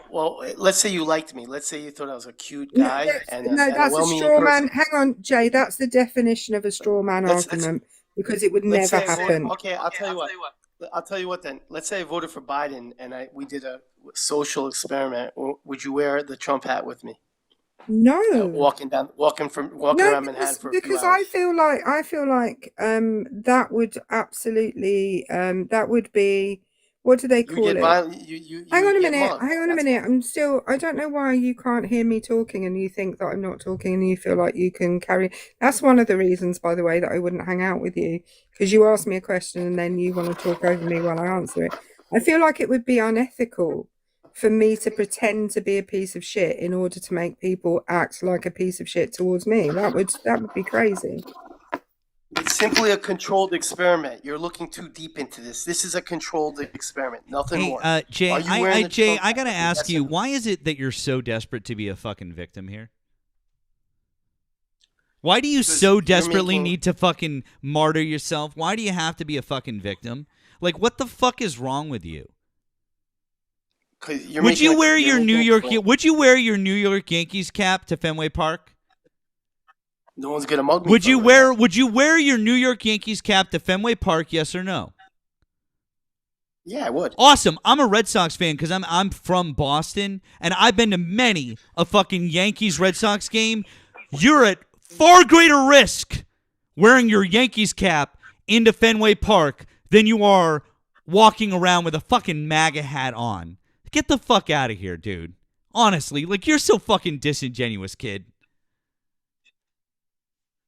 Well, let's say you liked me. Let's say you thought I was a cute guy That's a straw man. Hang on, Jay. That's the definition of a straw man argument, because it would never happen. Okay, I'll tell you what. I'll tell you what then. Let's say I voted for Biden and we did a social experiment. Would you wear the Trump hat with me? No. Walking around Manhattan for a few because hours. I feel like that would absolutely that would be, what do they call it? Hang on a minute. I don't know why you can't hear me talking and you think that I'm not talking and you feel like you can carry. That's one of the reasons, by the way, that I wouldn't hang out with you, because you ask me a question and then you want to talk over me while I answer it. I feel like it would be unethical for me to pretend to be a piece of shit in order to make people act like a piece of shit towards me. That would be crazy. It's simply a controlled experiment. You're looking too deep into this. This is a controlled experiment. Nothing more. Jay, Are you wearing the Trump I gotta hat? ask you, why is it that you're so desperate to be a fucking victim here? Why do you so desperately need to fucking martyr yourself? Why do you have to be a fucking victim? Like, what the fuck is wrong with you? Would you wear your New York Yankees cap to Fenway Park? No one's gonna mug me. Would you wear your New York Yankees cap to Fenway Park? Yes or no? Yeah, I would. Awesome. I'm a Red Sox fan because I'm from Boston and I've been to many a fucking Yankees Red Sox game. You're at far greater risk wearing your Yankees cap into Fenway Park than you are walking around with a fucking MAGA hat on. Get the fuck out of here, dude. Honestly, like, you're so fucking disingenuous, kid.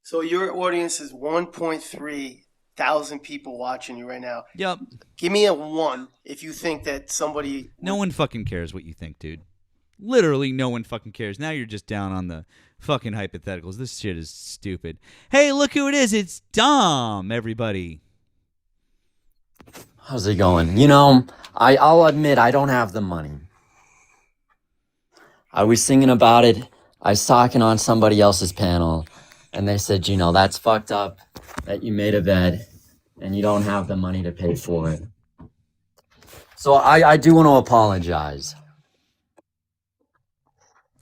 So your audience is 1.3 thousand people watching you right now. Yep. Give me a 1 if you think that somebody. No one fucking cares what you think, dude. Literally, no one fucking cares. Now you're just down on the fucking hypotheticals. This shit is stupid. Hey, look who it is. It's Dom, everybody. How's it going? You know, I'll admit I don't have the money. I was thinking about it. I was talking on somebody else's panel, and they said, you know, that's fucked up that you made a bed and you don't have the money to pay for it. So I do want to apologize.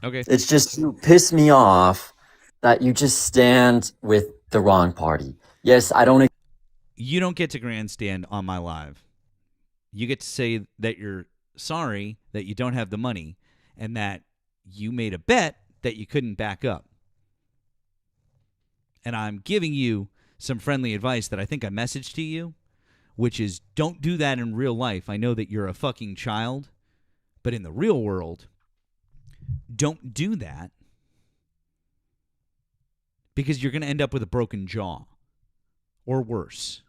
Okay. It's just, you piss me off that you just stand with the wrong party. Yes, I don't. You don't get to grandstand on my live. You get to say that you're sorry that you don't have the money and that you made a bet that you couldn't back up. And I'm giving you some friendly advice that I think I messaged to you, which is don't do that in real life. I know that you're a fucking child, but in the real world, don't do that because you're going to end up with a broken jaw or worse.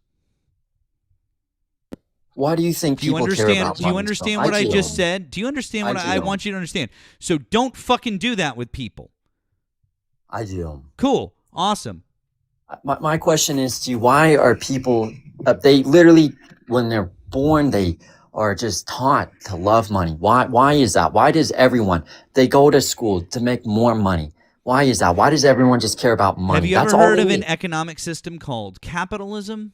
Why do you think people care about Do you understand what I just said? Do you understand what I do. want you to understand? So don't fucking do that with people. I do. Cool. Awesome. My question is to you, why are people, they literally, when they're born, they are just taught to love money. Why is that? Why does everyone, they go to school to make more money? Why is that? Why does everyone just care about money? Have you That's ever all heard they of need. an economic system called capitalism?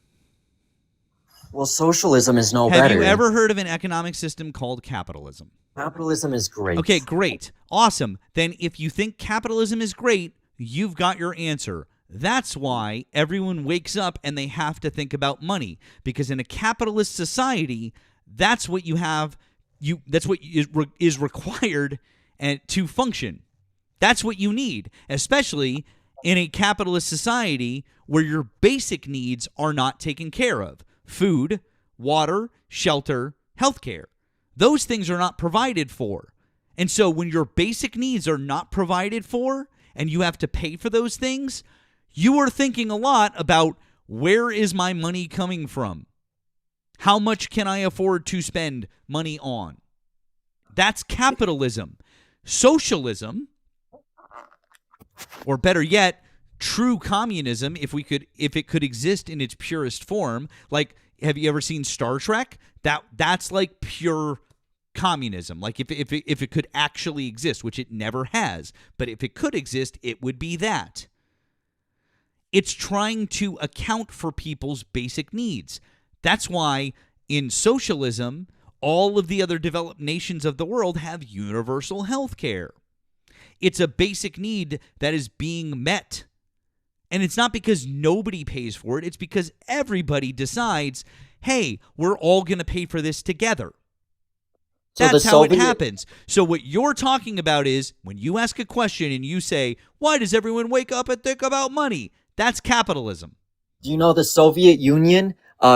Well, socialism is no Have better. you ever heard of an economic system called capitalism? Capitalism is great. Okay, great. Awesome. Then if you think capitalism is great, you've got your answer. That's why everyone wakes up and they have to think about money, because in a capitalist society, that's what you have. That's what is required and to function. That's what you need, especially in a capitalist society where your basic needs are not taken care of. Food, water, shelter, healthcare. Those things are not provided for. And so when your basic needs are not provided for and you have to pay for those things, you are thinking a lot about, where is my money coming from? How much can I afford to spend money on? That's capitalism. Socialism, or better yet, true communism, if it could exist in its purest form, like, have you ever seen Star Trek? That's like pure communism. Like if it could actually exist, which it never has, but if it could exist, it would be that. It's trying to account for people's basic needs. That's why in socialism, all of the other developed nations of the world have universal health care. It's a basic need that is being met. And it's not because nobody pays for it. It's because everybody decides, hey, we're all going to pay for this together. That's how it happens. So what you're talking about is when you ask a question and you say, why does everyone wake up and think about money? That's capitalism. Do you know the Soviet Union,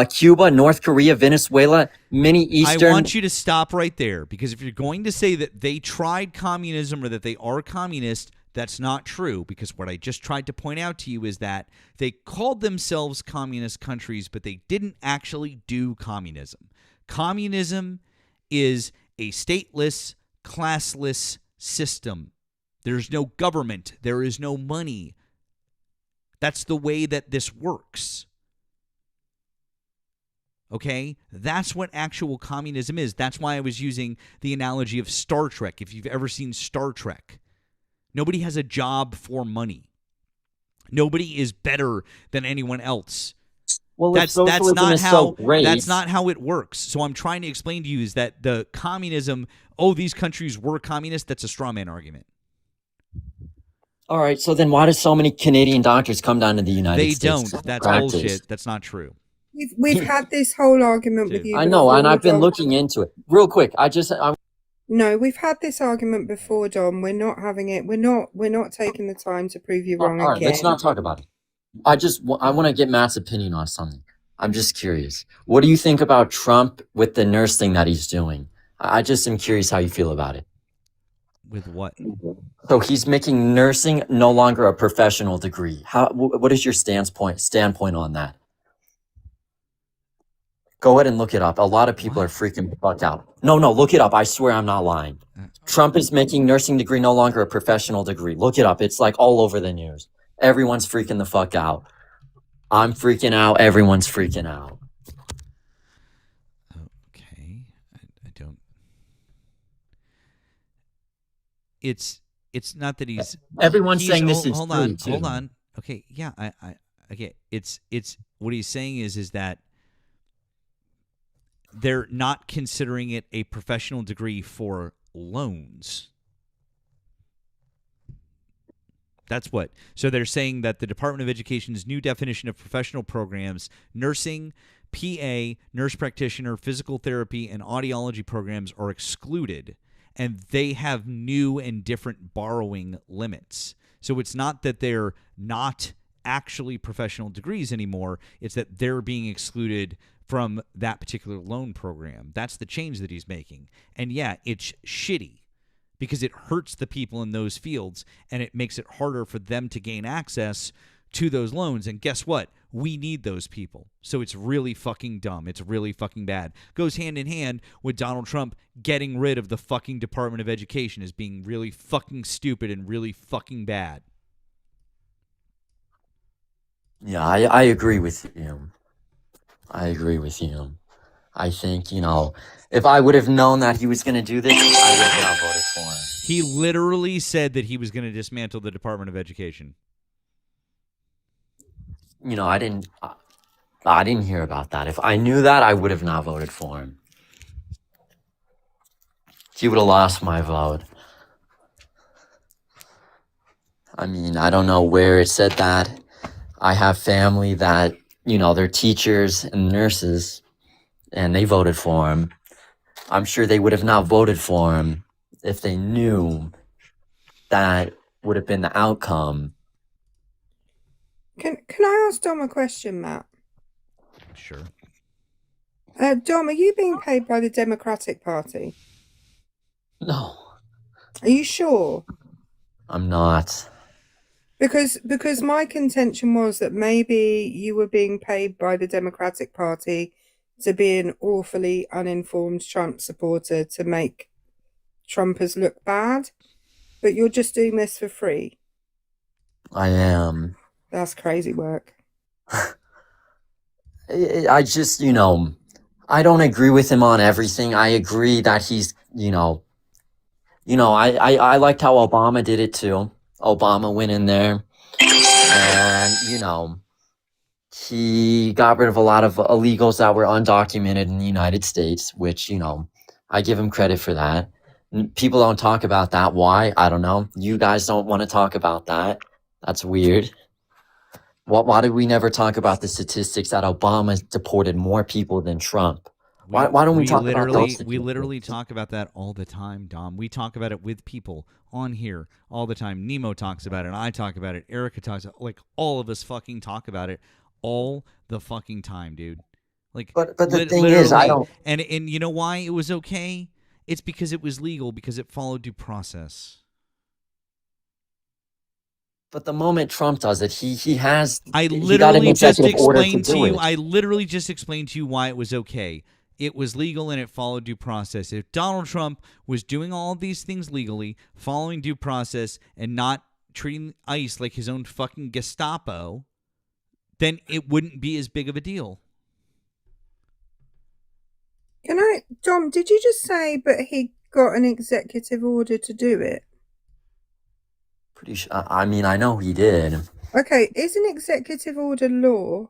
Cuba, North Korea, Venezuela, many Eastern... I want you to stop right there, because if you're going to say that they tried communism or that they are communist, that's not true, because what I just tried to point out to you is that they called themselves communist countries, but they didn't actually do communism. Communism is a stateless, classless system. There's no government. There is no money. That's the way that this works. Okay? That's what actual communism is. That's why I was using the analogy of Star Trek. If you've ever seen Star Trek, nobody has a job for money. Nobody is better than anyone else. Well, that's not how great. That's not how it works. So I'm trying to explain to you is that the communism, these countries were communist, that's a straw man argument. All right, so then why do so many Canadian doctors come down to the United States? They don't. That's practice? bullshit. That's not true. We've had this whole argument with you. I know, before, and I've been Dom. looking into it. Real quick, No, we've had this argument before, Dom. We're not having it. We're not taking the time to prove you wrong all right, again. let's not talk about it. I want to get Matt's opinion on something. I'm just curious. What do you think about Trump with the nurse thing that he's doing? I just am curious how you feel about it. With what? So he's making nursing no longer a professional degree. What is your standpoint on that? Go ahead and look it up. A lot of people are freaking the fuck out. No, look it up. I swear I'm not lying. Trump is making nursing degree no longer a professional degree. Look it up. It's like all over the news. Everyone's freaking the fuck out. I'm freaking out. Everyone's freaking out. Okay. I don't. It's not that he's. Everyone's saying this is hold free, too. Hold on. Okay. Yeah. Okay. It's what he's saying is that they're not considering it a professional degree for loans. That's what. So they're saying that the Department of Education's new definition of professional programs, nursing, PA, nurse practitioner, physical therapy, and audiology programs are excluded, and they have new and different borrowing limits. So it's not that they're not actually professional degrees anymore. It's that they're being excluded from that particular loan program. That's the change that he's making. And yeah, it's shitty because it hurts the people in those fields, and it makes it harder for them to gain access to those loans. And guess what? We need those people. So it's really fucking dumb. It's really fucking bad. Goes hand in hand with Donald Trump getting rid of the fucking Department of Education as being really fucking stupid and really fucking bad. Yeah, I agree with you. I agree with you. I think, if I would have known that he was going to do this, I would have not voted for him. He literally said that he was going to dismantle the Department of Education. I didn't hear about that. If I knew that, I would have not voted for him. He would have lost my vote. I mean, I don't know where it said that. I have family that, they're teachers and nurses, and they voted for him. I'm sure they would have not voted for him if they knew that would have been the outcome. Can I ask Dom a question, Matt? Sure. Dom, are you being paid by the Democratic Party? No. Are you sure? I'm not. Because my contention was that maybe you were being paid by the Democratic Party to be an awfully uninformed Trump supporter to make Trumpers look bad, but you're just doing this for free. I am. That's crazy work. I just, I don't agree with him on everything. I agree that he's, I liked how Obama did it too. Obama went in there and, he got rid of a lot of illegals that were undocumented in the United States, which, I give him credit for that. People don't talk about that. Why? I don't know. You guys don't want to talk about that. That's weird. Why did we never talk about the statistics that Obama deported more people than Trump? Why don't we talk about those? We literally talk about that all the time, Dom. We talk about it with people on here all the time. Nemo talks about it. I talk about it. Erica talks about it. Like, all of us fucking talk about it all the fucking time, dude. Like, but the thing is, I don't. And you know why it was okay? It's because it was legal, because it followed due process. But the moment Trump does it, he has. I literally just explained to you why it was okay. It was legal and it followed due process. If Donald Trump was doing all of these things legally, following due process, and not treating ICE like his own fucking Gestapo, then it wouldn't be as big of a deal. Dom, did you just say, but he got an executive order to do it? Pretty sure. I mean, I know he did. Okay, is an executive order law?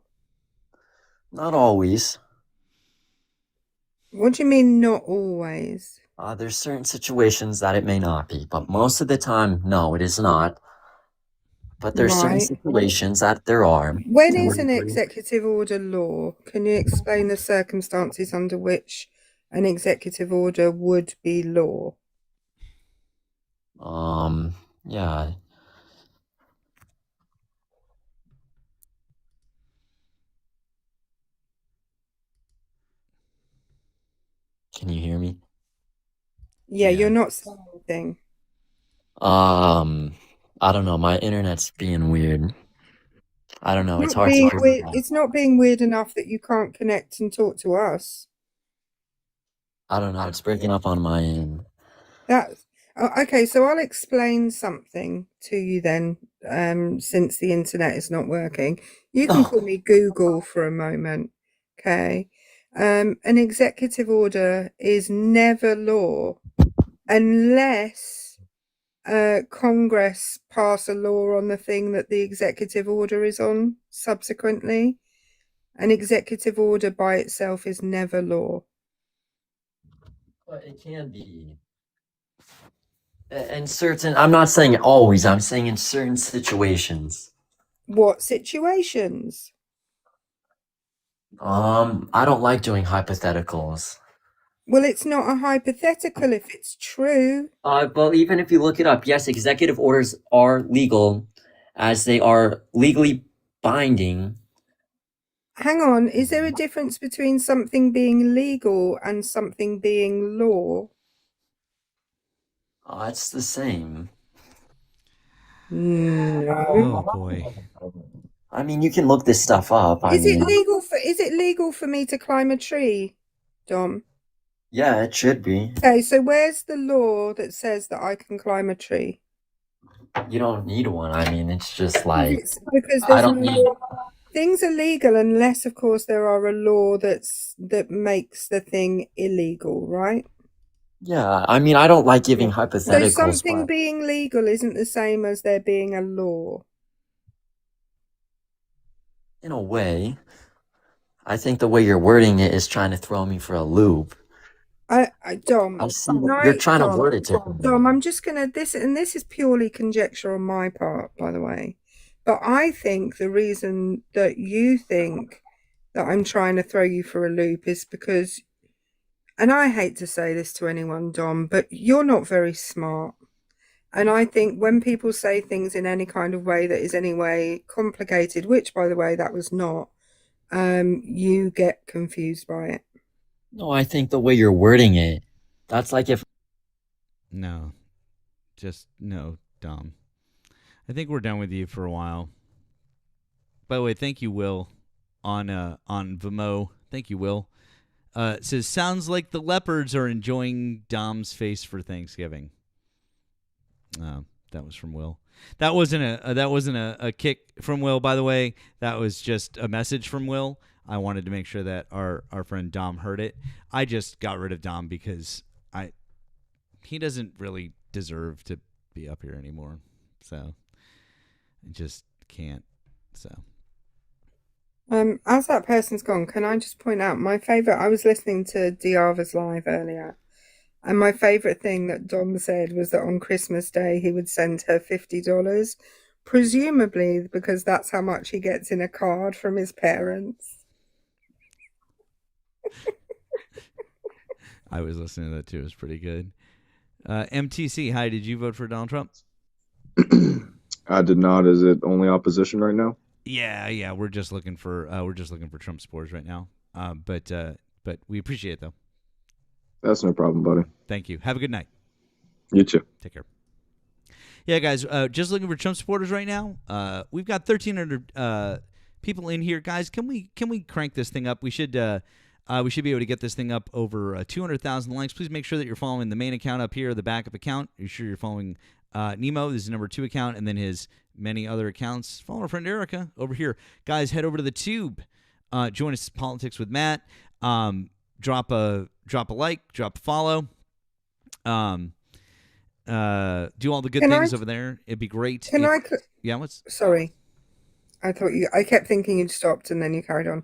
Not always. What do you mean, not always? There's certain situations that it may not be, but most of the time, no, it is not. But there's certain situations that there are. When is an executive order law? Can you explain the circumstances under which an executive order would be law? Yeah. Can you hear me? Yeah, you're not saying anything. I don't know. My internet's being weird. I don't know. It's hard to Being hear. weird, it's not being weird enough that you can't connect and talk to us. I don't know. It's breaking up on my end. Okay, so I'll explain something to you then, since the internet is not working. You can call me Google for a moment, okay? An executive order is never law unless Congress pass a law on the thing that the executive order is on subsequently. An executive order by itself is never law. But it can be. In certain, I'm not saying always, I'm saying in certain situations. What situations? I don't like doing hypotheticals. Well, it's not a hypothetical if it's true. But even if you look it up, yes, executive orders are legal as they are legally binding. Hang on, is there a difference between something being legal and something being law? It's the same. No. Oh boy. I mean, you can look this stuff up. Is it legal for me to climb a tree, Dom? Yeah, it should be. Okay, so where's the law that says that I can climb a tree? You don't need one. I mean, it's just like Because I don't need. Things are legal unless, of course, there are a law that makes the thing illegal, right? Yeah, I mean, I don't like giving So hypotheticals. something But being legal isn't the same as there being a law. in a way, I think the way you're wording it is trying to throw me for a loop. Dom, I see that you're trying to word it differently. Dom, I'm just gonna this is purely conjecture on my part, by the way. But I think the reason that you think that I'm trying to throw you for a loop is because, and I hate to say this to anyone, Dom, but you're not very smart. And I think when people say things in any kind of way that is anyway complicated, which by the way that was not, you get confused by it. No, I think the way you're wording it, that's like if. No. Just no, Dom. I think we're done with you for a while. By the way, thank you, Will, on Vimo. Thank you, Will. It says, sounds like the leopards are enjoying Dom's face for Thanksgiving. That was from Will. That wasn't a kick from Will, by the way. That was just a message from Will. I wanted to make sure that our friend Dom heard it. I just got rid of Dom because he doesn't really deserve to be up here anymore. So I just can't. So as that person's gone, can I just point out my favorite? I was listening to Diava's live earlier, and my favorite thing that Dom said was that on Christmas Day he would send her $50, presumably because that's how much he gets in a card from his parents. I was listening to that too. It was pretty good. MTC, hi. Did you vote for Donald Trump? I did not. Is it only opposition right now? Yeah. We're just looking for Trump supporters right now. But we appreciate it though. That's no problem, buddy. Thank you. Have a good night. You too. Take care. Yeah, guys. Just looking for Trump supporters right now. We've got 1,300 people in here, guys. Can we crank this thing up? We should be able to get this thing up over 200,000 likes. Please make sure that you're following the main account up here, the backup account. You're sure you're following Nemo. This is the number 2 account, and then his many other accounts. Follow our friend Erica over here. Guys, head over to the Tube. Join us Politics with Matt. Drop a like, drop a follow. Do all the good things over there. It'd be great. Yeah, what's... Sorry. I kept thinking you'd stopped and then you carried on.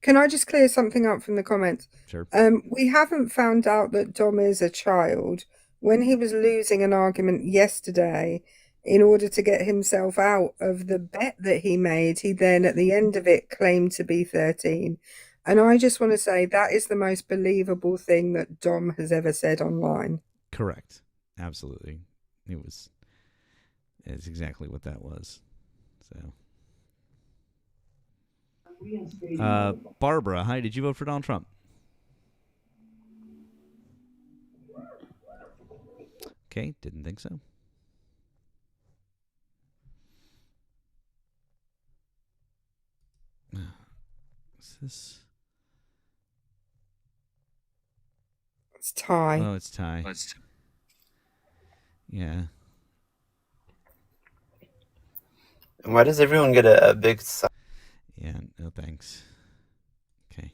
Can I just clear something up from the comments? Sure. We haven't found out that Dom is a child. When he was losing an argument yesterday, in order to get himself out of the bet that he made, he then at the end of it claimed to be 13. And I just want to say that is the most believable thing that Dom has ever said online. Correct. Absolutely. It's exactly what that was. So Barbara, hi, did you vote for Donald Trump? Okay, didn't think so. Is this? It's tie. Oh, it's tie. Yeah. Why does everyone get a big sign? Yeah, no thanks. Okay.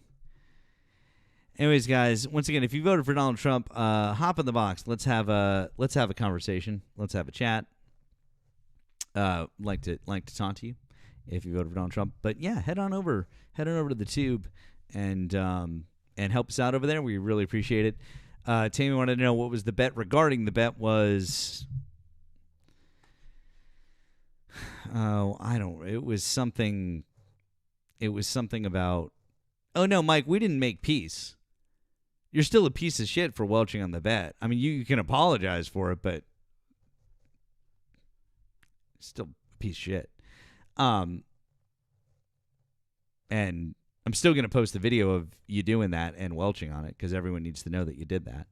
Anyways, guys, once again, if you voted for Donald Trump, hop in the box. Let's have a conversation. Let's have a chat. Like to talk to you if you voted for Donald Trump. But yeah, head on over to the Tube and help us out over there. We really appreciate it. Tammy wanted to know what was the bet regarding. The bet was, it was something. it was something about, oh no, Mike, we didn't make peace. You're still a piece of shit for welching on the bet. I mean, you can apologize for it, but still a piece of shit. And I'm still going to post the video of you doing that and welching on it because everyone needs to know that you did that.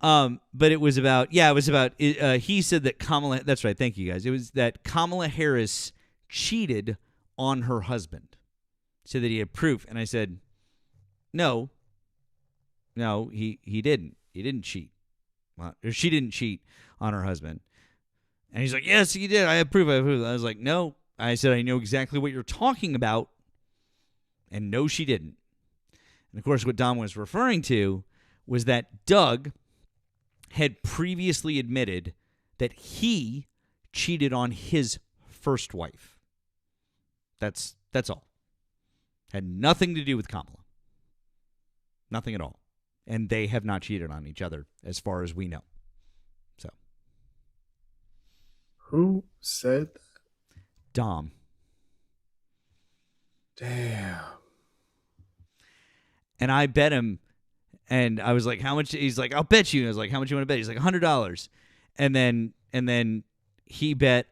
But it was about, he said that Kamala, that's right, thank you guys. It was that Kamala Harris cheated on her husband so that he had proof. And I said, no, he didn't. He didn't cheat. Well, or she didn't cheat on her husband. And he's like, yes, he did. I have proof. I was like, no. I said, I know exactly what you're talking about. And no, she didn't. And of course, what Dom was referring to was that Doug had previously admitted that he cheated on his first wife. That's all. Had nothing to do with Kamala. Nothing at all. And they have not cheated on each other as far as we know. So. Who said that? Dom. Damn. And I bet him, and I was like, how much? He's like, I'll bet you. And I was like, how much you want to bet? He's like, $100. And then he bet,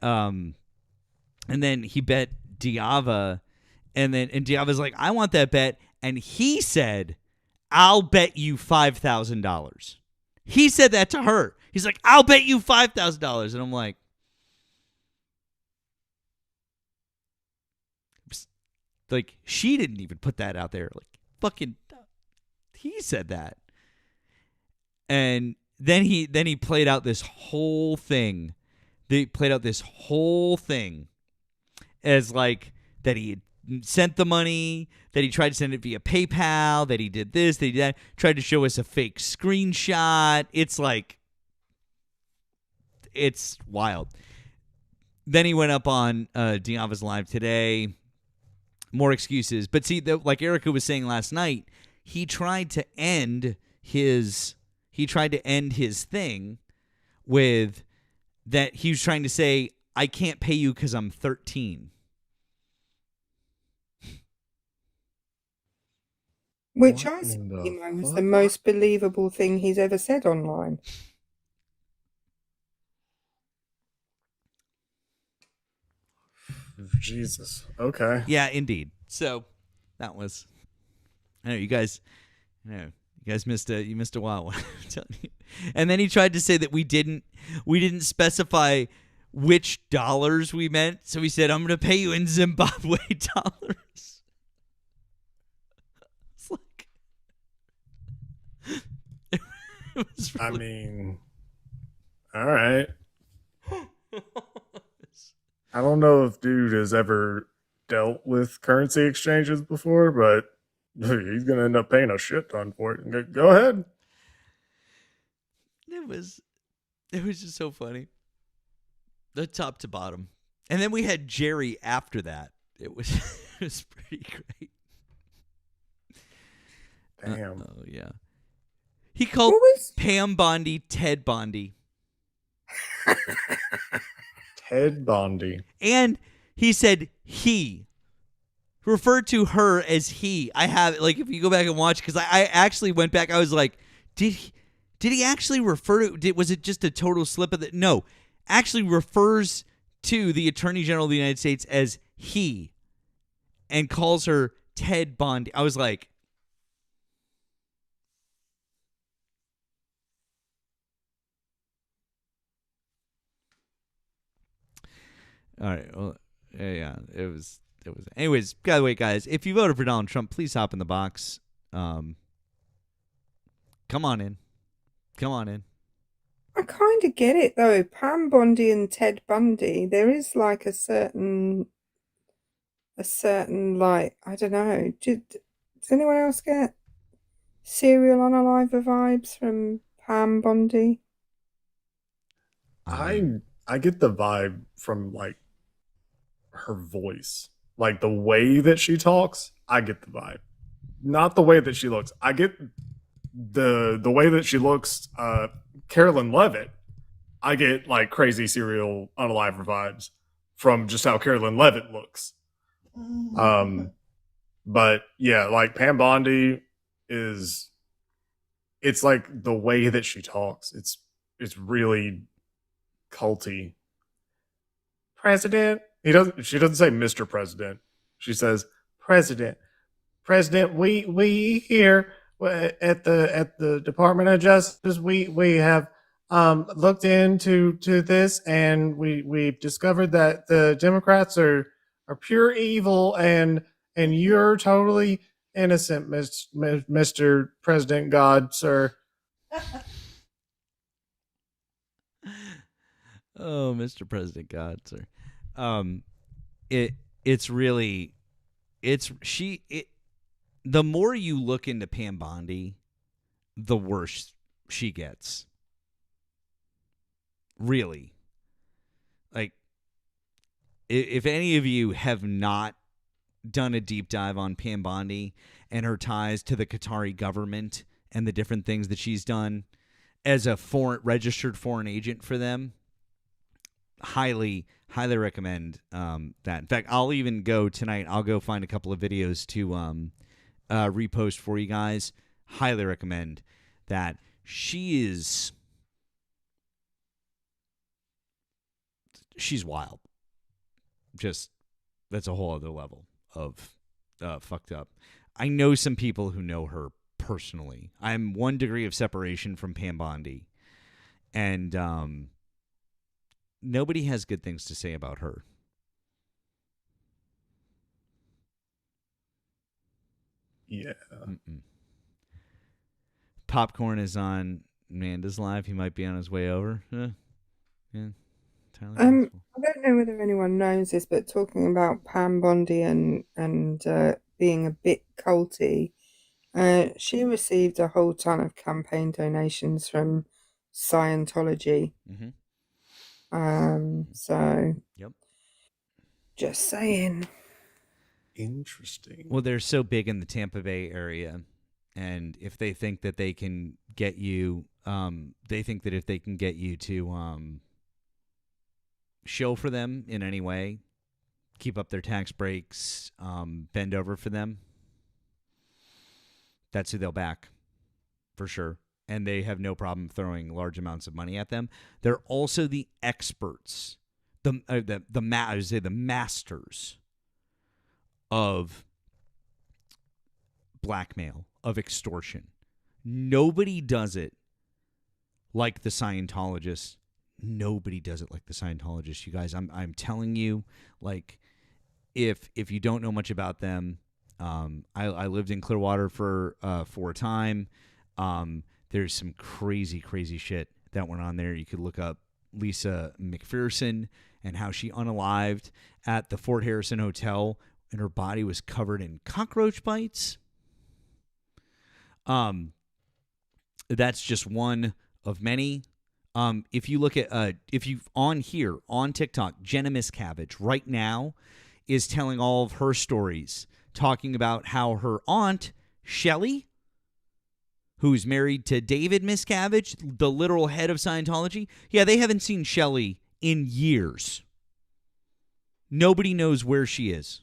Diava, and Diava's like, I want that bet. And he said, I'll bet you $5,000. He said that to her. He's like, I'll bet you $5,000. And I'm like, she didn't even put that out there. Like, fucking, he said that. And then he played out this whole thing. They played out this whole thing as like that he had sent the money, that he tried to send it via PayPal, that he did this, that he did that, tried to show us a fake screenshot. It's like, it's wild. Then he went up on Diava's Live today. More excuses. But see, like Erica was saying last night, he tried to end his thing with that he was trying to say, I can't pay you because I'm 13. Which I think was the most believable thing he's ever said online. Jesus. Okay. Yeah, indeed. So that was. I know you guys missed a while. And then he tried to say that we didn't specify which dollars we meant. So he said, I'm going to pay you in Zimbabwe dollars. It's like, it was really, I mean, all right. I don't know if dude has ever dealt with currency exchanges before, but he's going to end up paying a shit ton for it. Go ahead. It was just so funny. The top to bottom. And then we had Jerry after that. It was pretty great. Damn. Oh, yeah. He called Pam Bondi Ted Bondi. Ted Bondi. And he said he referred to her as he. I have, like, if you go back and watch, because I actually went back, I was like, did he actually refer to, was it just a total slip of the, no, actually refers to the Attorney General of the United States as he and calls her Ted Bondi. I was like, all right. Well, yeah, it was. Anyways, by the way, guys, if you voted for Donald Trump, please hop in the box. Come on in. I kind of get it though. Pam Bondi and Ted Bundy. There is like a certain like, I don't know. Does anyone else get Serial Unalive vibes from Pam Bondi? I get the vibe from like her voice, like the way that she talks. I get the vibe, not the way that she looks. I get the way that she looks. Carolyn Levitt, I get like crazy Serial Unalive vibes from just how Carolyn Levitt looks. But yeah, like Pam Bondi is, it's like the way that she talks. It's really culty. President. She doesn't say Mr. President. She says President. President, we here at the Department of Justice, we have looked into this, and we've discovered that the Democrats are pure evil, and you're totally innocent, Mr. President God, sir. Oh, Mr. President God, sir. It's really, the more you look into Pam Bondi, the worse she gets. Really. Like, if any of you have not done a deep dive on Pam Bondi and her ties to the Qatari government and the different things that she's done as a registered foreign agent for them, highly recommend that. In fact, I'll even go tonight. I'll go find a couple of videos to repost for you guys. Highly recommend that. She's wild. Just, that's a whole other level of fucked up. I know some people who know her personally. I'm 1 degree of separation from Pam Bondi, and nobody has good things to say about her. Yeah. Popcorn is on Amanda's live. He might be on his way over. Yeah. I don't know whether anyone knows this, but talking about Pam Bondi and being a bit culty, she received a whole ton of campaign donations from Scientology. So yep. Just saying. Interesting. Well, they're so big in the Tampa Bay area, and if they think that they can get you, they think that if they can get you to show for them in any way, keep up their tax breaks, bend over for them, that's who they'll back, for sure. And they have no problem throwing large amounts of money at them. They're also the experts, I would say the masters of blackmail, of extortion. Nobody does it like the Scientologists. Nobody does it like the Scientologists, you guys. I'm telling you, like, if you don't know much about them, I lived in Clearwater for a time. There's some crazy shit that went on there. You could look up Lisa McPherson and how she unalived at the Fort Harrison Hotel, and her body was covered in cockroach bites. That's just one of many. If you look at if you on TikTok, Jenna Miscavige right now is telling all of her stories, talking about how her aunt Shelly, who's married to David Miscavige, the literal head of Scientology. Yeah, they haven't seen Shelly in years. Nobody knows where she is.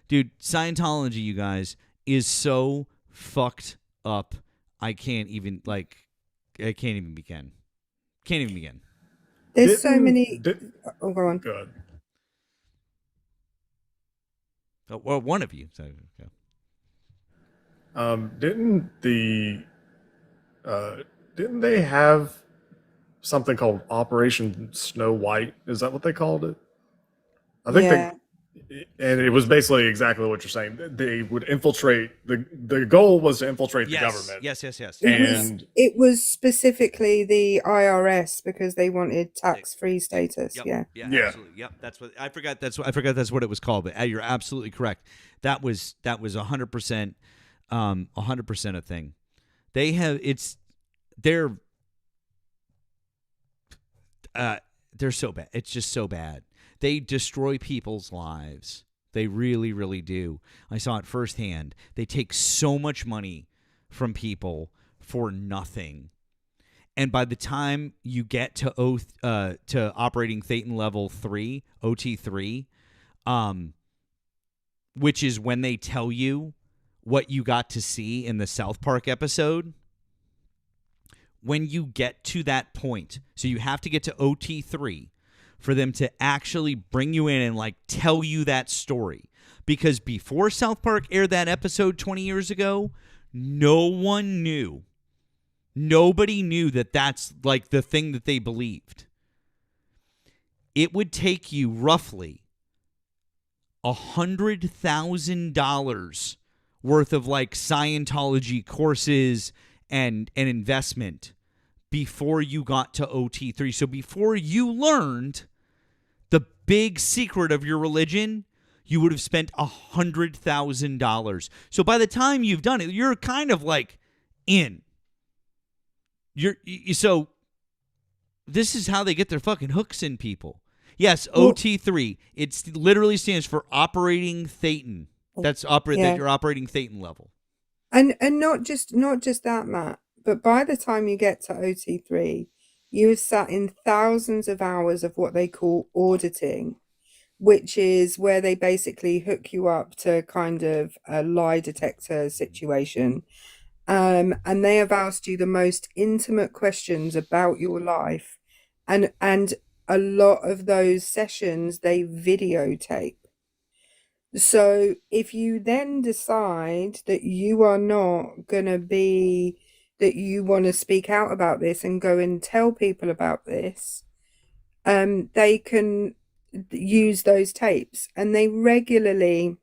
Dude, Scientology, you guys, is so fucked up. I can't even begin. Can't even begin. There's so many. Oh, go on. Good. Oh, well, one of you. So, yeah. Didn't they have something called Operation Snow White? Is that what they called it? I think and it was basically exactly what you're saying. They would infiltrate the goal was to infiltrate the government. Yes. And it was specifically the IRS because they wanted tax-free status. Yep. Yeah. Absolutely. Yep. That's what I forgot. That's what it was called. But you're absolutely correct. That was 100%. 100% a thing. They're so bad. It's just so bad. They destroy people's lives. They really, really do. I saw it firsthand. They take so much money from people for nothing. And by the time you get to operating Thetan level 3, OT3, which is when they tell you what you got to see in the South Park episode. When you get to that point, so you have to get to OT3 for them to actually bring you in and like tell you that story. Because before South Park aired that episode 20 years ago, no one knew. Nobody knew that that's like the thing that they believed. It would take you roughly $100,000 worth of like Scientology courses and an investment before you got to OT3. So before you learned the big secret of your religion, you would have spent $100,000. So by the time you've done it, you're kind of like in. So this is how they get their fucking hooks in people. Yes, OT3. It literally stands for operating Thetan. That you're operating Thetan level. And not just that, Matt, but by the time you get to OT3, you have sat in thousands of hours of what they call auditing, which is where they basically hook you up to kind of a lie detector situation. And they have asked you the most intimate questions about your life. And a lot of those sessions they videotape. So if you then decide that you are not going to be, that you want to speak out about this and go and tell people about this, they can use those tapes. And they regularly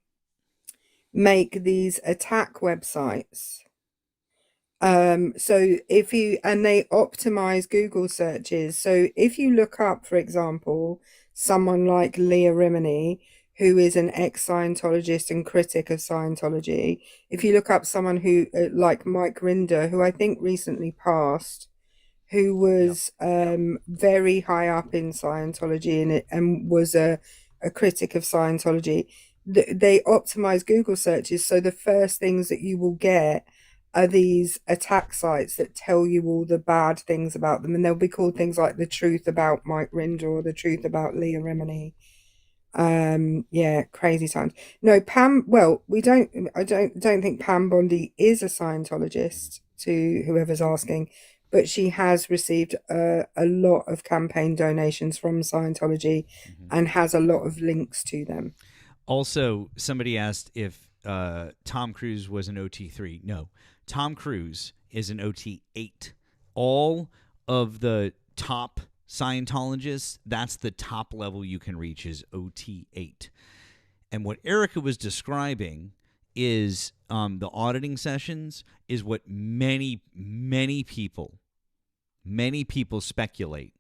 make these attack websites. So if you, and they optimize Google searches. So if you look up, for example, someone like Leah Remini, who is an ex-Scientologist and critic of Scientology. If you look up someone who, like Mike Rinder, who I think recently passed, who was very high up in Scientology and was a critic of Scientology, they optimize Google searches. So the first things that you will get are these attack sites that tell you all the bad things about them. And they'll be called things like The Truth About Mike Rinder or The Truth About Leah Remini. Yeah, crazy times. No, Pam, well, I don't think Pam Bondi is a Scientologist, to whoever's asking, but she has received a lot of campaign donations from Scientology and has a lot of links to them. Also, somebody asked if Tom Cruise was an OT3. No, Tom Cruise is an OT8. All of the top Scientologists, that's the top level you can reach, is OT8. And what Erica was describing is the auditing sessions is what many people speculate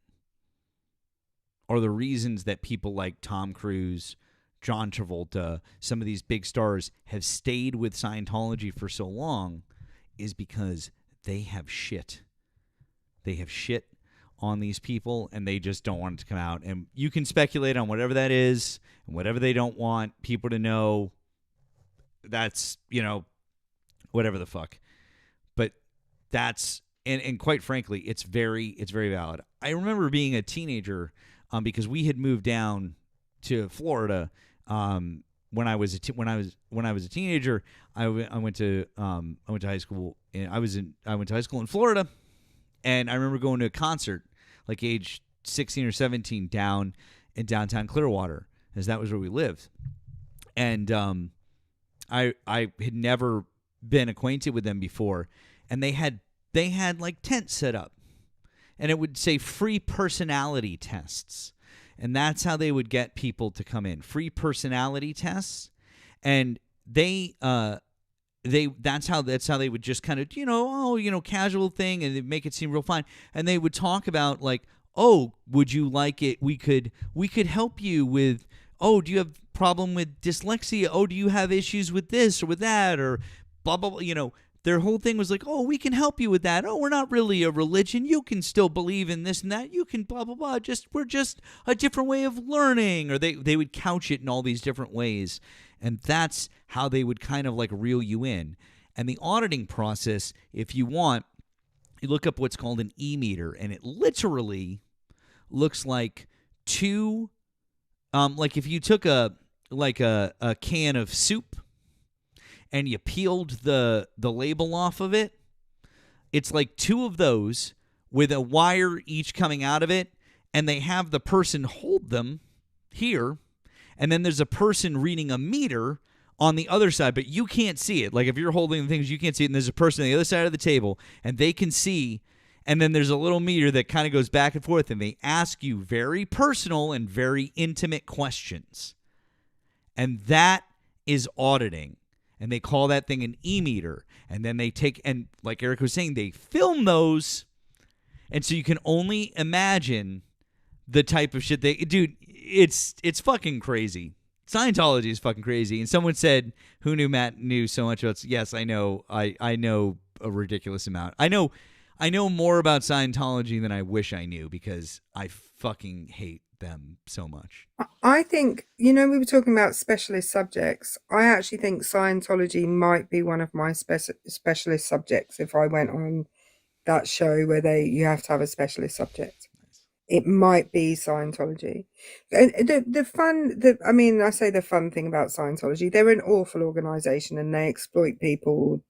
are the reasons that people like Tom Cruise, John Travolta, some of these big stars have stayed with Scientology for so long, is because they have shit. They have shit on these people, and they just don't want it to come out. And you can speculate on whatever that is, and whatever they don't want people to know. That's, whatever the fuck. But that's, and quite frankly, it's very valid. I remember being a teenager, because we had moved down to Florida. When I was a teenager, I went to high school, and I went to high school in Florida. And I remember going to a concert, like age 16 or 17, down in downtown Clearwater, as that was where we lived. And I had never been acquainted with them before, and they had like tents set up, and it would say free personality tests, and that's how they would get people to come in. Free personality tests, and that's how they would just kind of, casual thing, and they'd make it seem real fine. And they would talk about like, oh, would you like it? We could help you with, oh, do you have problem with dyslexia? Oh, do you have issues with this or with that, or blah, blah, blah. Their whole thing was like, oh, we can help you with that. Oh, we're not really a religion. You can still believe in this and that. You can blah, blah, blah. We're just a different way of learning. Or they would couch it in all these different ways. And that's how they would kind of like reel you in. And the auditing process, if you want, you look up what's called an E-meter, and it literally looks like two, like if you took a like a can of soup and you peeled the label off of it, it's like two of those with a wire each coming out of it, and they have the person hold them here, and then there's a person reading a meter on the other side, but you can't see it. Like if you're holding the things, you can't see it, and there's a person on the other side of the table, and they can see, and then there's a little meter that kind of goes back and forth, and they ask you very personal and very intimate questions. And that is auditing. And they call that thing an e-meter. And then they take, and like Eric was saying, they film those. And so you can only imagine the type of shit dude, it's fucking crazy. Scientology is fucking crazy. And someone said, who knew Matt knew so much about, yes, I know. I know a ridiculous amount. I know more about Scientology than I wish I knew because I fucking hate them so much. I think, we were talking about specialist subjects. I actually think Scientology might be one of my specialist subjects if I went on that show where you have to have a specialist subject. It might be Scientology. And the fun thing about Scientology, they're an awful organization and they exploit people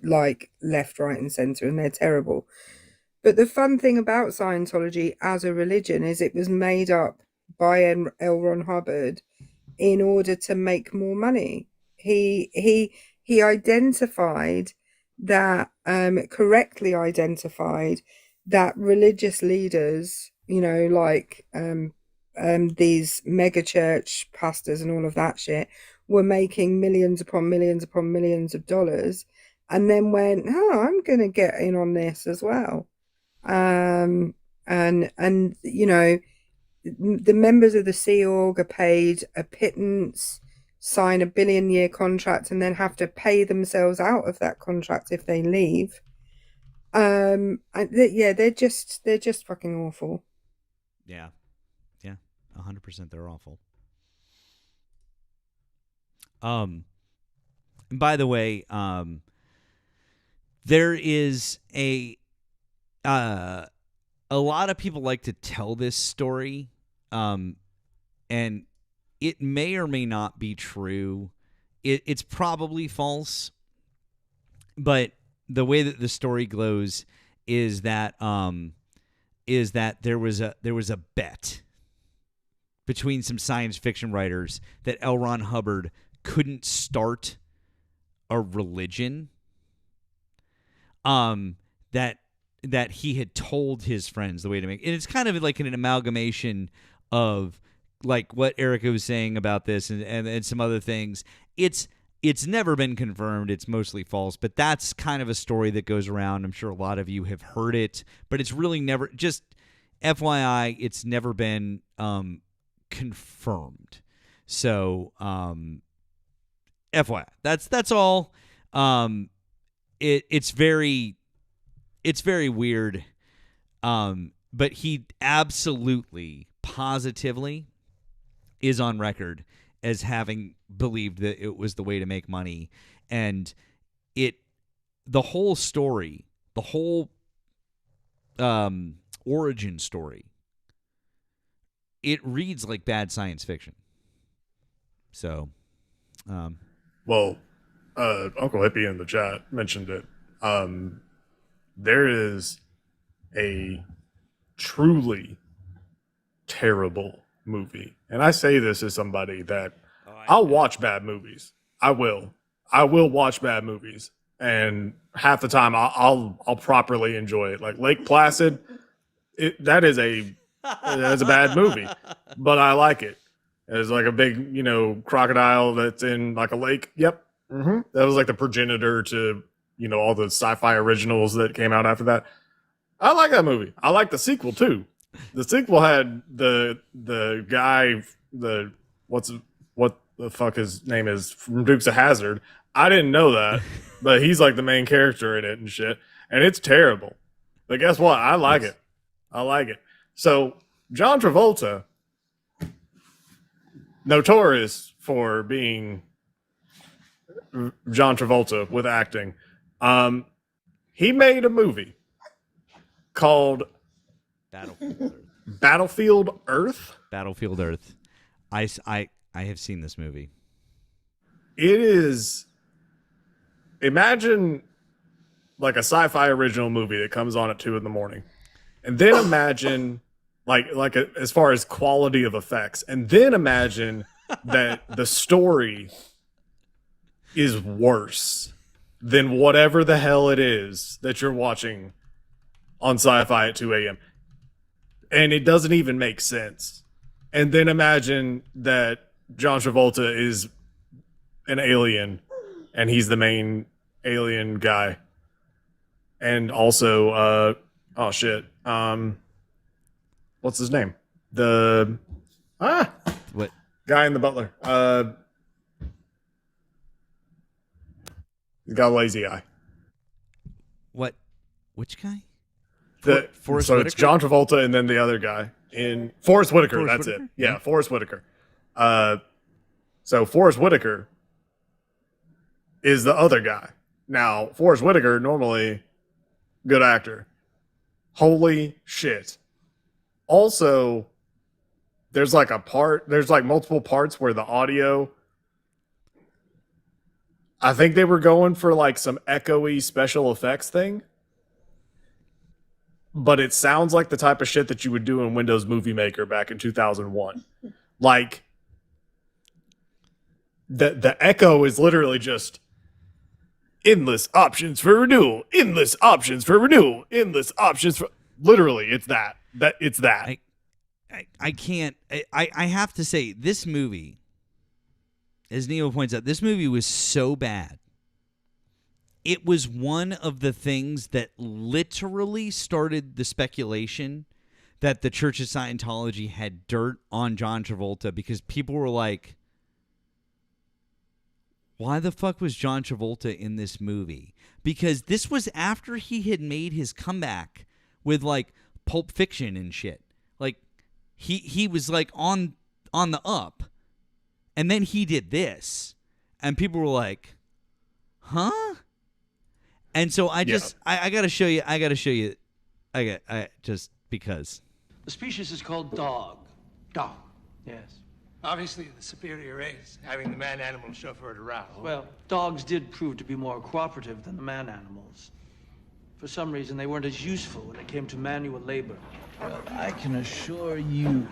like left, right, and center, and they're terrible. But the fun thing about Scientology as a religion is it was made up by L. Ron Hubbard in order to make more money. He identified that, correctly identified that religious leaders, like these mega church pastors and all of that shit, were making millions upon millions upon millions of dollars, and then went, oh, I'm going to get in on this as well. And the members of the Sea Org are paid a pittance, sign a billion-year contract, and then have to pay themselves out of that contract if they leave. They're just fucking awful. Yeah, 100%. They're awful. And by the way, there is a lot of people like to tell this story, and it may or may not be true. It's probably false, but the way that the story goes is that there was a bet between some science fiction writers that L. Ron Hubbard couldn't start a religion. That he had told his friends the way to make it. And it's kind of like an amalgamation of like what Erica was saying about this and some other things. It's never been confirmed. It's mostly false, but that's kind of a story that goes around. I'm sure a lot of you have heard it, but it's really never, just FYI, it's never been confirmed. So FYI, that's all. It's very weird, but he absolutely, positively is on record as having believed that it was the way to make money. And the whole story, the whole origin story, it reads like bad science fiction. So, Uncle Hippie in the chat mentioned it. There is a truly terrible movie. And I say this as somebody that I'll watch bad movies. I will watch bad movies. And half the time I'll properly enjoy it. Like Lake Placid, that's a bad movie, but I like it. There's like a big, crocodile that's in like a lake. Yep. Mm-hmm. That was like the progenitor to, all the sci-fi originals that came out after that. I like that movie. I like the sequel too. The sequel had the guy, what the fuck his name is, from Dukes of Hazzard. I didn't know that, but he's like the main character in it and shit. And it's terrible. But guess what? I like it. I like it. So John Travolta, notorious for being John Travolta with acting, he made a movie called Battlefield Earth. Battlefield Earth. I I have seen this movie. It is. Imagine like a sci-fi original movie that comes on at 2 a.m, and then imagine as far as quality of effects, and then imagine that the story is worse than whatever the hell it is that you're watching on sci-fi at 2 a.m. And it doesn't even make sense. And then imagine that John Travolta is an alien and he's the main alien guy. And also, what's his name? What guy in The Butler? He's got a lazy eye. What? Which guy? Forrest Whitaker? It's John Travolta and then the other guy in Forrest Whitaker. That's it. Yeah, Forrest Whitaker. So Forrest Whitaker is the other guy. Now, Forrest Whitaker, normally good actor. Holy shit. Also, there's multiple parts where the audio, I think they were going for like some echoey special effects thing. But it sounds like the type of shit that you would do in Windows Movie Maker back in 2001. Like, the echo is literally just endless options for renewal, endless options for renewal, endless options for... Literally, it's that. It's that. I can't... I have to say, this movie, as Neo points out, this movie was so bad. It was one of the things that literally started the speculation that the Church of Scientology had dirt on John Travolta, because people were like, why the fuck was John Travolta in this movie? Because this was after he had made his comeback with like Pulp Fiction and shit. Like he was like on the up, and then he did this, and people were like, huh? And so I gotta show you. Just because. The species is called dog. Dog. Yes. Obviously, the superior race, having the man-animal chauffeured around. Well, dogs did prove to be more cooperative than the man-animals. For some reason, they weren't as useful when it came to manual labor. Well, I can assure you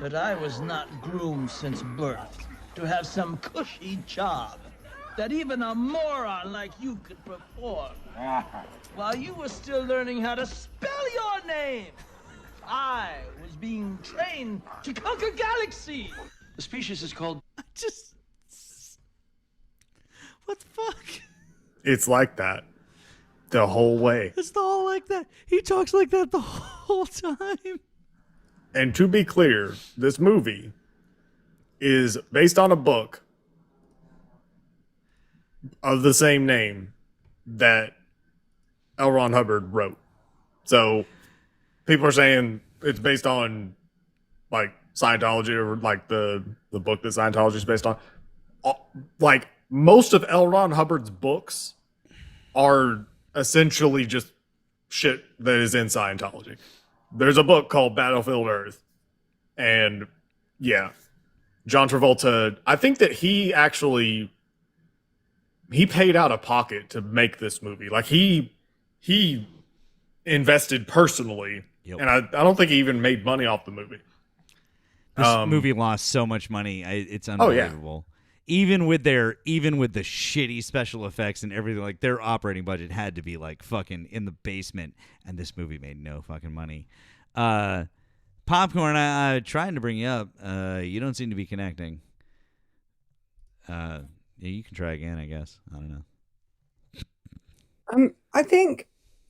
that I was not groomed since birth to have some cushy job that even a moron like you could perform. While you were still learning how to spell your name, I was being trained to conquer galaxies. The species is called... What the fuck? It's like that the whole way. It's all like that. He talks like that the whole time. And to be clear, this movie is based on a book of the same name that L. Ron Hubbard wrote. So people are saying it's based on like Scientology, or like the book that Scientology is based on. Like most of L. Ron Hubbard's books are essentially just shit that is in Scientology. There's a book called Battlefield Earth, and yeah, John Travolta, I think that he paid out of pocket to make this movie. Like he invested personally, and I don't think he even made money off the movie. This movie lost so much money. It's unbelievable. Oh, yeah. Even with the shitty special effects and everything, like their operating budget had to be like fucking in the basement, and this movie made no fucking money. Popcorn, I tried to bring you up. You don't seem to be connecting. Yeah, you can try again, I guess. I don't know. I think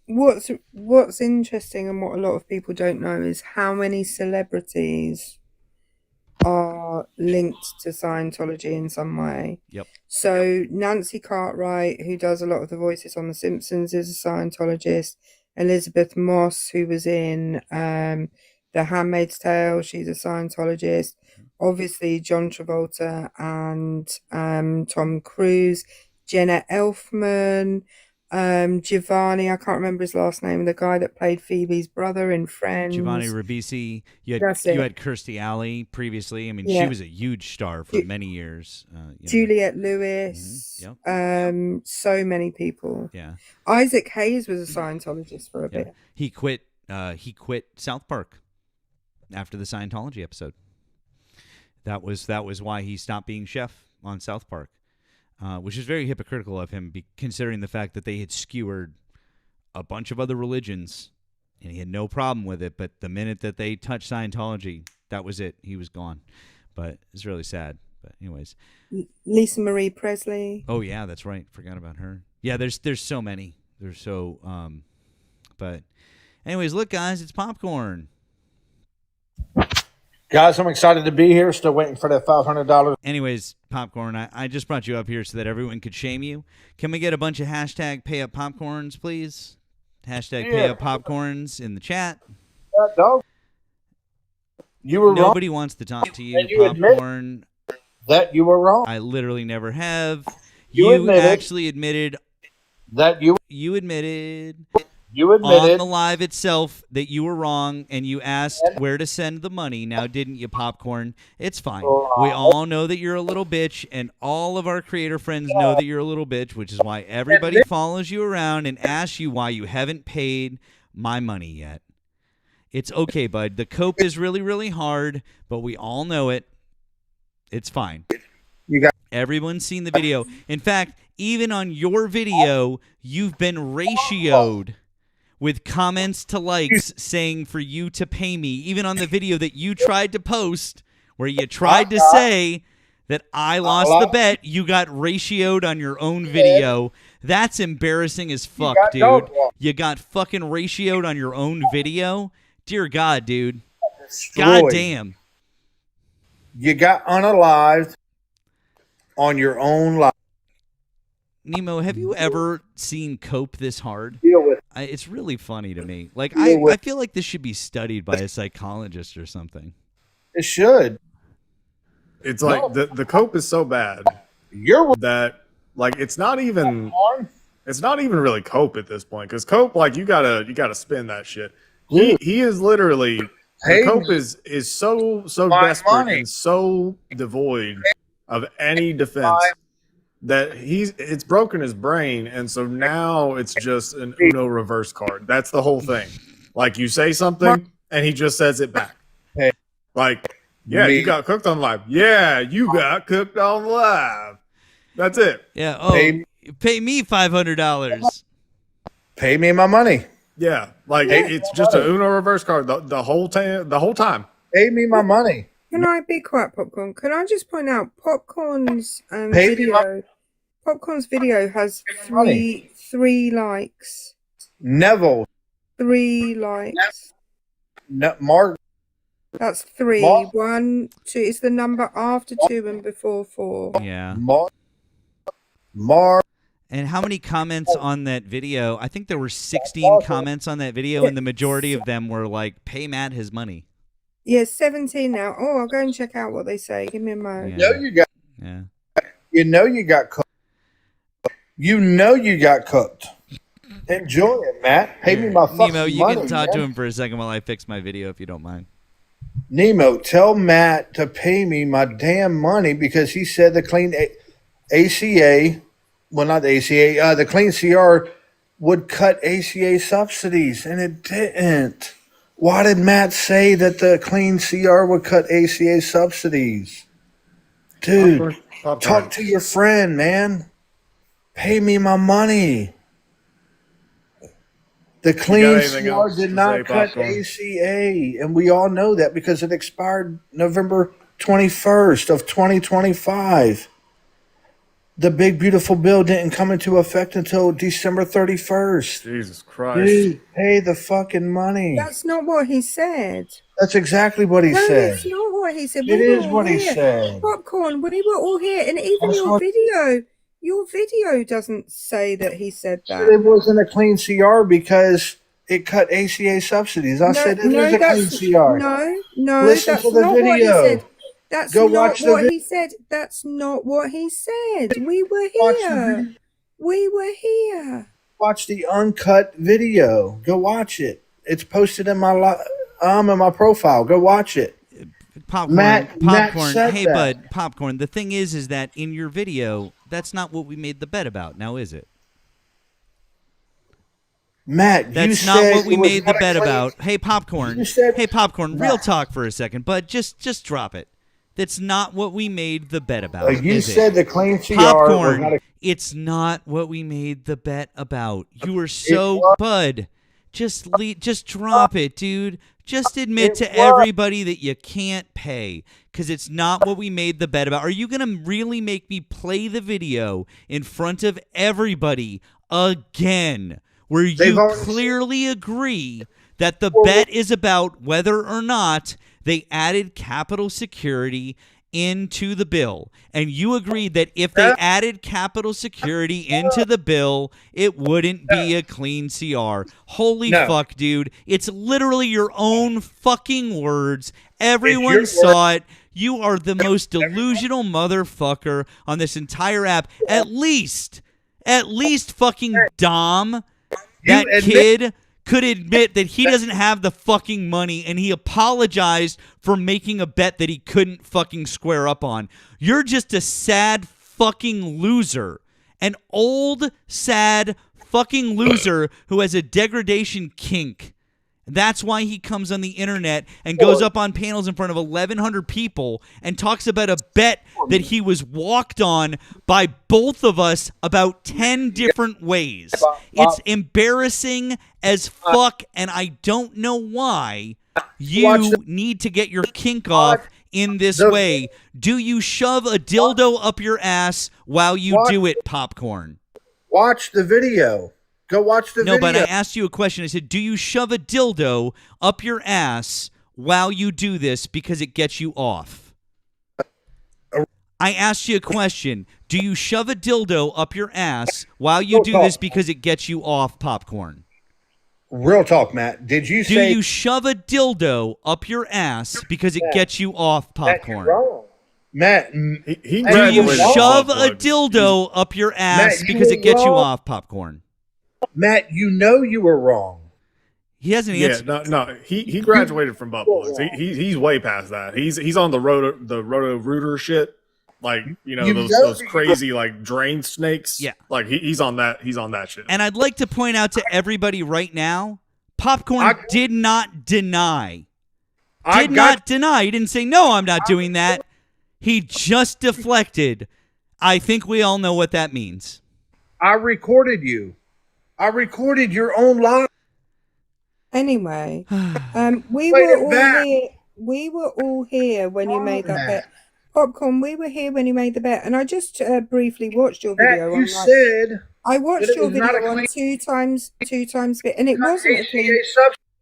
what's interesting and what a lot of people don't know is how many celebrities are linked to Scientology in some way. Yep. So Nancy Cartwright, who does a lot of the voices on The Simpsons, is a Scientologist. Elizabeth Moss, who was in The Handmaid's Tale, she's a Scientologist. Obviously, John Travolta and Tom Cruise, Jenna Elfman, Giovanni, I can't remember his last name, the guy that played Phoebe's brother in Friends. Giovanni Ribisi. That's You it. had Kirstie Alley previously. I mean, she Yeah. was a huge star for many years. Juliette Lewis. So many people. Yeah. Isaac Hayes was a Scientologist for a Yeah. bit. He quit South Park after the Scientology episode. That was why he stopped being chef on South Park, which is very hypocritical of him, considering the fact that they had skewered a bunch of other religions, and he had no problem with it. But the minute that they touched Scientology, that was it. He was gone. But it's really sad. But anyways, Lisa Marie Presley. oh yeah, that's right. Forgot about her. Yeah, there's so many. There's so but anyways, look guys, it's popcorn. Guys, I'm excited to be here. Still waiting for that $500. Anyways, popcorn, I just brought you up here so that everyone could shame you. Can we get a bunch of hashtag pay up popcorns, please? Hashtag pay up popcorns in the chat. Dog. You were wrong. Nobody wants to talk to you, And you admit popcorn. that you were wrong. I literally never have. You admitted actually admitted that you admitted admitted on the live itself that you were wrong, and you asked where to send the money. Now, didn't you, popcorn? It's fine. We all know that you're a little bitch, and all of our creator friends know that you're a little bitch, which is why everybody follows you around and asks you why you haven't paid my money yet. It's okay, bud. The cope is really, really hard, but we all know it. It's fine. Everyone's seen the video. In fact, even on your video, you've been ratioed with comments to likes saying for you to pay me. Even on the video that you tried to post where you tried to say that I lost the bet, you got ratioed on your own video. That's embarrassing as fuck, dude. You got fucking ratioed on your own video? Dear God, dude. God damn. You got unalived on your own life. Nemo, have you ever seen cope this hard? Deal with it's really funny to me. Like I feel like this should be studied by a psychologist or something. It should. It's like the cope is so bad. That like it's not even really cope at this point, because cope, like you gotta spin that shit. He is literally the cope is so desperate and so devoid of any defense that it's broken his brain, and so now it's just an Uno reverse card. That's the whole thing. Like you say something and he just says it back. Like, yeah, you got cooked on live. Yeah, you got cooked on live. That's it. Yeah. Oh, pay me $500. Pay me my money. Yeah, like it's just a Uno reverse card the whole time. Pay me my money. Can I be quiet, Popcorn? Can I just point out Popcorn's video? Popcorn's video has three likes. Neville. 3 likes. Mark. That's 3. Mark. 1, 2. It's the number after 2 and before 4. Yeah. Mark. And how many comments on that video? I think there were 16 comments on that video, and the majority of them were like, pay Matt his money. Yeah, 17 now. Oh, I'll go and check out what they say. Give me a moment. You know you got cooked. You know you got cooked. Enjoy it, Matt. Pay me my fucking Nemo, you money, can talk man. to him for a second while I fix my video, if you don't mind. Nemo, tell Matt to pay me my damn money, because he said the clean ACA, well, not the ACA, the clean CR would cut ACA subsidies, and it didn't. Why did Matt say that the clean CR would cut ACA subsidies? Dude, talk to your friend, man. Pay me my money. The clean CR did not cut ACA, and we all know that because it expired November 21st of 2025. The big beautiful bill didn't come into effect until December 31st. Jesus Christ. Dude, pay the fucking money. That's not what he said. That's exactly what he No, said. it's not what he said. It We were is all what he here. said. Popcorn, we were all here, and even your video doesn't say that he said that. It wasn't a clean CR because it cut ACA subsidies. I said it is a clean CR. No, Listen that's to the not what he video. said. That's Go not watch the what video. he said. That's not what he said. We were Watch the here. video. We were here. watch the uncut video. Go watch it. It's posted in my in my profile. Go watch it. Popcorn, Matt popcorn. said Hey, that. bud, popcorn. The thing is that in your video, that's not what we made the bet about. Now, is it? Matt, That's you not said what we it was made the not a bet clean- about. Hey, popcorn. You said- Hey, popcorn. Real Matt. talk for a second, bud. Just drop it. That's not what we made the bet about. You is it? said the clean CR popcorn. was not a. It's not what we made the bet about. You were so bud. Just drop it, dude. Just admit to everybody that you can't pay because it's not what we made the bet about. Are you gonna really make me play the video in front of everybody again, where you clearly agree that the bet is about whether or not they added Capitol security into the bill, and you agreed that if they added Capitol security into the bill, it wouldn't be a clean CR. Holy fuck, dude. It's literally your own fucking words. Everyone saw it. You are the most delusional motherfucker on this entire app. At least fucking Dom, that kid, could admit that he doesn't have the fucking money, and he apologized for making a bet that he couldn't fucking square up on. You're just a sad fucking loser. An old, sad fucking loser who has a degradation kink. That's why he comes on the internet and goes up on panels in front of 1,100 people and talks about a bet that he was walked on by both of us about 10 different ways. It's embarrassing as fuck, and I don't know why you need to get your kink off in this way. Do you shove a dildo up your ass while you do it, popcorn? Watch the video. Go watch the video. No, but I asked you a question. I said, do you shove a dildo up your ass while you do this because it gets you off? I asked you a question. Do you shove a dildo up your ass while you do this because it gets you off, popcorn? Real talk, Matt. Did you say... Do you shove a dildo up your ass because it gets you off, popcorn? Matt, do you shove a dildo up your ass because it gets you off, popcorn? Matt, you know you were wrong. He hasn't answered. Yeah, no. He graduated from butt plugs. He's way past that. He's on the roto rooter shit. Like, those crazy like drain snakes. Yeah. Like he's on that shit. And I'd like to point out to everybody right now, popcorn did not deny. He didn't say, no, I'm not doing that. He just deflected. I think we all know what that means. I recorded you. I recorded your own live. Anyway, we were all here when you made that bet. Popcorn, we were here when you made the bet, and I just briefly watched your video. I watched your video on two times bit, and it wasn't a clean.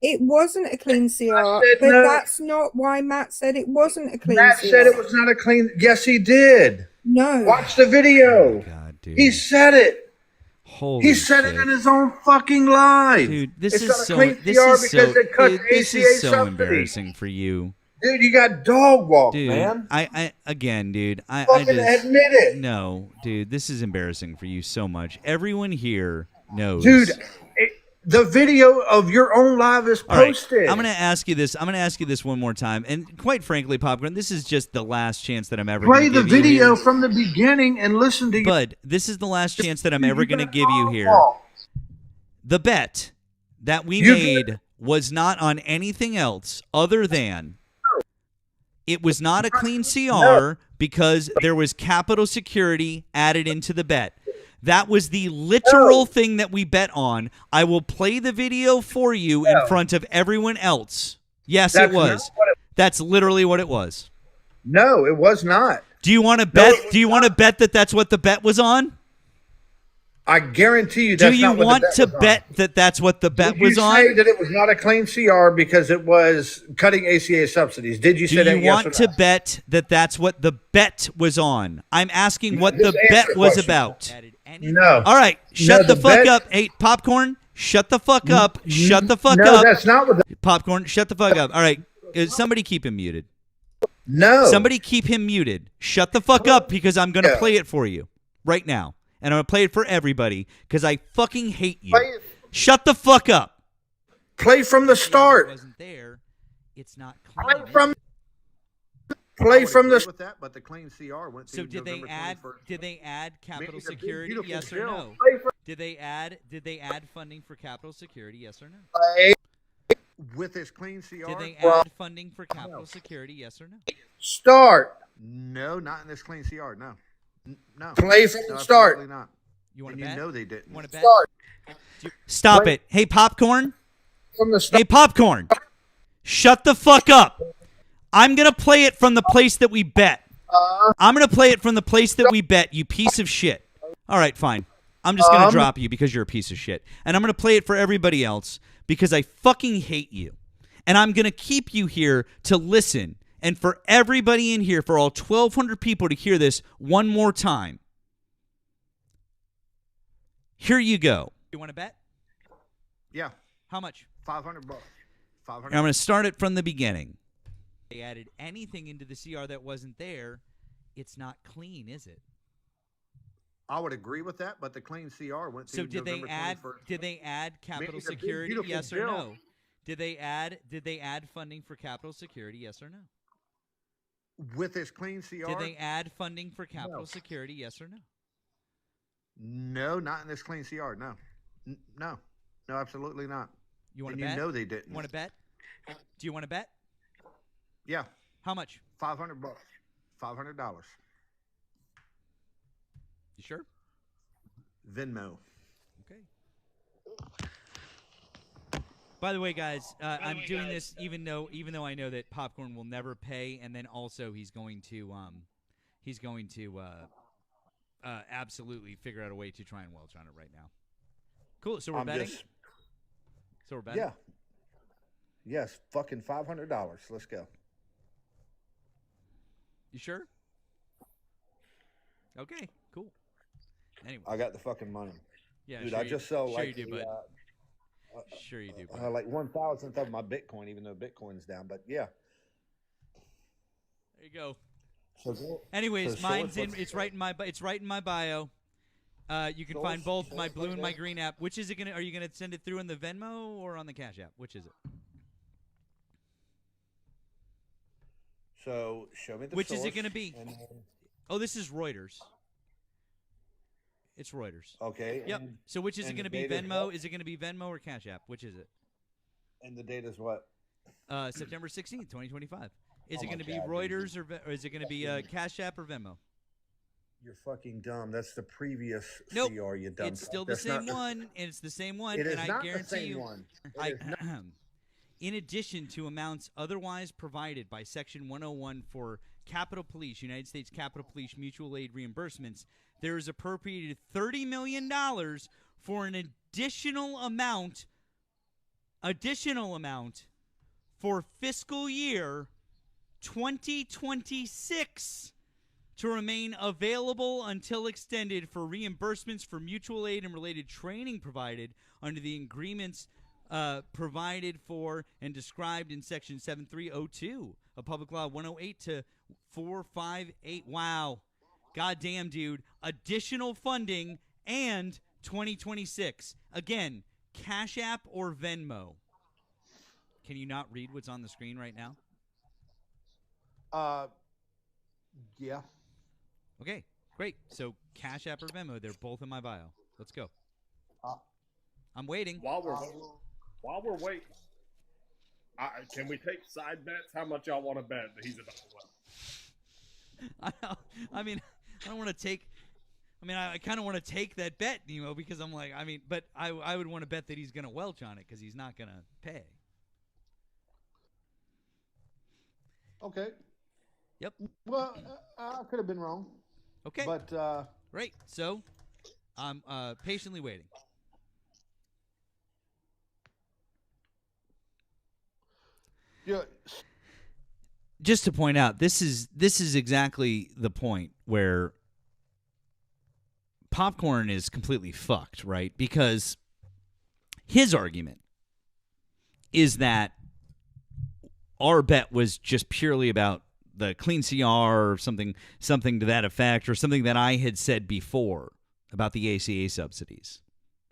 It wasn't a clean CR, but that's not why Matt said it wasn't a clean CR. Matt said it was not a clean. Yes, he did. No. Watch the video. God, dude. He said it. Holy he said shit. it in his own fucking live. Dude, this it's is not a so clean CR because it cuts this ACA is so subsidy. embarrassing for you. Dude, you got dog walk, Dude, man. I Fucking just admit it. No, dude, this is embarrassing for you so much. Everyone here knows. Dude, the video of your own live is All right, posted. I'm gonna ask you this one more time, and quite frankly, Popcorn, this is just the last chance that I'm ever Play gonna the give you video here. from the beginning and listen to you. Bud, this is the last chance that I'm ever gonna give you here. The bet that we made was not on anything else other than it was not a clean CR because there was Capitol security added into the bet. That was the literal thing that we bet on. I will play the video for you in front of everyone else. Yes, it was. That's literally what it was. No, it was not. Do you want to bet? Do you want to bet that that's what the bet was on? I guarantee you that's Do you not what want the bet to was bet that that's what the bet Did was you on? say that it was not a clean CR because it was cutting ACA subsidies? Did you Do say that? you Yes want or to no? bet that that's what the bet was on? I'm asking what the Just answer bet the was question. about. No. All right, shut No, the the fuck bet- up. Hey, Popcorn, shut the fuck up. Shut the fuck No, up. that's not what the... Popcorn, shut the fuck up. All right, somebody keep him muted. No. Somebody keep him muted. Shut the fuck up because I'm going to play it for you right now. and I'm going to play it for everybody because I fucking hate you. Play, Shut the fuck up. play from the start. Wasn't there. It's not Play clean. from the with that, but the clean CR went So to did they November add 21st. did they add Capitol It's a big, Security, beautiful yes or bill. no? Did they add funding for Capitol Security, yes or no? play. With this clean CR? Did they add funding for Capitol Security, yes or no? Start. No, not in this clean CR. No. No. Play from No, the start. absolutely not. You want And to bet? you know they didn't. Want to bet? Start. Stop it. Hey, Popcorn. From the start. Hey, Popcorn. Shut the fuck up. I'm going to play it from the place that we bet. I'm going to play it from the place that we bet, you piece of shit. All right, fine. I'm just going to drop you because you're a piece of shit. And I'm going to play it for everybody else because I fucking hate you. And I'm going to keep you here to listen. And for everybody in here, for all 1,200 people to hear this one more time. Here you go. You want to bet? Yeah. How much? $500. $500. I'm going to start it from the beginning. They added anything into the CR that wasn't there. It's not clean, is it? I would agree with that, but the clean CR went to So did November they add 21st. did they add Capitol It's a big, Security, beautiful yes or bill. no? Did they add funding for Capitol Security, yes or no? With this clean CR? Did they add funding for Capitol Security, yes or no? No, not in this clean CR. No. No. No, absolutely not. You want And to bet? you know they didn't. Want to bet? Do you want to bet? Yeah. How much? $500. $500. You sure? Venmo. Okay. By the way, guys, I'm doing this even though I know that Popcorn will never pay, and then also he's going to absolutely figure out a way to try and welch on it right now. Cool. So we're betting. So we're betting. Yeah. Yes, fucking $500. Let's go. You sure? Okay. Cool. Anyway. I got the fucking money. Yeah, dude. sure I you- just sell sure like you do, bud. Sure you do. Bud. like 1,000th of my Bitcoin, even though Bitcoin's down. But yeah. There you go. So Anyways, so mine's what's- in. It's right in my bio. You can find both my blue and my green app. Which is it gonna? Are you gonna send it through in the Venmo or on the Cash App? Which is it? So show me the Which is it source, gonna be? and then- Oh, this is Reuters. It's Reuters. Okay. Yep. and- So which is it and going to the be? date is Venmo? what? Is it going to be Venmo or Cash App? Which is it? And the date is what? September 16th, 2025. Is Oh it my going to be God, Reuters or is it going to be Cash App or Venmo? You're fucking dumb. That's the previous Nope. CR, you dumb. It's fuck. still the That's same not one, and it's the same one. It and is I not the guarantee same you, one. It I, is not- in addition to amounts otherwise provided by Section 101 for Capitol Police, United States Capitol Police mutual aid reimbursements, there is appropriated $30 million for an additional amount for fiscal year 2026 to remain available until extended for reimbursements for mutual aid and related training provided under the agreements provided for and described in Section 7302 of Public Law 108 to 458. Wow. Goddamn, dude. Additional funding and 2026. Again, Cash App or Venmo. Can you not read what's on the screen right now? Yeah. Okay, great. So Cash App or Venmo, they're both in my bio. Let's go. I'm waiting. While we're waiting, can we take side bets? How much y'all want to bet that he's about to win? I mean, I don't want to take. I mean, I kind of want to take that bet, because I'm like, but I would want to bet that he's going to welch on it because he's not going to pay. Okay. Yep. Well, I could have been wrong. Okay. But Great. So, I'm patiently waiting. yeah. Just to point out, this is exactly the point where Popcorn is completely fucked, right? Because his argument is that our bet was just purely about the clean CR or something to that effect, or something that I had said before about the ACA subsidies,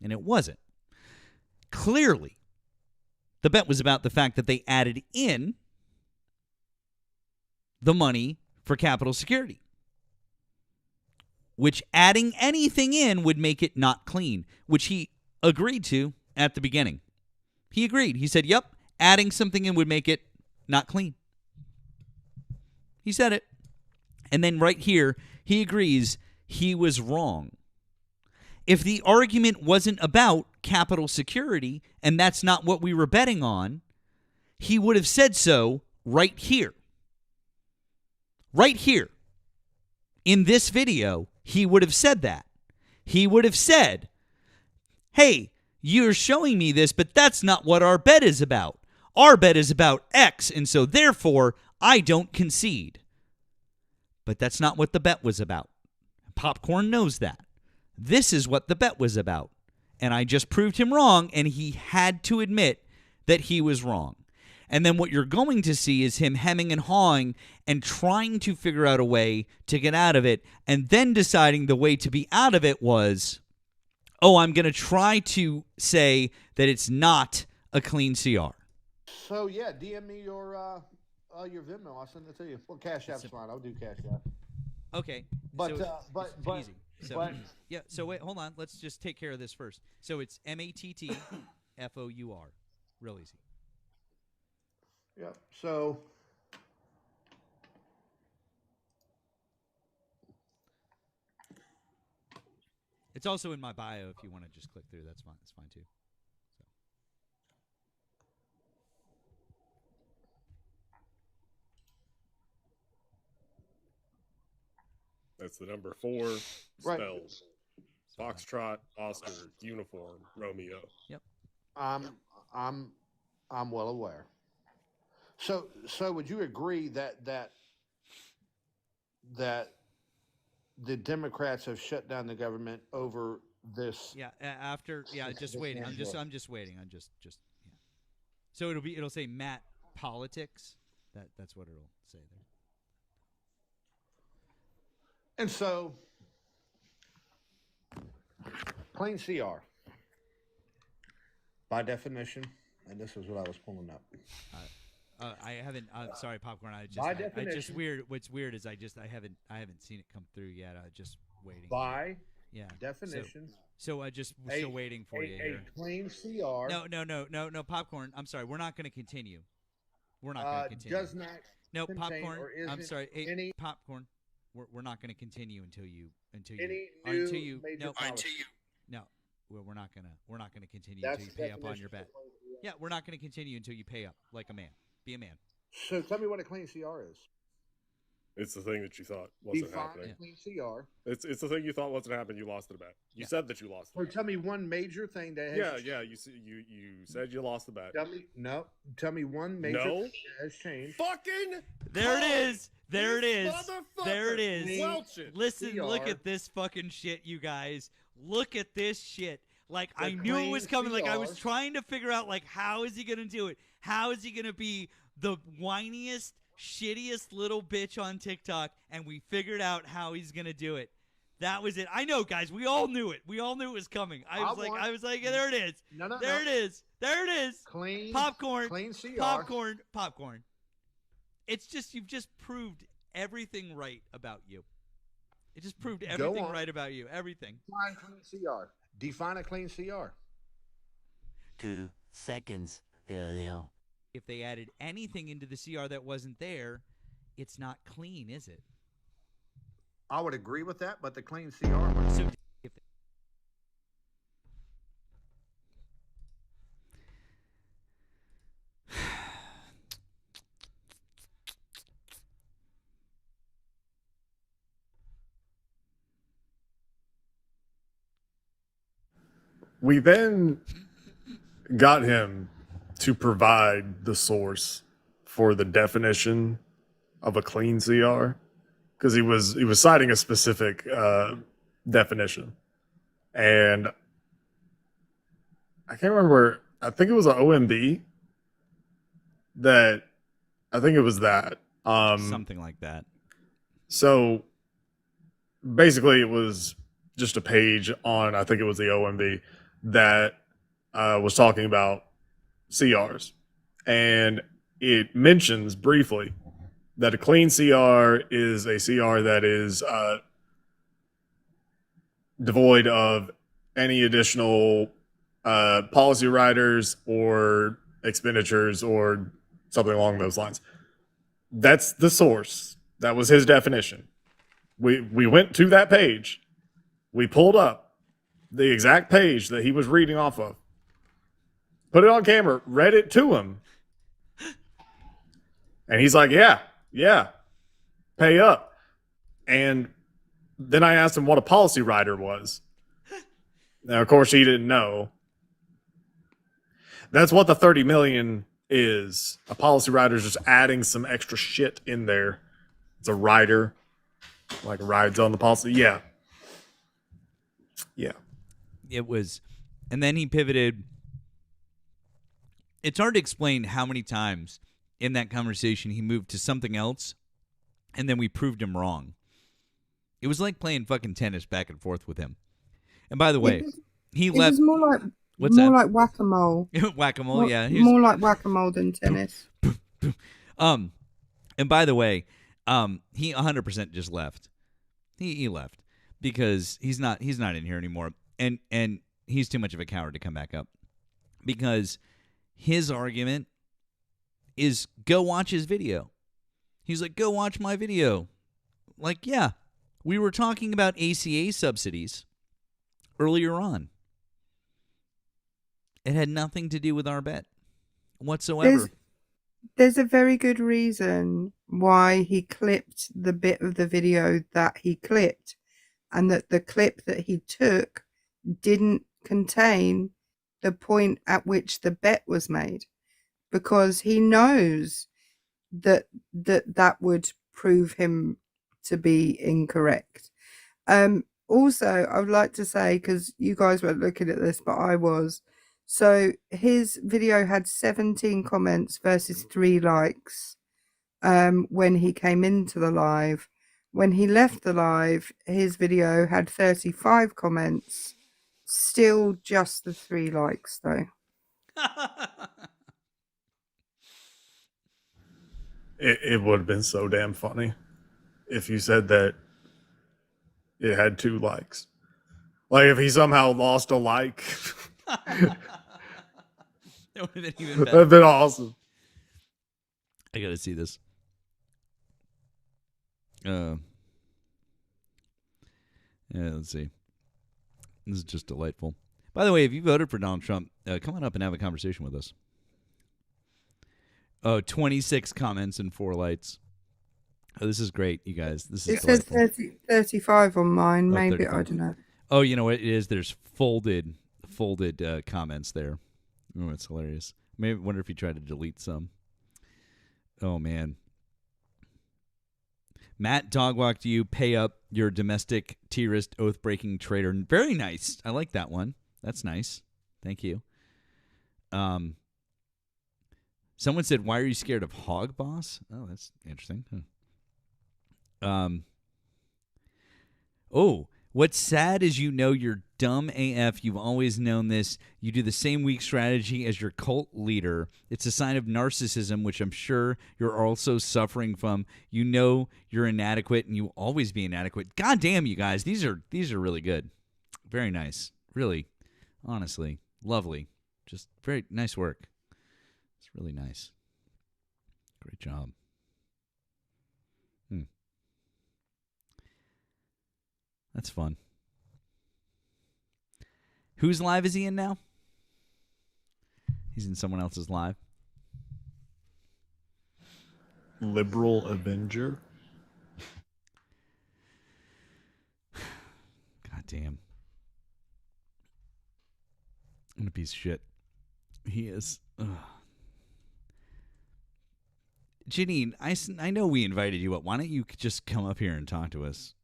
and it wasn't. Clearly, the bet was about the fact that they added in the money for Capitol security, which adding anything in would make it not clean, which he agreed to at the beginning. He agreed. He said, yep, adding something in would make it not clean. He said it. And then right here, he agrees he was wrong. If the argument wasn't about Capitol security, and that's not what we were betting on, he would have said so right here. Right here. In this video, he would have said that. He would have said, hey, you're showing me this, but that's not what our bet is about. Our bet is about X, and so therefore, I don't concede. But that's not what the bet was about. Popcorn knows that. This is what the bet was about. And I just proved him wrong, and he had to admit that he was wrong. And then what you're going to see is him hemming and hawing and trying to figure out a way to get out of it, and then deciding the way to be out of it was, oh, I'm going to try to say that it's not a clean CR. So yeah, DM me your Venmo. I'll send it to you. Well, Cash App's fine. I'll do Cash App. Okay, but so but easy. So yeah, so wait, hold on. Let's just take care of this first. So it's MATTFOUR, real easy. Yep. So it's also in my bio if you want to just click through. That's fine. That's fine too. That's the number 4 Right. spells. Foxtrot, Oscar, Uniform, Romeo. Yep. I'm well aware. So would you agree that the Democrats have shut down the government over this? Yeah. After. Yeah. Just waiting. I'm just waiting. I'm just. Yeah. So it'll say Matt Politics. That's what it'll say there. And so, clean CR, by definition, and this is what I was pulling up. I haven't. Sorry, Popcorn. By definition, weird. What's weird is I haven't seen it come through yet. Just waiting. By yeah definition. So I just was still waiting for you here. A clean CR. No, Popcorn. I'm sorry. We're not going to continue. We're not going to continue. Does not. No, contain Popcorn. or I'm sorry. Hey, any Popcorn. We're not going to continue until you No, we're not gonna continue until you pay up on your bet. Yeah, we're not gonna continue until you pay up like a man. Be a man. So tell me what a clean CR is. It's the thing that you thought wasn't Define happening. a clean CR. It's the thing you thought wasn't happening. You lost the bet. You said that you lost. Or tell me one major thing that has You said you lost the bet. Tell me one major thing that has changed. Fucking there it is. There it is. Motherfucker. There it is. Welching. Listen, CR. look at this fucking shit, you guys. Look at this shit. Like, The I knew it was coming. Like, I was CR. trying to figure out, like, how is he going to do it? How is he going to be the whiniest, shittiest little bitch on TikTok? And we figured out how he's going to do it. That was it. I know, guys. We all knew it. We all knew it was coming. I was like, there it is. There it is. There it is. Clean. Popcorn. Clean CR. Popcorn. It's just, you've just proved everything right about you. It just proved everything right about you. Everything. Define clean CR. Define a clean CR. 2 seconds. If they added anything into the CR that wasn't there, it's not clean, is it? I would agree with that, but the clean CR. So if We then got him to provide the source for the definition of a clean CR because he was citing a specific definition, and I can't remember. I think it was an OMB that I think it was that something like that. So basically, it was just a page on, I think it was the OMB, that was talking about CRs. And it mentions briefly that a clean CR is a CR that is devoid of any additional policy riders or expenditures or something along those lines. That's the source. That was his definition. We went to that page. We pulled up the exact page that he was reading off of, put it on camera, read it to him. And he's like, yeah, pay up. And then I asked him what a policy rider was. Now, of course, he didn't know. That's what the 30 million is. A policy rider is just adding some extra shit in there. It's a rider, like rides on the policy. Yeah. It was, and then he pivoted. It's hard to explain how many times in that conversation he moved to something else, and then we proved him wrong. It was like playing fucking tennis back and forth with him. And by the way, he left. It was more like What's more that? like whack-a-mole. Whack-a-mole, yeah. More like whack-a-mole than tennis. And by the way, he 100% just left. He left because he's not in here anymore, and he's too much of a coward to come back up, because his argument is go watch his video. He's like, go watch my video. Like, yeah, we were talking about ACA subsidies earlier on. It had nothing to do with our bet whatsoever. There's a very good reason why he clipped the bit of the video that he clipped, and that the clip that he took didn't contain the point at which the bet was made, because he knows that would prove him to be incorrect. Also, I would like to say, because you guys weren't looking at this, but I was. So his video had 17 comments versus 3 likes when he came into the live. When he left the live, his video had 35 comments. Still just the 3 likes, though. It would have been so damn funny if you said that it had 2 likes. Like if he somehow lost a like. That would have been even better. That'd been awesome. I gotta see this. Yeah, let's see. This is just delightful. By the way, if you voted for Donald Trump, come on up and have a conversation with us. 26 comments and 4 lights. Oh, this is great, you guys. This is It says 35 on mine. Oh, Maybe, 35. I don't know. Oh, you know what it is? There's folded comments there. Oh, it's hilarious. Maybe wonder if he tried to delete some. Oh man. Matt dogwalked you. Pay up your domestic terrorist oath breaking traitor. Very nice. I like that one. That's nice. Thank you. Someone said, "Why are you scared of Hog Boss?" Oh, that's interesting. Oh, what's sad is you're dumb AF. You've always known this. You do the same weak strategy as your cult leader. It's a sign of narcissism, which I'm sure you're also suffering from. You know you're inadequate, and you will always be inadequate. God damn, you guys. These are really good. Very nice. Really, honestly, lovely. Just very nice work. It's really nice. Great job. That's fun. Whose live is he in now? He's in someone else's live. Liberal Avenger. God damn. What a piece of shit. He is. Ugh. Janine, I know we invited you up. Why don't you just come up here and talk to us?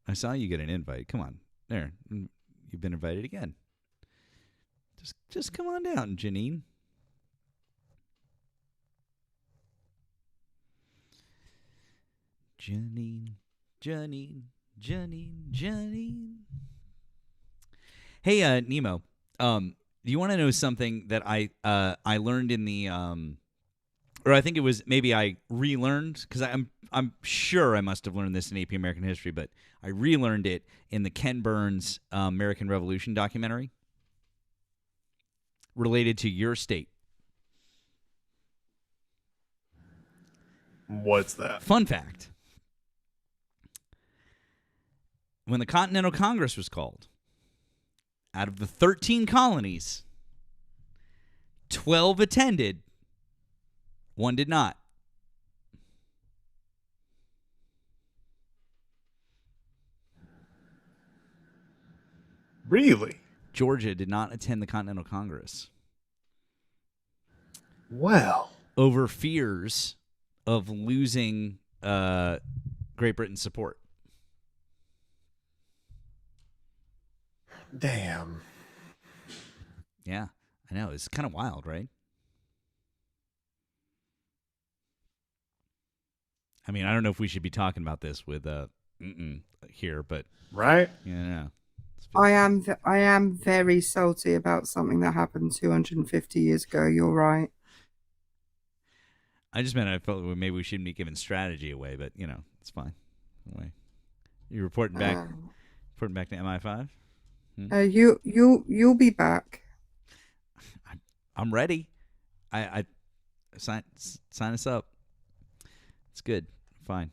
I saw you get an invite. Come on. There. You've been invited again. Just come on down, Janine. Janine. Janine. Hey, Nemo. Do you want to know something that I learned in the or I think it was maybe I relearned, because I'm sure I must have learned this in AP American History, but I relearned it in the Ken Burns American Revolution documentary related to your state. What's that? Fun fact. When the Continental Congress was called, out of the 13 colonies, 12 attended, 1 did not. Really? Georgia did not attend the Continental Congress. Wow. Over fears of losing Great Britain's support. Damn. Yeah, I know. It's kind of wild, right? I mean, I don't know if we should be talking about this with here, but right? Yeah. I am very salty about something that happened 250 years ago. You're right. I just meant I felt maybe we shouldn't be giving strategy away, but it's fine. Anyway, you reporting back? Reporting back to MI5? You'll be back. I'm ready. I sign us up. It's good. Fine.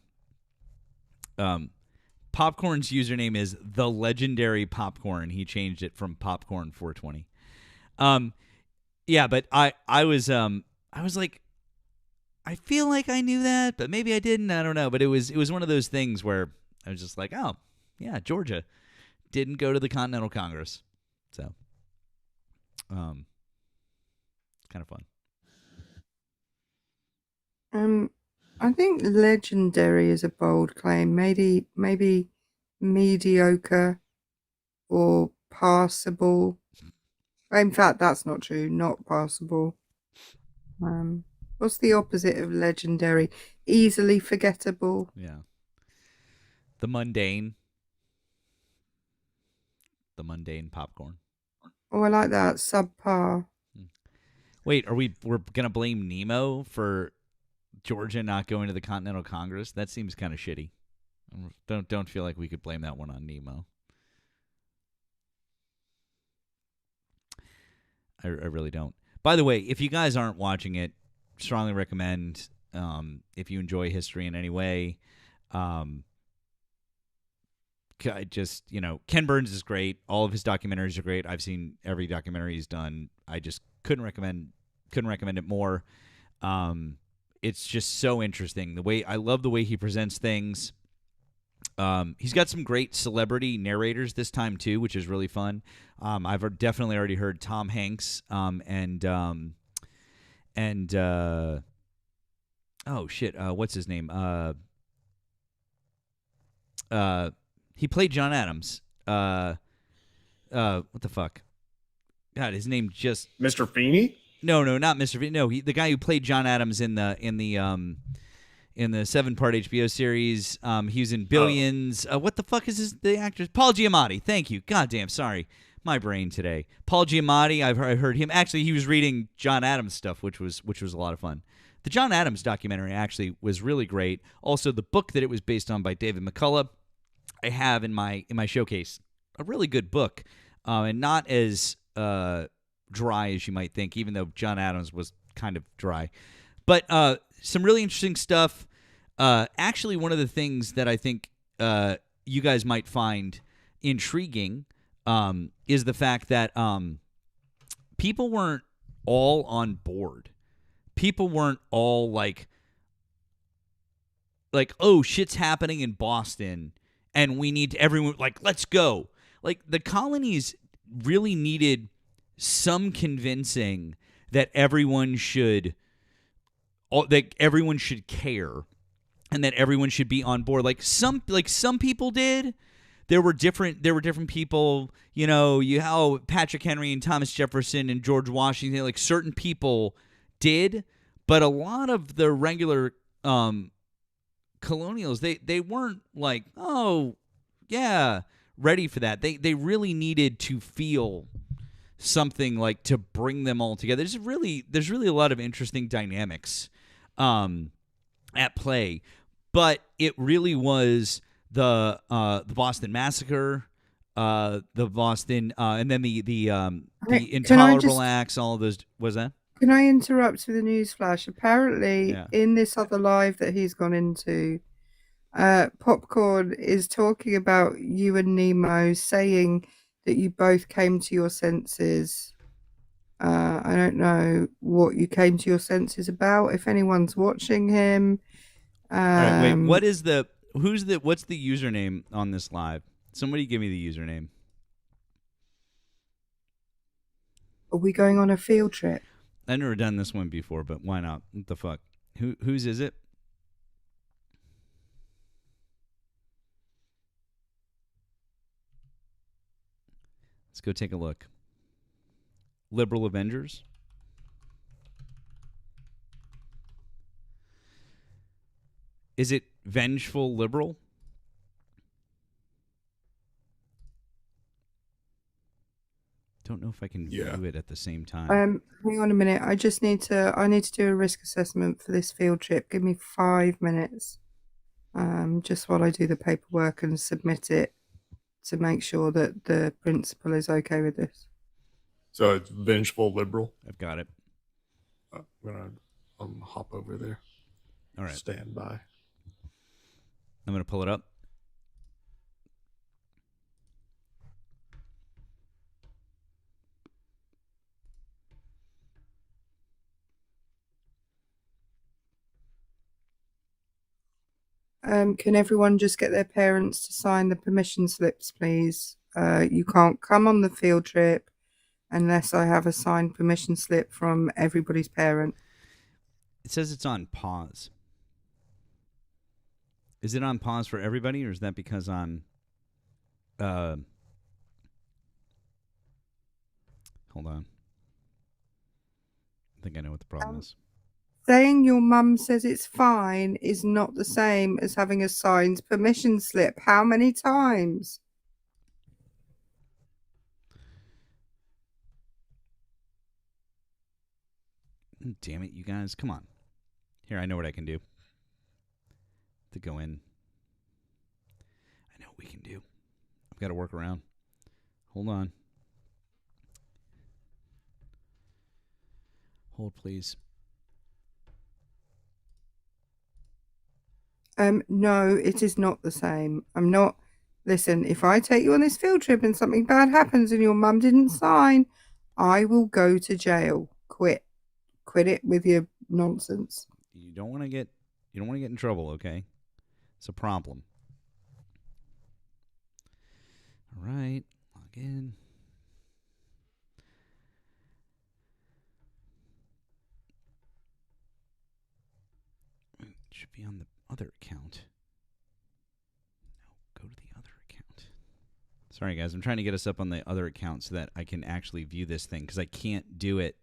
Popcorn's username is the legendary Popcorn. He changed it from Popcorn 420. Yeah, but I was like, I feel like I knew that, but maybe I didn't. I don't know. But it was one of those things where I was just like, oh yeah, Georgia didn't go to the Continental Congress, so it's kind of fun. I think legendary is a bold claim. Maybe mediocre or passable. In fact, that's not true. Not passable. What's the opposite of legendary? Easily forgettable. Yeah. The mundane. The mundane popcorn. Oh, I like that. Subpar. Wait, we're gonna blame Nemo for Georgia not going to the Continental Congress? That seems kind of shitty. Don't feel like we could blame that one on Nemo. I really don't. By the way, if you guys aren't watching it, strongly recommend. If you enjoy history in any way, I just Ken Burns is great. All of his documentaries are great. I've seen every documentary he's done. I just couldn't recommend it more. It's just so interesting. I love the way he presents things. He's got some great celebrity narrators this time too, which is really fun. I've definitely already heard Tom Hanks and oh shit, what's his name? He played John Adams. What the fuck? God, his name just Mr. Feeney? No, not Mr. Feeney. No, the guy who played John Adams in the 7-part HBO series. He was in Billions. What the fuck is the actor? Paul Giamatti. Thank you. Goddamn, sorry. My brain today. Paul Giamatti. I've heard him. Actually, he was reading John Adams stuff, which was a lot of fun. The John Adams documentary actually was really great. Also, the book that it was based on by David McCullough, I have in my showcase. A really good book, and not as dry as you might think, even though John Adams was kind of dry. But some really interesting stuff. Actually, one of the things that I think you guys might find intriguing is the fact that people weren't all on board. People weren't all like, oh, shit's happening in Boston, and we need everyone, let's go. The colonies really needed some convincing that everyone should care, and that everyone should be on board. Some people did. There were different people. How Patrick Henry and Thomas Jefferson and George Washington. Certain people did, but a lot of the regular colonials, they weren't ready for that. They really needed to feel something like to bring them all together. There's really a lot of interesting dynamics at play, but it really was the Boston Massacre, the Boston, and then the intolerable acts. All of those. Was that? Can I interrupt with a news flash? Apparently, in this other live that he's gone into, Popcorn is talking about you and Nemo, saying that you both came to your senses. I don't know what you came to your senses about. If anyone's watching him, all right, wait. What's the username on this live? Somebody give me the username. Are we going on a field trip? I've never done this one before, but why not? What the fuck? Whose is it? Let's go take a look. Liberal Avengers. Is it Vengeful Liberal? Don't know if I can view it at the same time. Hang on a minute. I need to do a risk assessment for this field trip. Give me 5 minutes. Just while I do the paperwork and submit it to make sure that the principal is okay with this. So it's Vengeful Liberal. I've got it. I'm gonna hop over there. All right. Stand by. I'm gonna pull it up. Can everyone just get their parents to sign the permission slips, please? You can't come on the field trip unless I have a signed permission slip from everybody's parent. It says it's on pause. Is it on pause for everybody, or is that because I'm... hold on. I think I know what the problem is. Saying your mum says it's fine is not the same as having a signed permission slip. How many times? Damn it, you guys. Come on. Here, I know what I can do. To go in. I know what we can do. I've got to work around. Hold on. Hold, please. No, it is not the same. I'm not. Listen, if I take you on this field trip and something bad happens and your mum didn't sign, I will go to jail. Quit it with your nonsense. You don't want to get in trouble, okay? It's a problem. All right, log in. It should be on the other account. No, go to the other account. Sorry, guys. I'm trying to get us up on the other account so that I can actually view this thing, because I can't do it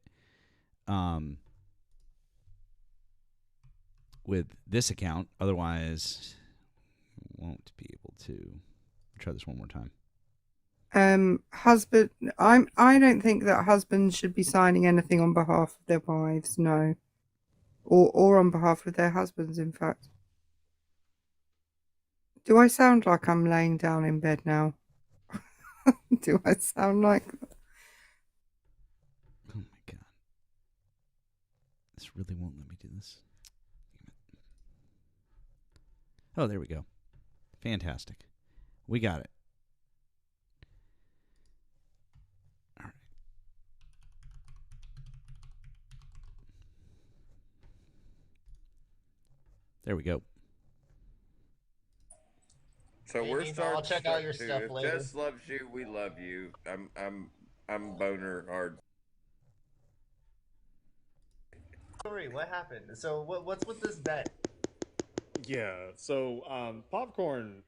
with this account. Otherwise, I won't be able to. Try this one more time. Husband, I don't think that husbands should be signing anything on behalf of their wives, no. Or on behalf of their husbands, in fact. Do I sound like I'm laying down in bed now? Do I sound like... Oh my god. This really won't let me do this. Oh, there we go. Fantastic. We got it. All right. There we go. So Hey, we're Nemo, starting. I'll check out your to- stuff if later. Jess loves you. We love you. I'm boner hard. Sorry, what happened? So what's with this bet? Yeah. So Popcorn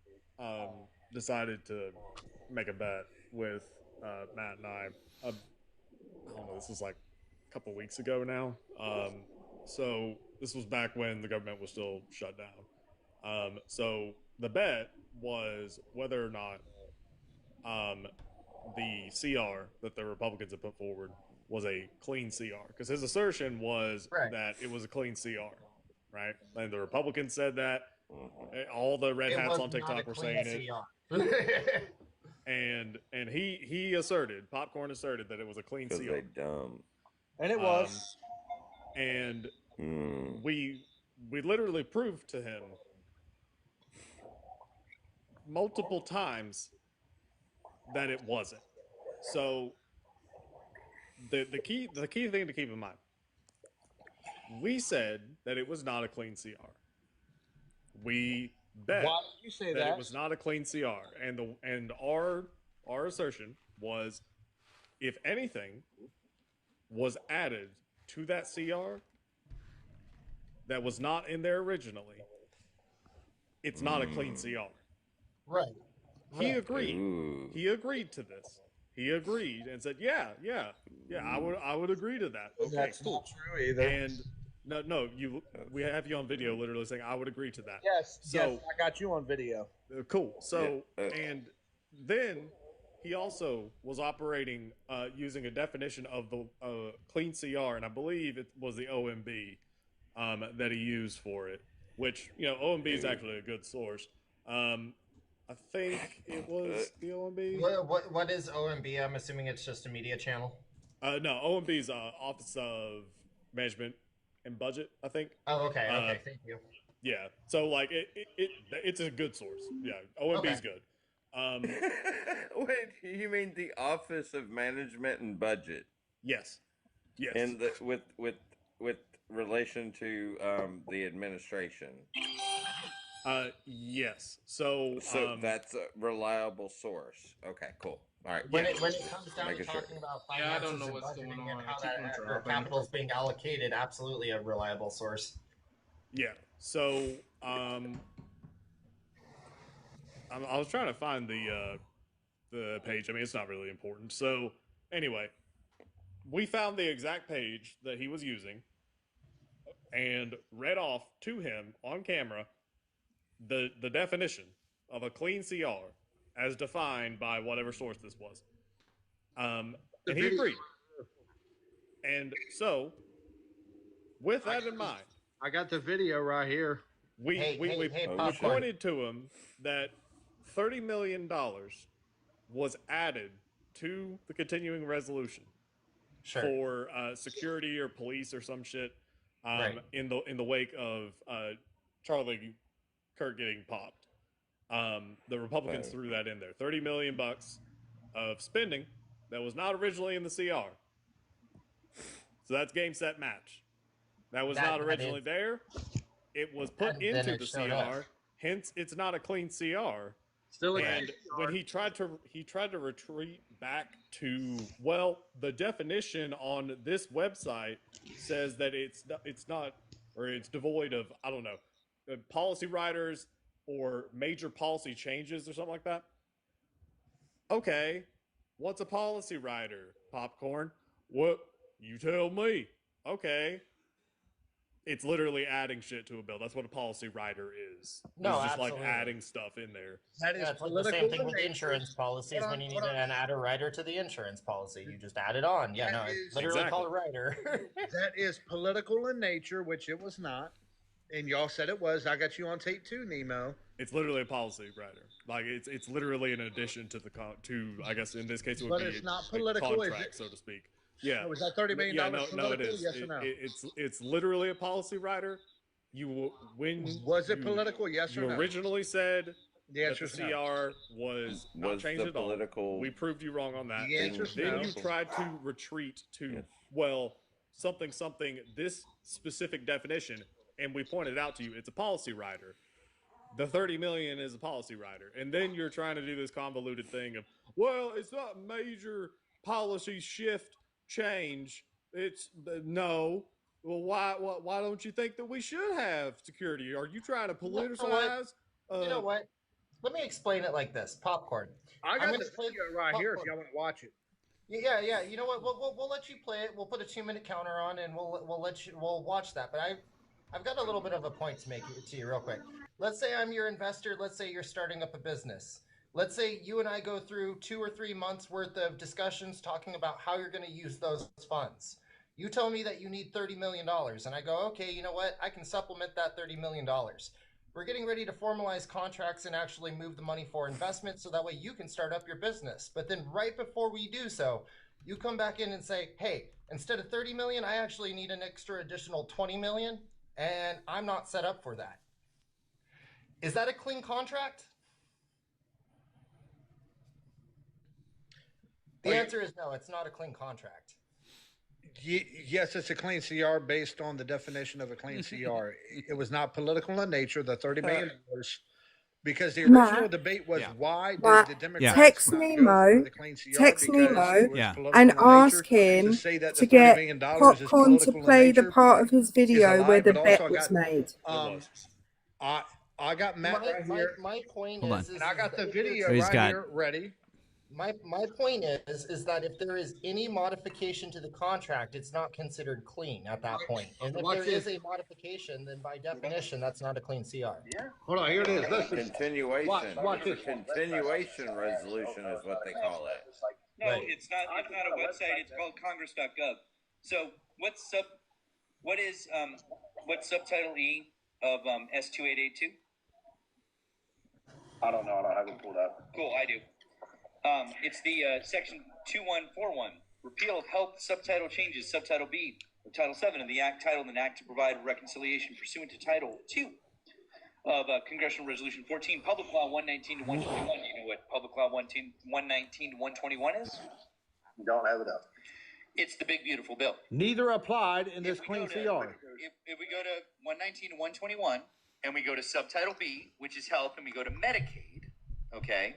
decided to make a bet with Matt and I don't know, this was like a couple weeks ago now. So this was back when the government was still shut down. So the bet was whether or not the CR that the Republicans had put forward was a clean CR. Because his assertion was that it was a clean CR, right? And the Republicans said that. All the red hats on TikTok were saying it. and he asserted, Popcorn asserted that it was a clean CR. They dumb. And it was. And we literally proved to him multiple times that it wasn't. So the key thing to keep in mind, we said that it was not a clean CR. We bet Why did you say that that? it was not a clean CR, and our assertion was, if anything was added to that CR that was not in there originally, it's not a clean CR. Right. He agreed. He agreed to this. He agreed and said, "Yeah, I would agree to that." Okay, That's cool. not true either. And no, we have you on video, literally saying, "I would agree to that." Yes, So yes, I got you on video. cool. So and then he also was operating using a definition of the clean CR, and I believe it was the OMB that he used for it. Which OMB is actually a good source. I think it was the OMB. What is OMB? I'm assuming it's just a media channel. No, OMB is Office of Management and Budget, I think. Oh, okay. Okay, thank you. Yeah, so like it's a good source. Yeah, OMB is good. Wait, you mean the Office of Management and Budget? Yes. Yes. And with relation to the administration. Yes. So that's a reliable source. Okay, cool. All right. When it comes down to Making talking sure. about Yeah, I finances don't know and what's going budgeting and on. how I keep that interrupting. capital is being allocated, absolutely a reliable source. Yeah. So I was trying to find the page. I mean, it's not really important. So anyway, we found the exact page that he was using and read off to him on camera the definition of a clean CR as defined by whatever source this was. And he agreed. And so, with that in mind, I got the video right here. we pointed to him that $30 million was added to the continuing resolution for security or police or some shit in the wake of Charlie Kirk getting popped. The Republicans threw that in there. $30 million of spending that was not originally in the CR. So that's game, set, match. That was not originally there. It was put into the CR. Hence, it's not a clean CR. Still a and clean when he tried to retreat back to, well, the definition on this website says that it's not, or it's devoid of, I don't know, policy writers or major policy changes or something like that. Okay, what's a policy writer, Popcorn? What? You tell me. Okay. It's literally adding shit to a bill. That's what a policy writer is. No, it's just absolutely. like adding stuff in there. That is it's like the same thing with the insurance policies when you need an add a rider to the insurance policy. You just add it on. Yeah, no, it's literally called a rider. That is political in nature, which it was not. And y'all said it was. I got you on tape too, Nemo. It's literally a policy writer. Like it's literally an addition to I guess in this case it would But be it's not a political, is contract, it? so to speak. Yeah. Was that $30 million Yeah, no, it political? is. Yes or no? It's literally a policy writer. Was it political? Yes or you no? originally said The answer that is the no. CR was not Was changed the at all. political- We proved you wrong on that. The answer is Then no. you tried to retreat to something this specific definition, and we pointed out to you it's a policy writer. The 30 million is a policy writer, and then you're trying to do this convoluted thing of, well, it's not major policy shift change. It's no. Well, why don't you think that we should have security? Are you trying to politicize? You know what? Let me explain it like this. Popcorn. I I'm got gonna the play video right here if Popcorn. y'all want to watch it. Yeah. You know what? We'll let you play it. We'll put a 2-minute counter on, and we'll watch that. But I've got a little bit of a point to make to you real quick. Let's say I'm your investor. Let's say you're starting up a business. Let's say you and I go through 2 or 3 months worth of discussions talking about how you're going to use those funds. You tell me that you need $30 million, and I go, okay, you know what? I can supplement that $30 million. We're getting ready to formalize contracts and actually move the money for investment so that way you can start up your business. But then right before we do so, you come back in and say, hey, instead of 30 million, I actually need an extra additional 20 million, and I'm not set up for that. Is that a clean contract? The answer is no, it's not a clean contract. Yes, it's a clean CR based on the definition of a clean CR. It was not political in nature, the $30 million, because the original debate was why did the Democrats text not go Nemo, for the clean CR and ask him to get Popcorn to play the part of his video where the bet was made. I got Matt right here. My point Hold is, on. And I got the video So he's right got- here ready. My point is that if there is any modification to the contract, it's not considered clean at that point. And if there is a modification, then by definition, that's not a clean CR. Yeah. Hold on, here it is. Listen. Continuation. Watch It's a continuation resolution is what they call it. No, it's not a website. It's called Congress.gov. So what's subtitle E of S2882? I don't know. I don't have it pulled up. Cool, I do. It's the section 2141, repeal of health subtitle changes, subtitle B of Title 7 of the Act, titled an act to provide reconciliation pursuant to Title 2 of Congressional Resolution 14, Public Law 119 to 121. You know what Public Law 119 to 121 is? You don't have it up. It's the big, beautiful bill. Neither applied in this clean CR. If we go to 119 to 121, and we go to subtitle B, which is health, and we go to Medicaid, okay,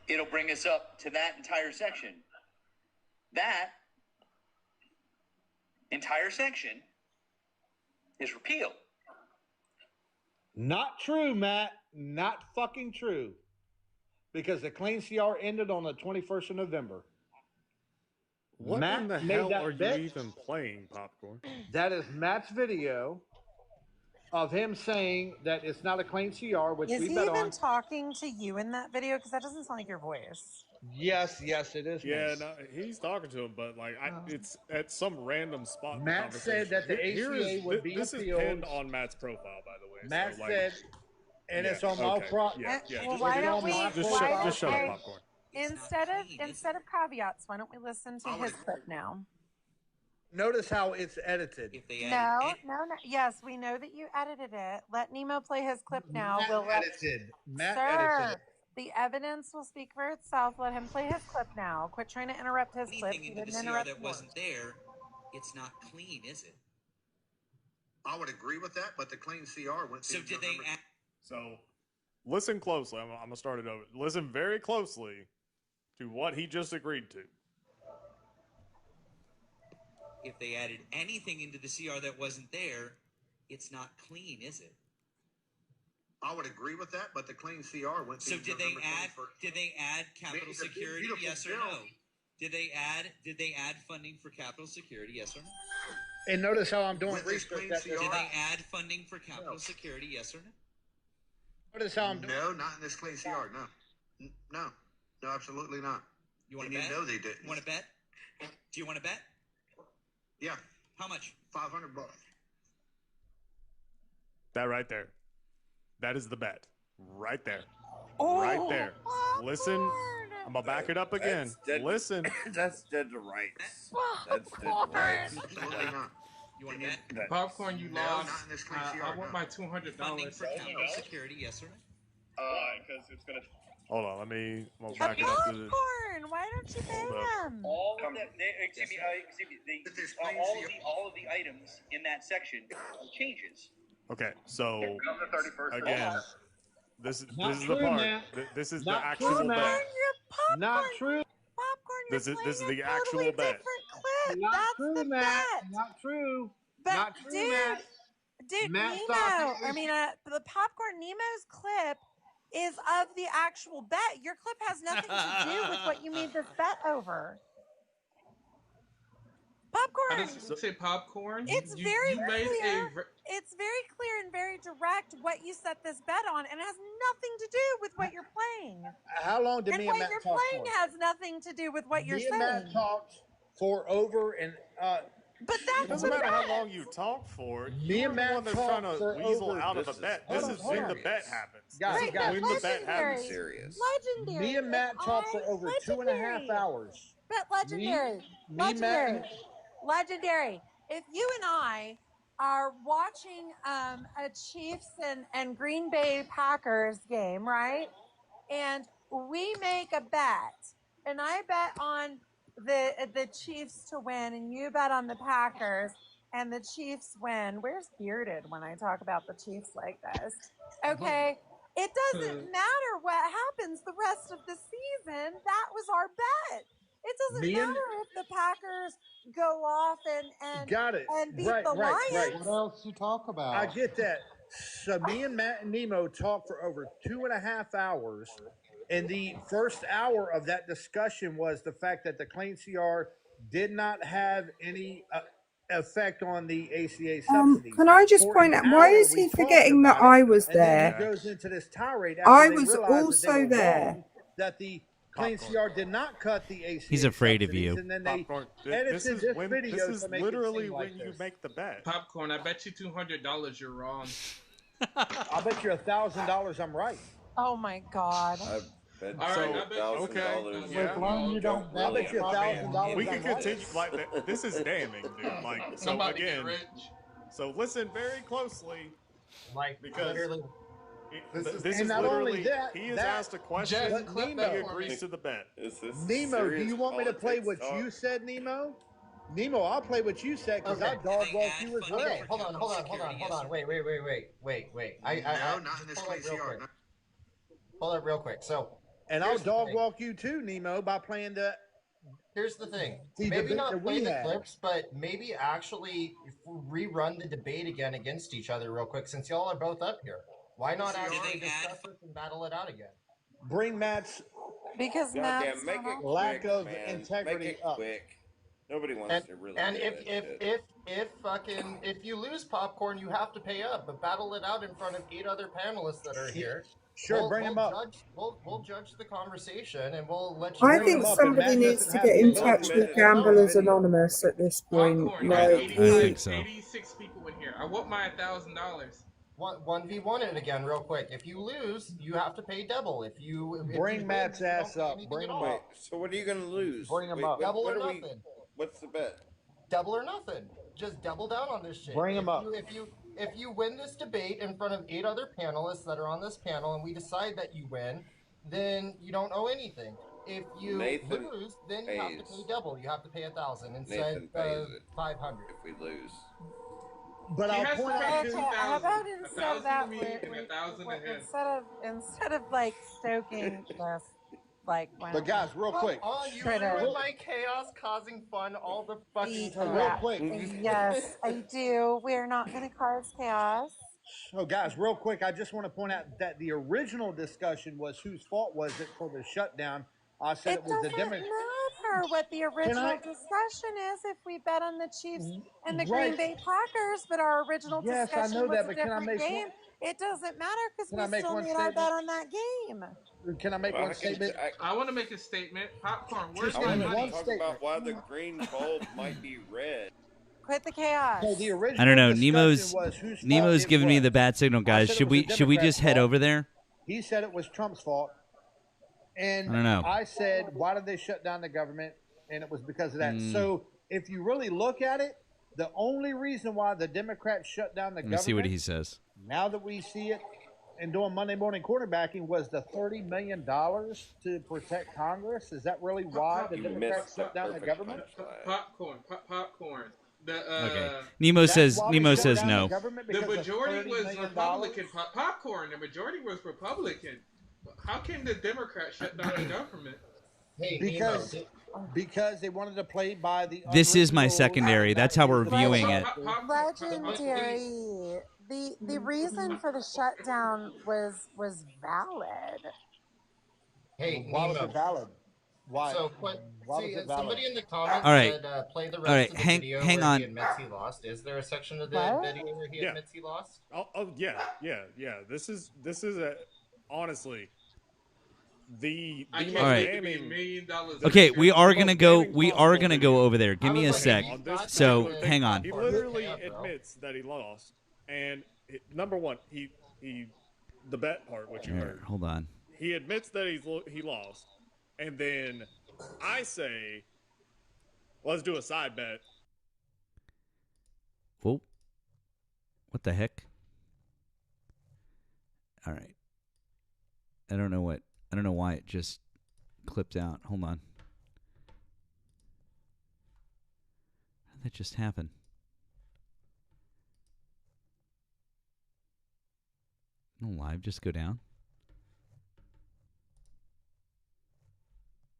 it'll bring us up to that entire section. That entire section is repealed. Not true, Matt. Not fucking true. Because the clean CR ended on the 21st of November. What Matt in the made hell that are bet. you even playing, Popcorn? That is Matt's video of him saying that it's not a clean CR, which Is we he bet even on. talking to you in that video? Because that doesn't sound like your voice. Yes, it is. Yeah, me. no, he's talking to him, but like, it's at some random spot. in the Matt said that the conversation. ACA would be This appealed. is pinned on Matt's profile, by the way. Matt so, like, said, and it's on my okay. profile. Yeah. Well, Just, why don't we? just shut up, Popcorn. Instead of caveats, why don't we listen to his clip now? Notice how it's edited. No. Yes, we know that you edited it. Let Nemo play his clip now. Matt edited. The evidence will speak for itself. Let him play his clip now. Quit trying to interrupt his clip. He didn't interrupt that yours. wasn't there, it's not clean, is it? I would agree with that, but the clean CR went. So did they? So, listen closely. I'm gonna start it over. Listen very closely to what he just agreed to. If they added anything into the CR that wasn't there, it's not clean, is it? I would agree with that, but the clean CR went. So did they add capital security? Yes or no? Did they add funding for capital security? Yes or no? And notice how I'm doing research. Did they add funding for capital security? Yes or no? Notice how I'm doing. No, not in this clean CR. No, absolutely not. You want to bet? You know they didn't. You want to bet? Do you want to bet? Yeah. How much? $500. That right there. That is the bet. Right there. Oh, right there. Listen. I'm going to back it up again. Listen. That's dead to rights. That's dead to rights. Absolutely not. You want to bet? Popcorn, you No, lost. not in this clean CR. I want my $200. Funding for capital security? Yes or no? Because it's gonna. Hold on. We'll back it up to the. Popcorn, why don't you pay him? All of all of the items in that section are changes. Okay, so again, this is the true, part. Matt. This is Not the actual true, bet. Matt. Not true. Popcorn, This is the totally actual bet. different clip. Not That's true, the Matt. bet. Not true. But Not true, dude, Matt. Dude, Matt's Nemo. talking- I mean, the Popcorn Nemo's clip is of the actual bet. Your clip has nothing to do with what you made this bet over. Popcorn. How does it say popcorn? It's You very made clear. a It's very clear and very direct what you set this bet on, and it has nothing to do with what you're playing. How long did And me and what Matt you're talk playing for? has nothing to do with what you're Me and saying. Matt talked for over and But It that's doesn't the matter how bet. long you talk for. Me You're and the Matt one that's trying talked to for weasel over- out of the This is bet. Hold This on, is hold when on. the bet happens. Guys, This is guys, when the bet happens. serious. Legendary. Me and Matt talked for over 2.5 Legendary. hours. But legendary. Legendary. Matt, Legendary. If you and I are watching a Chiefs and Green Bay Packers game, right? And we make a bet, and I bet on the Chiefs to win, and you bet on the Packers, and the Chiefs win. Where's Bearded when I talk about the Chiefs like this? Okay. It doesn't matter what happens the rest of the season. That was our bet. It doesn't Me and- matter if the Packers go off and got it. and beat Right, the right, Lions. right. What else you talk about? I get that. So me and Matt and Nemo talked for over 2.5 hours, and the first hour of that discussion was the fact that the Clean CR did not have any effect on the ACA subsidies. Can I just For point an out, why hour, is we he talked forgetting that about it, I was and then there? he goes into this tirade after I they was realized that also they were there. wrong, that the Clean CR did not cut the ACA He's afraid of subsidies, you. and then they Popcorn. edited This is this when. video This is to make it literally seem when like you this. make the bet. popcorn. I bet you $200 you're wrong. I'll bet you $1,000 I'm right. Oh my God. I bet All right, I bet $1,000. okay. As long as you don't bet I'll bet you $1,000 We I'm can right. continue like that. This is damning, dude. Like so Somebody get again. rich. So listen very closely Like because literally. this And is not only literally that, he is that- asked a question. Just clip He that for agrees me. to the bet. Is this Nemo, do serious you want me to play what politics you talk? said, Nemo? Nemo, I'll play what you said because Okay. I dog walked you as well. Okay, hold on. Wait. I No, not in this hold up Clean real CR. quick. Hold up real quick. So And I'll here's the dog thing. walk you too, Nemo, by playing the. Here's the thing. See, Maybe debate not that play we the had. clips, but maybe actually rerun the debate again against each other real quick, since y'all are both up here. Why not actually discuss this and battle it out again? Bring Matt's Because Goddamn, Matt's make it lack quick, of man. integrity Make it up. quick. Nobody wants to really. And hear that shit. if you lose popcorn, you have to pay up. But battle it out in front of 8 other panelists that are here. Sure, bring them up. We'll judge the conversation, and we'll let you. I Bring think them up, and somebody Matt needs doesn't to have get to in vote touch on with it. Gamblers Video. Anonymous at this point. Popcorn. Like, There's I think so. 86 people in here. I want my $1,000. 1v1 it again, real quick. If you lose, you have to pay double. If you Bring win, Matt's you don't ass pay up. anything Bring at him all. Wait, so what are you gonna lose? Bring 'em Wait, up. Double what or are we- nothing. What's the bet? Double or nothing. Just double down on this shit. Bring 'em up. If you win this debate in front of 8 other panelists that are on this panel, and we decide that you win, then you don't owe anything. If you Nathan lose, then you have to pays. pay double. You have to pay 1,000 instead Nathan pays of it 500. if we lose. But He I'll has to point pay out Okay, to. how about instead 1,000 of that, to me and 1,000 to him. instead of like stoking this, like when But guys, real quick. Oh, you Try to- ruin my chaos, causing fun all the fucking So time. real quick. Yes, I do. We're not going to cause chaos. So, guys, real quick, I just want to point out that the original discussion was whose fault was it for the shutdown. I said It it was the doesn't Democrats. matter what the original I- discussion is if we bet on the Chiefs and the Right. Green Bay Packers, but our original Yes, I discussion know was that, a but can I different make game. It doesn't matter because Can we I make still one made our statement? bet on that game. Can I make Well, one statement? I want to make a statement. Popcorn, where's Just my give me money? one Talk statement. about why the green bulb might be red. Quit the chaos. So the original I don't know. discussion Nemo's was whose fault Nemo's it giving me was. the bad signal, guys. said it Should was we the should we Democrats' just head fault. over there? He said it was Trump's fault. And I don't know. I said, why did they shut down the government? And it was because of that. Mm. So if you really look at it, the only reason why the Democrats shut down the Let me government, see what he says. now that we see it and doing Monday morning quarterbacking, was the $30 million to protect Congress. Is that really why the You Democrats missed shut the down the perfect government? punchline. Popcorn. Okay. Nemo That's says why we Nemo shut says down no. The, government The because of majority $30 was million? Republican. Popcorn. The majority was Republican. How came the Democrats shut down the government? Hey, Because they wanted to play by the. This is my unwritten rules. secondary. That's how we're viewing it. Legendary. The reason for the shutdown was valid. Hey, Why was Nemo. it valid? Why? So, Why was it valid? somebody in the comments All right. said, play the rest All right, of the hang- video hang where on. he admits he lost. Is there a section of the What? video where he admits he lost? Oh yeah. This is a honestly the I most can't wait to be damning. $1 million. Okay, we are most gonna go. damning We possible are gonna go video. over there. Give me a sec. On this So particular hang thing, on. He literally admits that he lost, and number one, he the bet part, which you Here, heard. hold on. He admits that he lost, and then I say, let's do a side bet. Whoa. What the heck? All right. I don't know why it just clipped out. Hold on. How did that just happen? No live, just go down.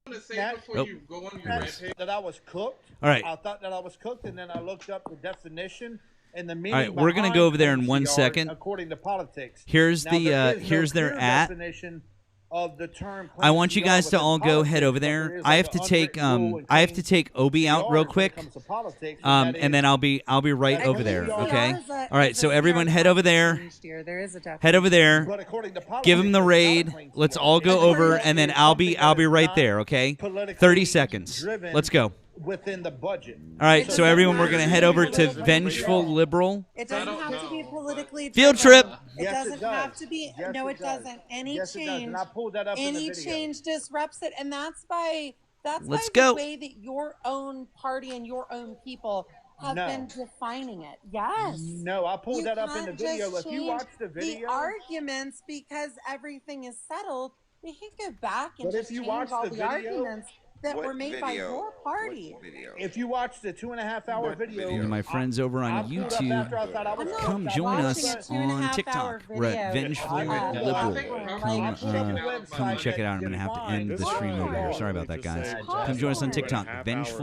I want to say That- before Nope. you go on your That's- rampage. that I was cooked. All right. I thought that I was cooked, and then I looked up the definition and the meaning. All right, we're gonna behind go over there in clean 1 CR second. According to politics. Here's Now, the there is no here's their clear at. definition of the term I want you clean guys CR to all within go head politics, over but there there. is I have like to an take unwritten rule in I have to clean take Obi out CRs real when it quick. comes to politics, and that And then is- I'll be right That's over clean there. CR Okay. is All right. So everyone head over there. There is a Head over there. But according to Give him the politics, raid. Let's all go over, and then I'll be right there. Okay. 30 seconds. Let's go. within the budget. All right. So everyone, we're gonna head over to Vengeful Liberal. It doesn't have to be politically Field driven. trip. It Yes, it doesn't does. have to be. Yes, No, it it does. doesn't. Any Yes, it does. change. And I pulled that up in the Any video. change disrupts it, and that's by Let's by go. the way that your own party and your own people have No. been defining it. Yes. No, I pulled You that up in the can't video. just If you change watch the video, arguments because everything is settled, we can go back and But if just you change watch all the the video- arguments that What were made by video? your party. if you watch the 2.5-hour video, And my friends over I on pulled up YouTube, after I thought I was come cooked. join I us watched a 2.5 on hour TikTok. We're at video. Vengeful I Liberal. think we're Come check it out. I'm gonna have to end the stream over here. Sorry about that, guys. Come join us on TikTok. Vengeful